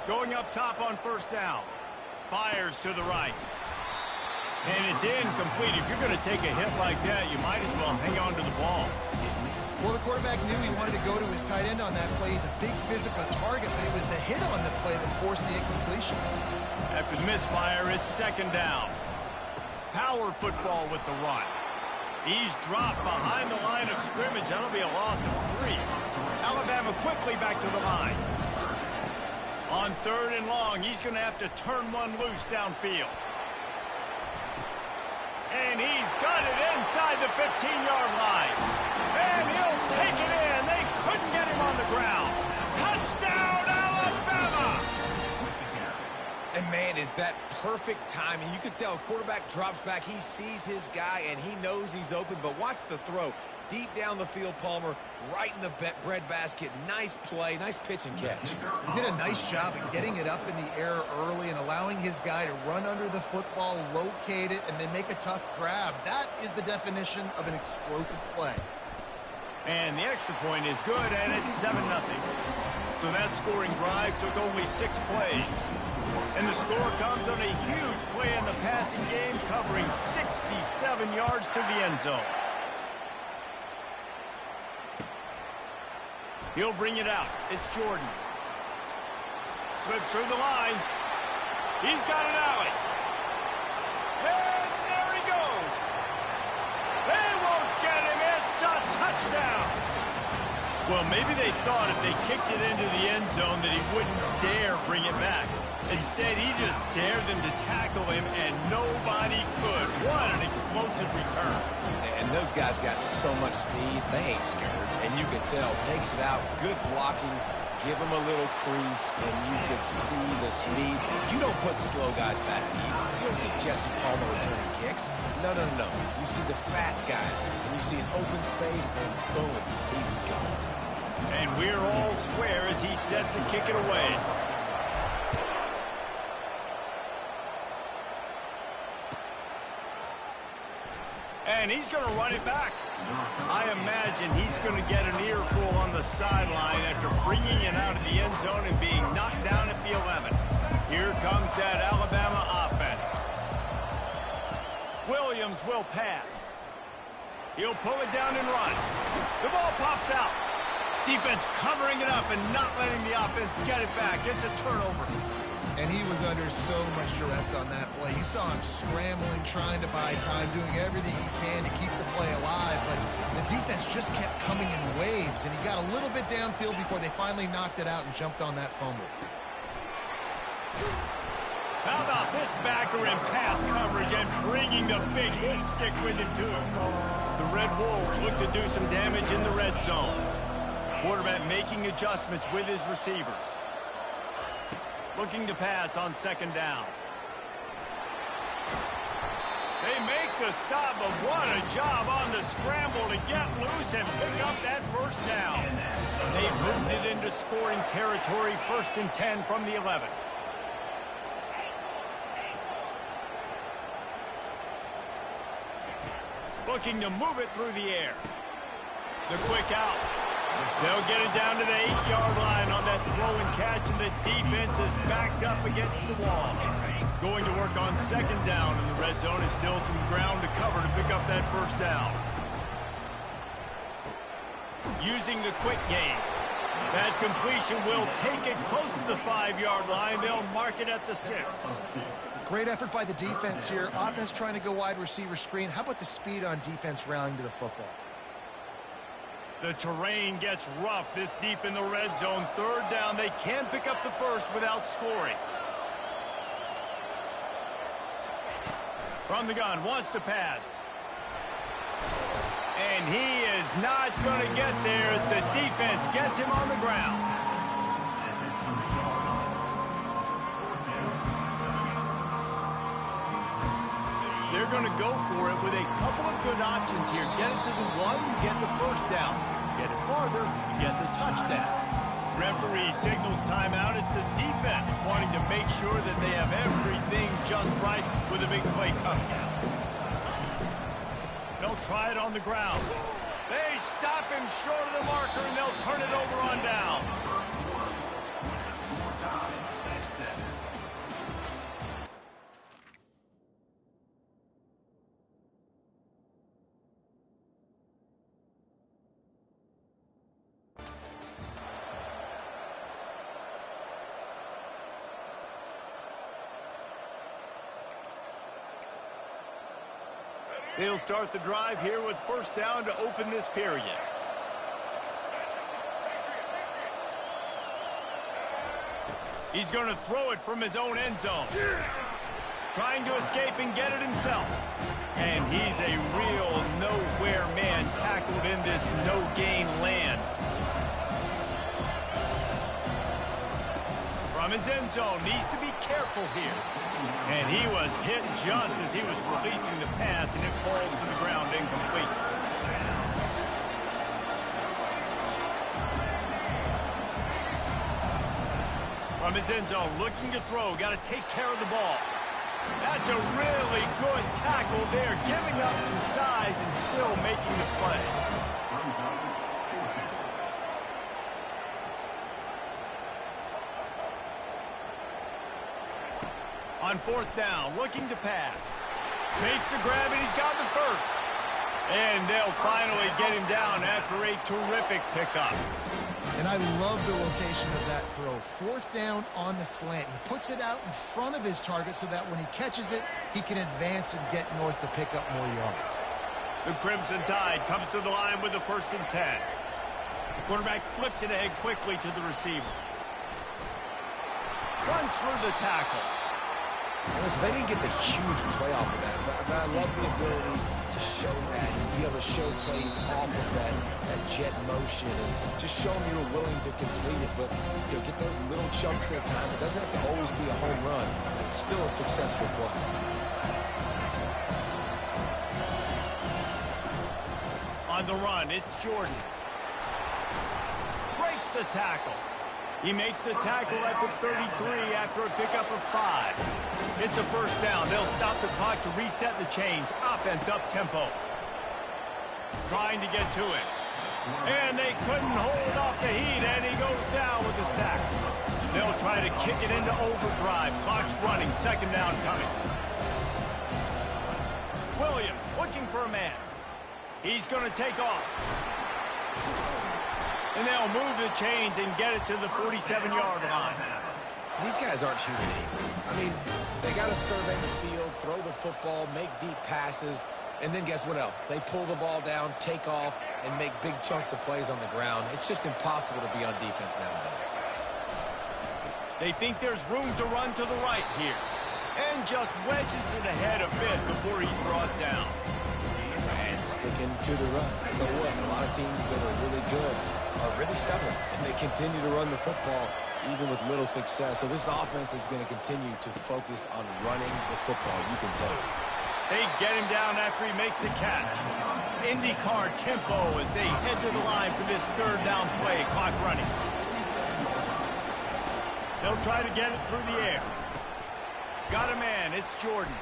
Going up top on first down. Fires to the right. And it's incomplete. If you're going to take a hit like that, you might as well hang on to the ball.
Well, the quarterback knew he wanted to go to his tight end on that play. He's a big physical target, but it was the hit on the play that forced the incompletion.
After the misfire, it's 2nd down. Power football with the run. He's dropped behind the line of scrimmage. That'll be a loss of 3. Alabama quickly back to the line. On 3rd and long, he's going to have to turn one loose downfield. And he's got it inside the 15-yard line. And he'll take it in. They couldn't get him on the ground. Touchdown, Alabama!
And man, is that perfect timing. You can tell quarterback drops back. He sees his guy, and he knows he's open. But watch the throw. Deep down the field, Palmer, right in the bread basket. Nice play, nice pitch and catch.
He did a nice job of getting it up in the air early and allowing his guy to run under the football, locate it, and then make a tough grab. That is the definition of an explosive play.
And the extra point is good, and it's 7-0. So that scoring drive took only 6 plays. And the score comes on a huge play in the passing game, covering 67 yards to the end zone. He'll bring it out. It's Jordan. Slips through the line. He's got an alley. And there he goes. They won't get him. It's a touchdown. Well, maybe they thought if they kicked it into the end zone that he wouldn't dare bring it back. Instead, he just dared them to tackle him, and nobody could. What an explosive return.
And those guys got so much speed, they ain't scared. And you can tell, takes it out, good blocking, give him a little crease, and you could see the speed. You don't put slow guys back deep. You don't see Jesse Palmer returning kicks. No. You see the fast guys, and you see an open space, and boom, he's gone.
And we're all square as he's set to kick it away. And he's going to run it back. I imagine he's going to get an earful on the sideline after bringing it out of the end zone and being knocked down at the 11. Here comes that Alabama offense. Williams will pass. He'll pull it down and run. The ball pops out. Defense covering it up and not letting the offense get it back. It's a turnover.
And he was under so much duress on that play. You saw him scrambling, trying to buy time, doing everything he can to keep the play alive. But the defense just kept coming in waves, and he got a little bit downfield before they finally knocked it out and jumped on that fumble.
How about this backer in pass coverage and bringing the big hit stick with him, too? The Red Wolves look to do some damage in the red zone. Quarterback making adjustments with his receivers. Looking to pass on 2nd down. They make the stop, but what a job on the scramble to get loose and pick up that first down. They've moved it into scoring territory, 1st and 10 from the 11. looking to move it through the air. The quick out. They'll get it down to the 8-yard line on that throw and catch, and the defense is backed up against the wall. Going to work on second down, and the red zone is still some ground to cover to pick up that first down. Using the quick game. That completion will take it close to the 5-yard line. They'll mark it at the 6.
Great effort by the defense here. Offense trying to go wide receiver screen. How about the speed on defense rallying to the football?
The terrain gets rough this deep in the red zone. Third down, they can pick up the first without scoring. From the gun, wants to pass. And he is not going to get there as the defense gets him on the ground. They're going to go for it with a couple of good options here. Get it to the 1, you get the first down. Get it farther, you get the touchdown. Referee signals timeout. It's the defense wanting to make sure that they have everything just right with a big play coming. They'll try it on the ground. They stop him short of the marker, and they'll turn it over on down. They'll start the drive here with first down to open this period. He's going to throw it from his own end zone. Trying to escape and get it himself. And he's a real nowhere man tackled in this no-gain land. From his end zone, needs to be careful here. And he was hit just as he was releasing the pass, and it falls to the ground incomplete. From his end zone, looking to throw, got to take care of the ball. That's a really good tackle there, giving up some size and still making the play. On fourth down, looking to pass. Makes the grab, and he's got the first. And they'll finally get him down after a terrific pickup.
And I love the location of that throw. Fourth down on the slant. He puts it out in front of his target so that when he catches it, he can advance and get north to pick up more yards.
The Crimson Tide comes to the line with the 1st and 10. Quarterback flips it ahead quickly to the receiver. Runs through the tackle.
Listen, they didn't get the huge play off of that, but I love the ability to show that and be able to show plays off of that jet motion and just show them you're willing to complete it, but get those little chunks at a time. It doesn't have to always be a home run. It's still a successful play.
On the run, it's Jordan. Breaks the tackle. He makes the tackle at the 33 after a pickup of 5. It's a first down. They'll stop the clock to reset the chains. Offense up tempo. Trying to get to it. And they couldn't hold off the heat, and he goes down with the sack. They'll try to kick it into overdrive. Clock's running. Second down coming. Williams looking for a man. He's going to take off. And they'll move the chains and get it to the 47-yard line.
These guys aren't human anymore. I mean, they got to survey the field, throw the football, make deep passes, and then guess what else? They pull the ball down, take off, and make big chunks of plays on the ground. It's just impossible to be on defense nowadays.
They think there's room to run to the right here. And just wedges it ahead a bit before he's brought down.
And sticking to the run. I tell you what, a lot of teams that are really good are really stubborn, and they continue to run the football even with little success. So this offense is going to continue to focus on running the football, you can tell.
They get him down after he makes the catch. IndyCar tempo as they head to the line for this third down play. Clock running. They'll try to get it through the air. Got a man. It's Jordan.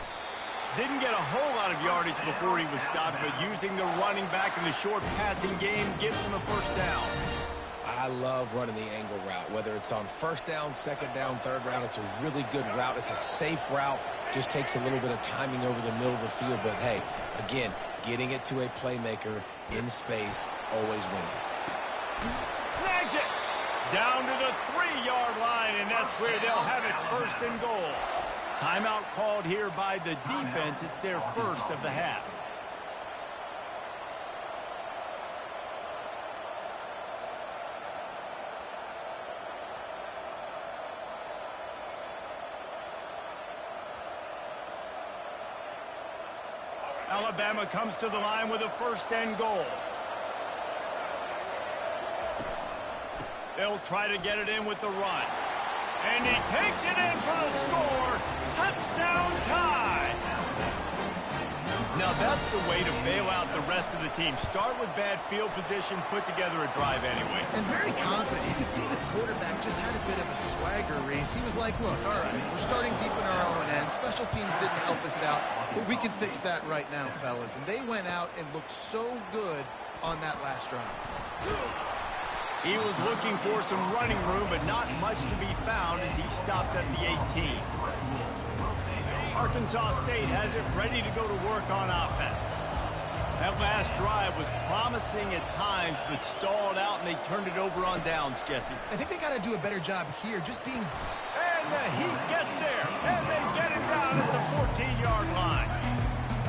Didn't get a whole lot of yardage before he was stopped, but using the running back in the short passing game gives him a first down.
I love running the angle route, whether it's on first down, second down, third round. It's a really good route. It's a safe route. Just takes a little bit of timing over the middle of the field. But, hey, again, getting it to a playmaker in space, always winning.
Snags it! Down to the 3-yard line, and that's where they'll have it, first and goal. Timeout called here by the defense. It's their first of the half. Alabama comes to the line with a first and goal. They'll try to get it in with the run. And he takes it in for the score. Touchdown tie. Now that's the way to bail out the rest of the team. Start with bad field position, put together a drive anyway.
And very confident. You can see the quarterback just had a bit of a swagger, Reese. He was like, look, all right, we're starting deep in our own end. Special teams didn't help us out, but we can fix that right now, fellas. And they went out and looked so good on that last drive.
He was looking for some running room, but not much to be found as he stopped at the 18. Arkansas State has it ready to go to work on offense. That last drive was promising at times, but stalled out, and they turned it over on downs, Jesse.
I think they got to do a better job here, just being...
And the Heat gets there, and they get it down at the 14-yard line.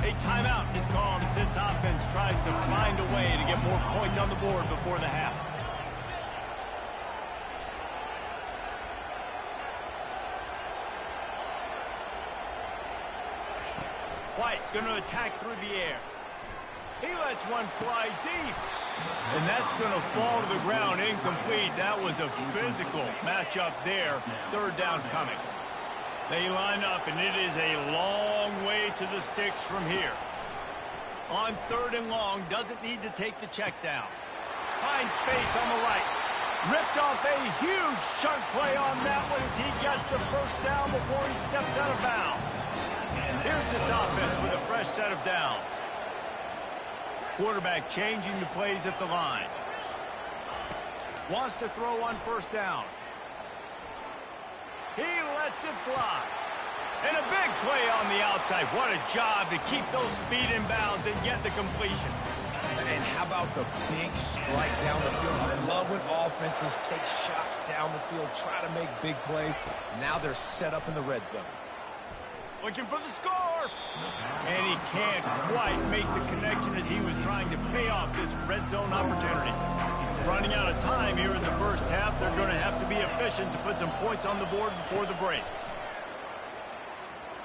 A timeout is called as this offense tries to find a way to get more points on the board before the half. White going to attack through the air. He lets one fly deep. And that's going to fall to the ground incomplete. That was a physical matchup there. Third down coming. They line up, and it is a long way to the sticks from here. On third and long, doesn't need to take the check down. Finds space on the right. Ripped off a huge chunk play on that one as he gets the first down before he steps out of bounds. Here's this offense with a fresh set of downs. Quarterback changing the plays at the line. Wants to throw on first down. He lets it fly. And a big play on the outside. What a job to keep those feet in bounds and get the completion.
And how about the big strike down the field? I love when offenses take shots down the field, try to make big plays. Now they're set up in the red zone.
Looking for the score. And he can't quite make the connection as he was trying to pay off this red zone opportunity. Running out of time here in the first half. They're going to have to be efficient to put some points on the board before the break.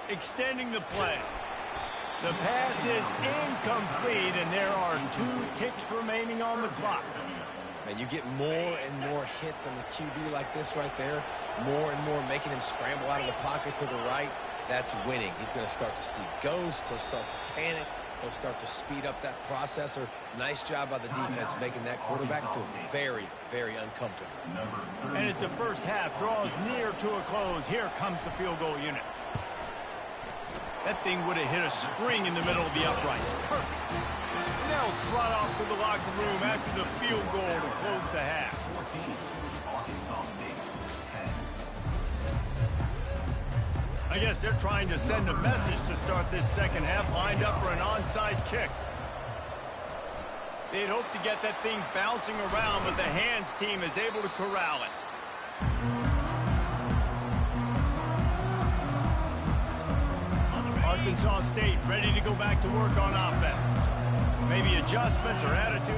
Extending the play. The pass is incomplete, and there are 2 ticks remaining on the clock.
And you get more and more hits on the QB like this right there. More and more making him scramble out of the pocket to the right. That's winning. He's going to start to see ghosts. He'll start to panic. He'll start to speed up that processor. Nice job by the defense making that quarterback feel very, very uncomfortable.
And as the first half draws near to a close, here comes the field goal unit. That thing would have hit a string in the middle of the uprights. Perfect. They'll trot off to the locker room after the field goal to close the half. I guess they're trying to send a message to start this second half, lined up for an onside kick. They'd hoped to get that thing bouncing around, but the hands team is able to corral it. Arkansas State ready to go back to work on offense. Maybe adjustments or attitude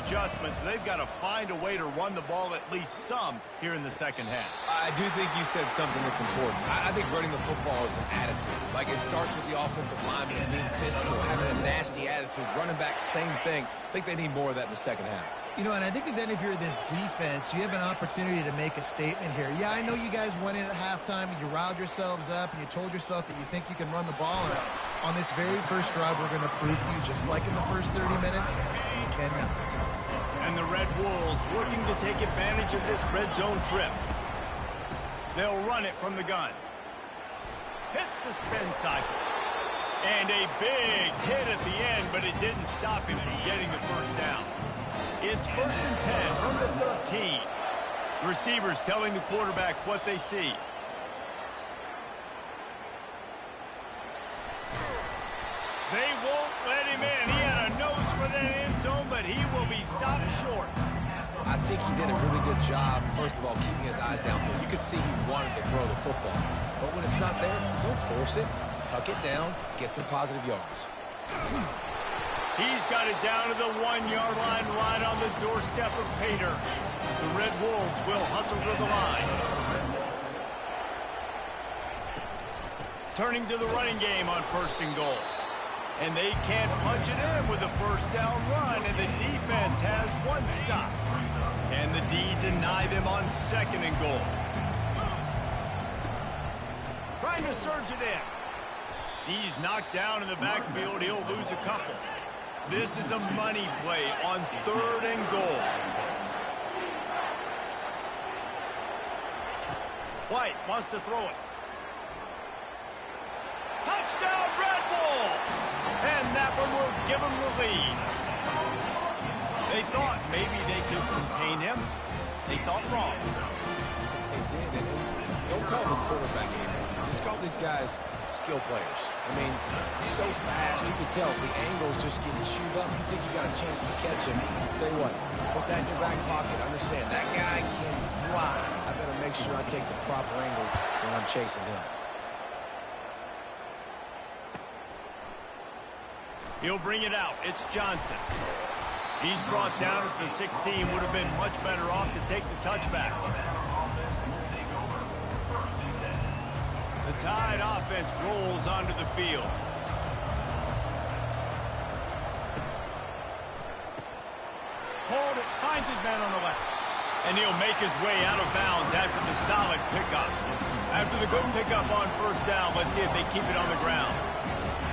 adjustments. They've got to find a way to run the ball at least some here in the second half.
I do think you said something that's important. I think running the football is an attitude. Like, it starts with the offensive lineman and being physical, having a nasty attitude. Running back, same thing. I think they need more of that in the second half.
You know, and I think then if you're this defense, you have an opportunity to make a statement here. Yeah, I know you guys went in at halftime and you riled yourselves up and you told yourself that you think you can run the ball. And on this very first drive, we're going to prove to you, just like in the first 30 minutes, you cannot.
And the Red Wolves looking to take advantage of this red zone trip. They'll run it from the gun. Hits the spin cycle. And a big hit at the end, but it didn't stop him from getting the first down. It's 1st and 10 from the 13. Receivers telling the quarterback what they see. They won't let him in. He had a nose for that end zone, but he will be stopped short.
I think he did a really good job, first of all, keeping his eyes downfield. You could see he wanted to throw the football. But when it's not there, don't force it. Tuck it down, get some positive yards.
He's got it down to the 1-yard line, right on the doorstep of Pater. The Red Wolves will hustle to the line. Turning to the running game on 1st and goal. And they can't punch it in with a first down run, and the defense has one stop. Can the D deny them on 2nd and goal? Trying to surge it in. He's knocked down in the backfield. He'll lose a couple. This is a money play on 3rd and goal. White wants to throw it. Touchdown, Red Wolves! And that one will give them the lead. They thought maybe they could contain him. They thought wrong.
They did, and don't call them quarterback anymore. Just call these guys skill players. I mean, so fast, you can tell the angle's just getting chewed up. You think you got a chance to catch him. I'll tell you what, put that in your back pocket. Understand, that guy can fly. I better make sure I take the proper angles when I'm chasing him.
He'll bring it out. It's Johnson. He's brought down at the 16. Would have been much better off to take the touchback. The Tide offense rolls onto the field. Hold it. Finds his man on the left. And he'll make his way out of bounds after the solid pickup. After the good pickup on 1st down, let's see if they keep it on the ground.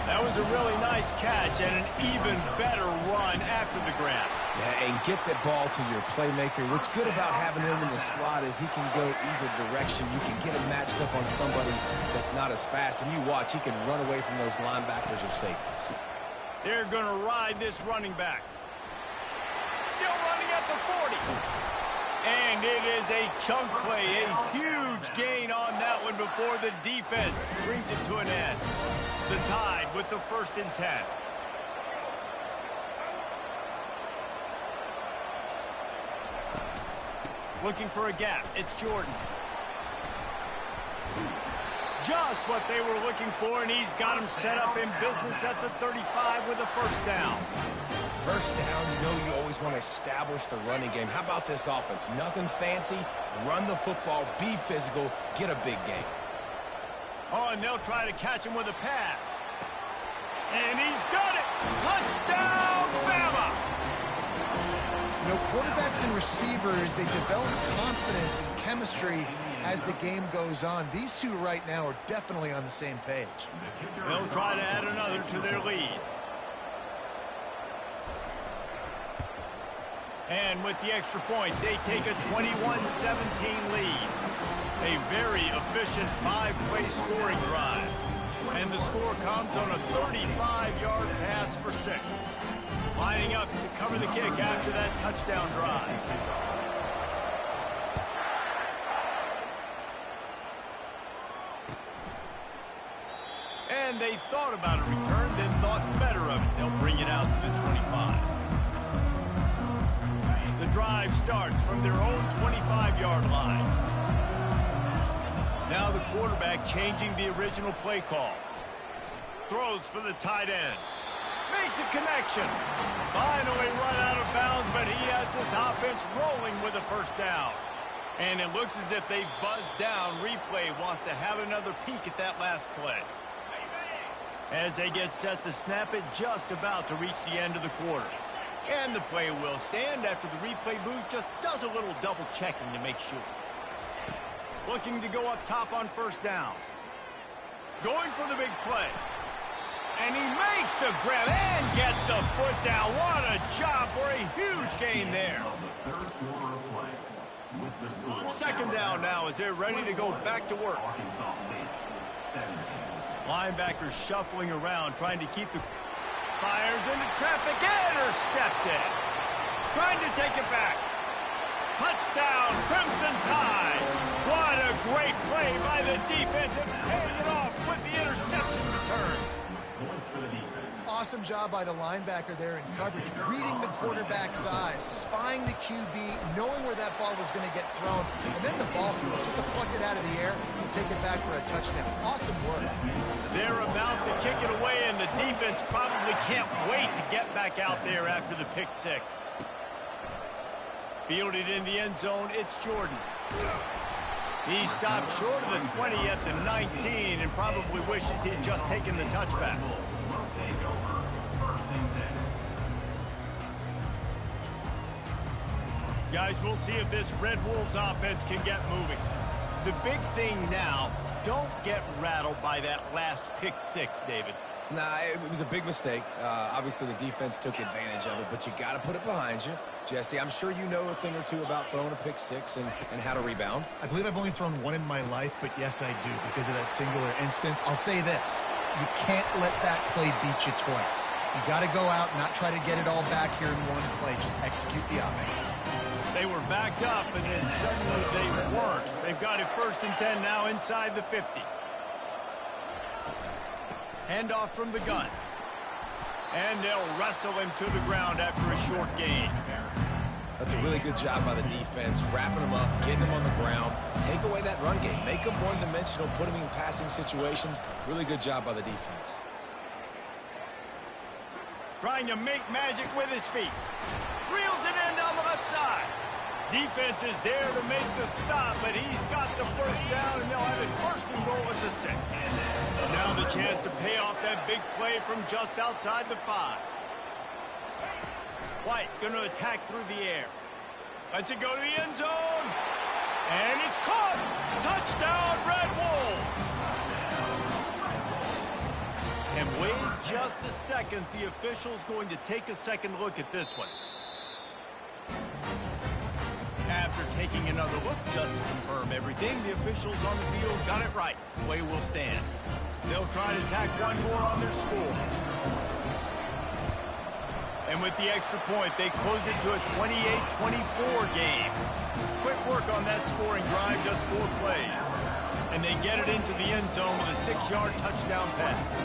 That was a really nice catch and an even better run after the grab.
Yeah, and get that ball to your playmaker. What's good about having him in the slot is he can go either direction. You can get him matched up on somebody that's not as fast. And you watch, he can run away from those linebackers or safeties.
They're going to ride this running back. Still running at the 40. And it is a chunk play, a huge gain on that one before the defense brings it to an end. The Tide with the 1st and 10. Looking for a gap. It's Jordan. Just what they were looking for, and he's got him set up in business at the 35 with a 1st down.
1st down, you know you always want to establish the running game. How about this offense? Nothing fancy. Run the football, be physical, get a big gain.
Oh, and they'll try to catch him with a pass. And he's got it! Touchdown, Bama!
You know, quarterbacks and receivers, they develop confidence and chemistry as the game goes on. These two right now are definitely on the same page.
They'll try to add another to their lead. And with the extra point, they take a 21-17 lead. A very efficient 5-play scoring drive. And the score comes on a 35-yard pass for 6. Lining up to cover the kick after that touchdown drive. And they thought about a return, then thought better of it. They'll bring it out to the 25. The drive starts from their own 25-yard line. Now the quarterback changing the original play call. Throws for the tight end. Makes a connection. Finally run out of bounds, but he has this offense rolling with a 1st down. And it looks as if they've buzzed down. Replay wants to have another peek at that last play. As they get set to snap it, just about to reach the end of the quarter. And the play will stand after the replay booth just does a little double checking to make sure. Looking to go up top on 1st down. Going for the big play. And he makes the grab and gets the foot down. What a job for a huge gain there. 2nd down now as they're ready to go back to work. Linebacker shuffling around, trying to keep the... Fires into traffic, intercepted. Trying to take it back. Touchdown, Crimson Tide. What a great play by the defense and paying it off with the interception return.
Awesome job by the linebacker there in coverage, reading the quarterback's eyes, spying the QB, knowing where that ball was going to get thrown, and then the ball scores, just to pluck it out of the air and take it back for a touchdown. Awesome work.
They're about to kick it away, and the defense probably can't wait to get back out there after the pick six. Fielded in the end zone, it's Jordan. He stopped short of the 20 at the 19 and probably wishes he had just taken the touchback. Guys, we'll see if this Red Wolves offense can get moving. The big thing now, don't get rattled by that last pick six, David.
Nah, it was a big mistake. Obviously, the defense took advantage of it, but you got to put it behind you. Jesse, I'm sure you know a thing or two about throwing a pick six and how to rebound.
I believe I've only thrown one in my life, but yes, I do, because of that singular instance. I'll say this. You can't let that play beat you twice. You got to go out and not try to get it all back here in one play. Just execute the offense.
They were backed up, and then suddenly they weren't. They've got it 1st and 10 now inside the 50. Handoff from the gun. And they'll wrestle him to the ground after a short gain.
That's a really good job by the defense, wrapping him up, getting him on the ground. Take away that run game. Make him one-dimensional, put him in passing situations. Really good job by the defense.
Trying to make magic with his feet. Reels it in down the left side. Defense is there to make the stop, but he's got the first down, and they'll have it 1st and goal at the 6. Now the chance to pay off that big play from just outside the 5. White going to attack through the air. Lets it go to the end zone. And it's caught. Touchdown, Red Wolves. And wait just a second. The official's going to take a second look at this one. After taking another look just to confirm everything, the officials on the field got it right. Play will stand. They'll try to tack one more on their score. And with the extra point, they close it to a 28-24 game. Quick work on that scoring drive, just 4 plays. And they get it into the end zone with a 6-yard touchdown pass.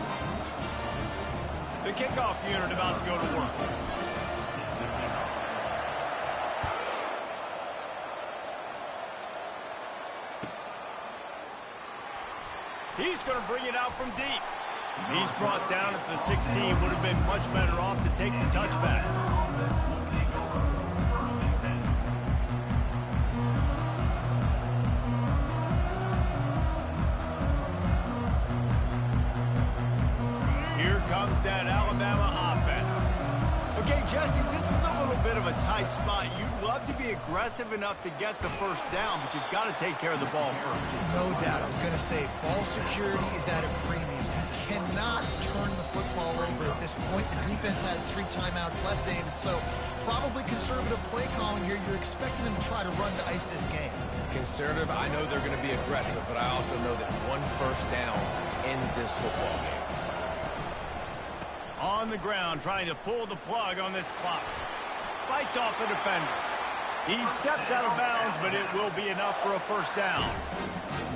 The kickoff unit about to go to work. He's going to bring it out from deep. He's brought down at the 16. Would have been much better off to take the touchback. Here comes that Alabama offense. Okay, Justin, this is a little bit of a tight spot. You'd love to be aggressive enough to get the first down, but you've got to take care of the ball first.
No doubt. I was going to say, ball security is at a premium. You cannot turn the football over at this point. The defense has 3 timeouts left, David, so probably conservative play calling here. You're expecting them to try to run to ice this game.
Conservative, I know they're going to be aggressive, but I also know that 1 first down ends this football game.
On the ground, trying to pull the plug on this clock. Fights off a defender. He steps out of bounds, but it will be enough for a first down.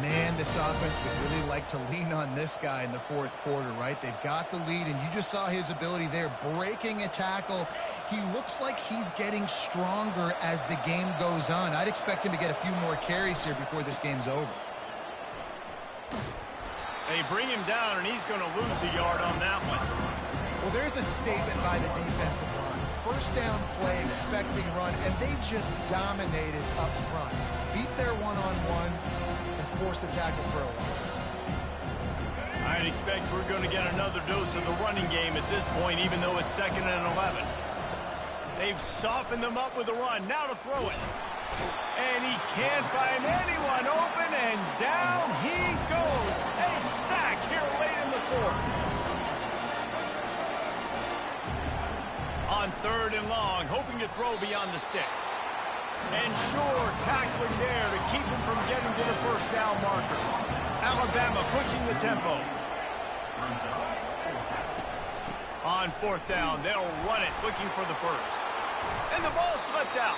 Man, this offense would really like to lean on this guy in the 4th quarter, right? They've got the lead, and you just saw his ability there, breaking a tackle. He looks like he's getting stronger as the game goes on. I'd expect him to get a few more carries here before this game's over.
They bring him down, and he's going to lose a yard on that one.
Well, there's a statement by the defensive line. First down play, expecting run, and they just dominated up front. Beat their one-on-ones and forced a tackle for a loss.
I'd expect we're going to get another dose of the running game at this point, even though it's 2nd and 11. They've softened them up with a run. Now to throw it. And he can't find anyone open, and down he goes. A sack here late in the 4th. On 3rd and long, hoping to throw beyond the sticks. And sure, tackling there to keep him from getting to the first down marker. Alabama pushing the tempo. On fourth down, they'll run it, looking for the first. And the ball slipped out.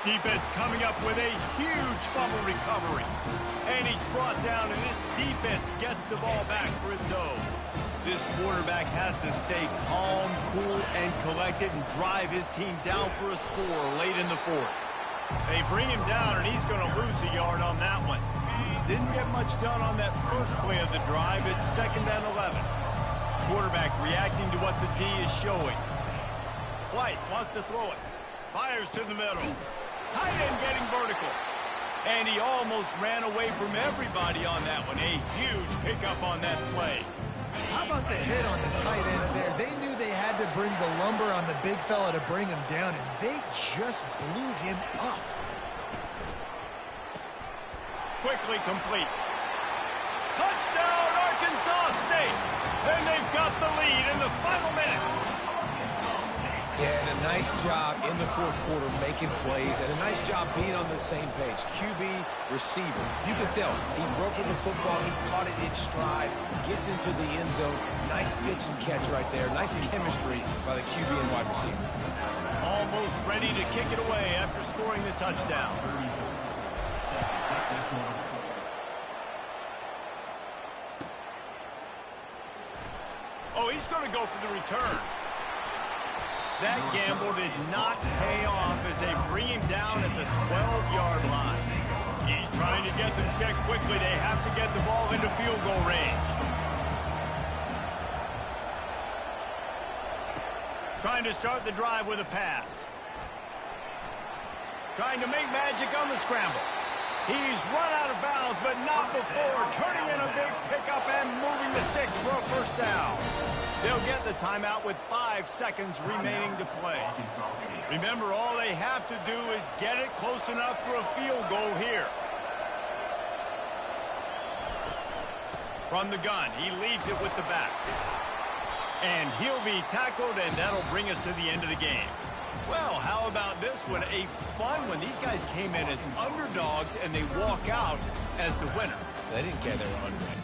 Defense coming up with a huge fumble recovery. And he's brought down, and this defense gets the ball back for its own. This quarterback has to stay calm, cool, and collected and drive his team down for a score late in the fourth. They bring him down, and he's going to lose a yard on that one. Didn't get much done on that first play of the drive. It's 2nd and 11. Quarterback reacting to what the D is showing. White wants to throw it. Fires to the middle. Tight end getting vertical. And he almost ran away from everybody on that one. A huge pickup on that play.
How about the hit on the tight end there? They knew they had to bring the lumber on the big fella to bring him down, and they just blew him up.
Quickly complete. Touchdown, Arkansas State! And they've got the lead in the final minute.
Yeah, and a nice job in the fourth quarter making plays, and a nice job being on the same page. QB, receiver. You can tell he broke with the football. He caught it in stride, gets into the end zone. Nice pitch and catch right there. Nice chemistry by the QB and wide receiver.
Almost ready to kick it away after scoring the touchdown. Oh, he's going to go for the return. That gamble did not pay off as they bring him down at the 12-yard line. He's trying to get them set quickly. They have to get the ball into field goal range. Trying to start the drive with a pass. Trying to make magic on the scramble. He's run out of bounds, but not before turning in a big pickup and moving the sticks for a first down. They'll get the timeout with 5 seconds remaining to play. Remember, all they have to do is get it close enough for a field goal here. From the gun, he leaves it with the back. And he'll be tackled, and that'll bring us to the end of the game. Well, how about this one? A fun one. These guys came in as underdogs, and they walk out as the winner.
They didn't care they were underrated.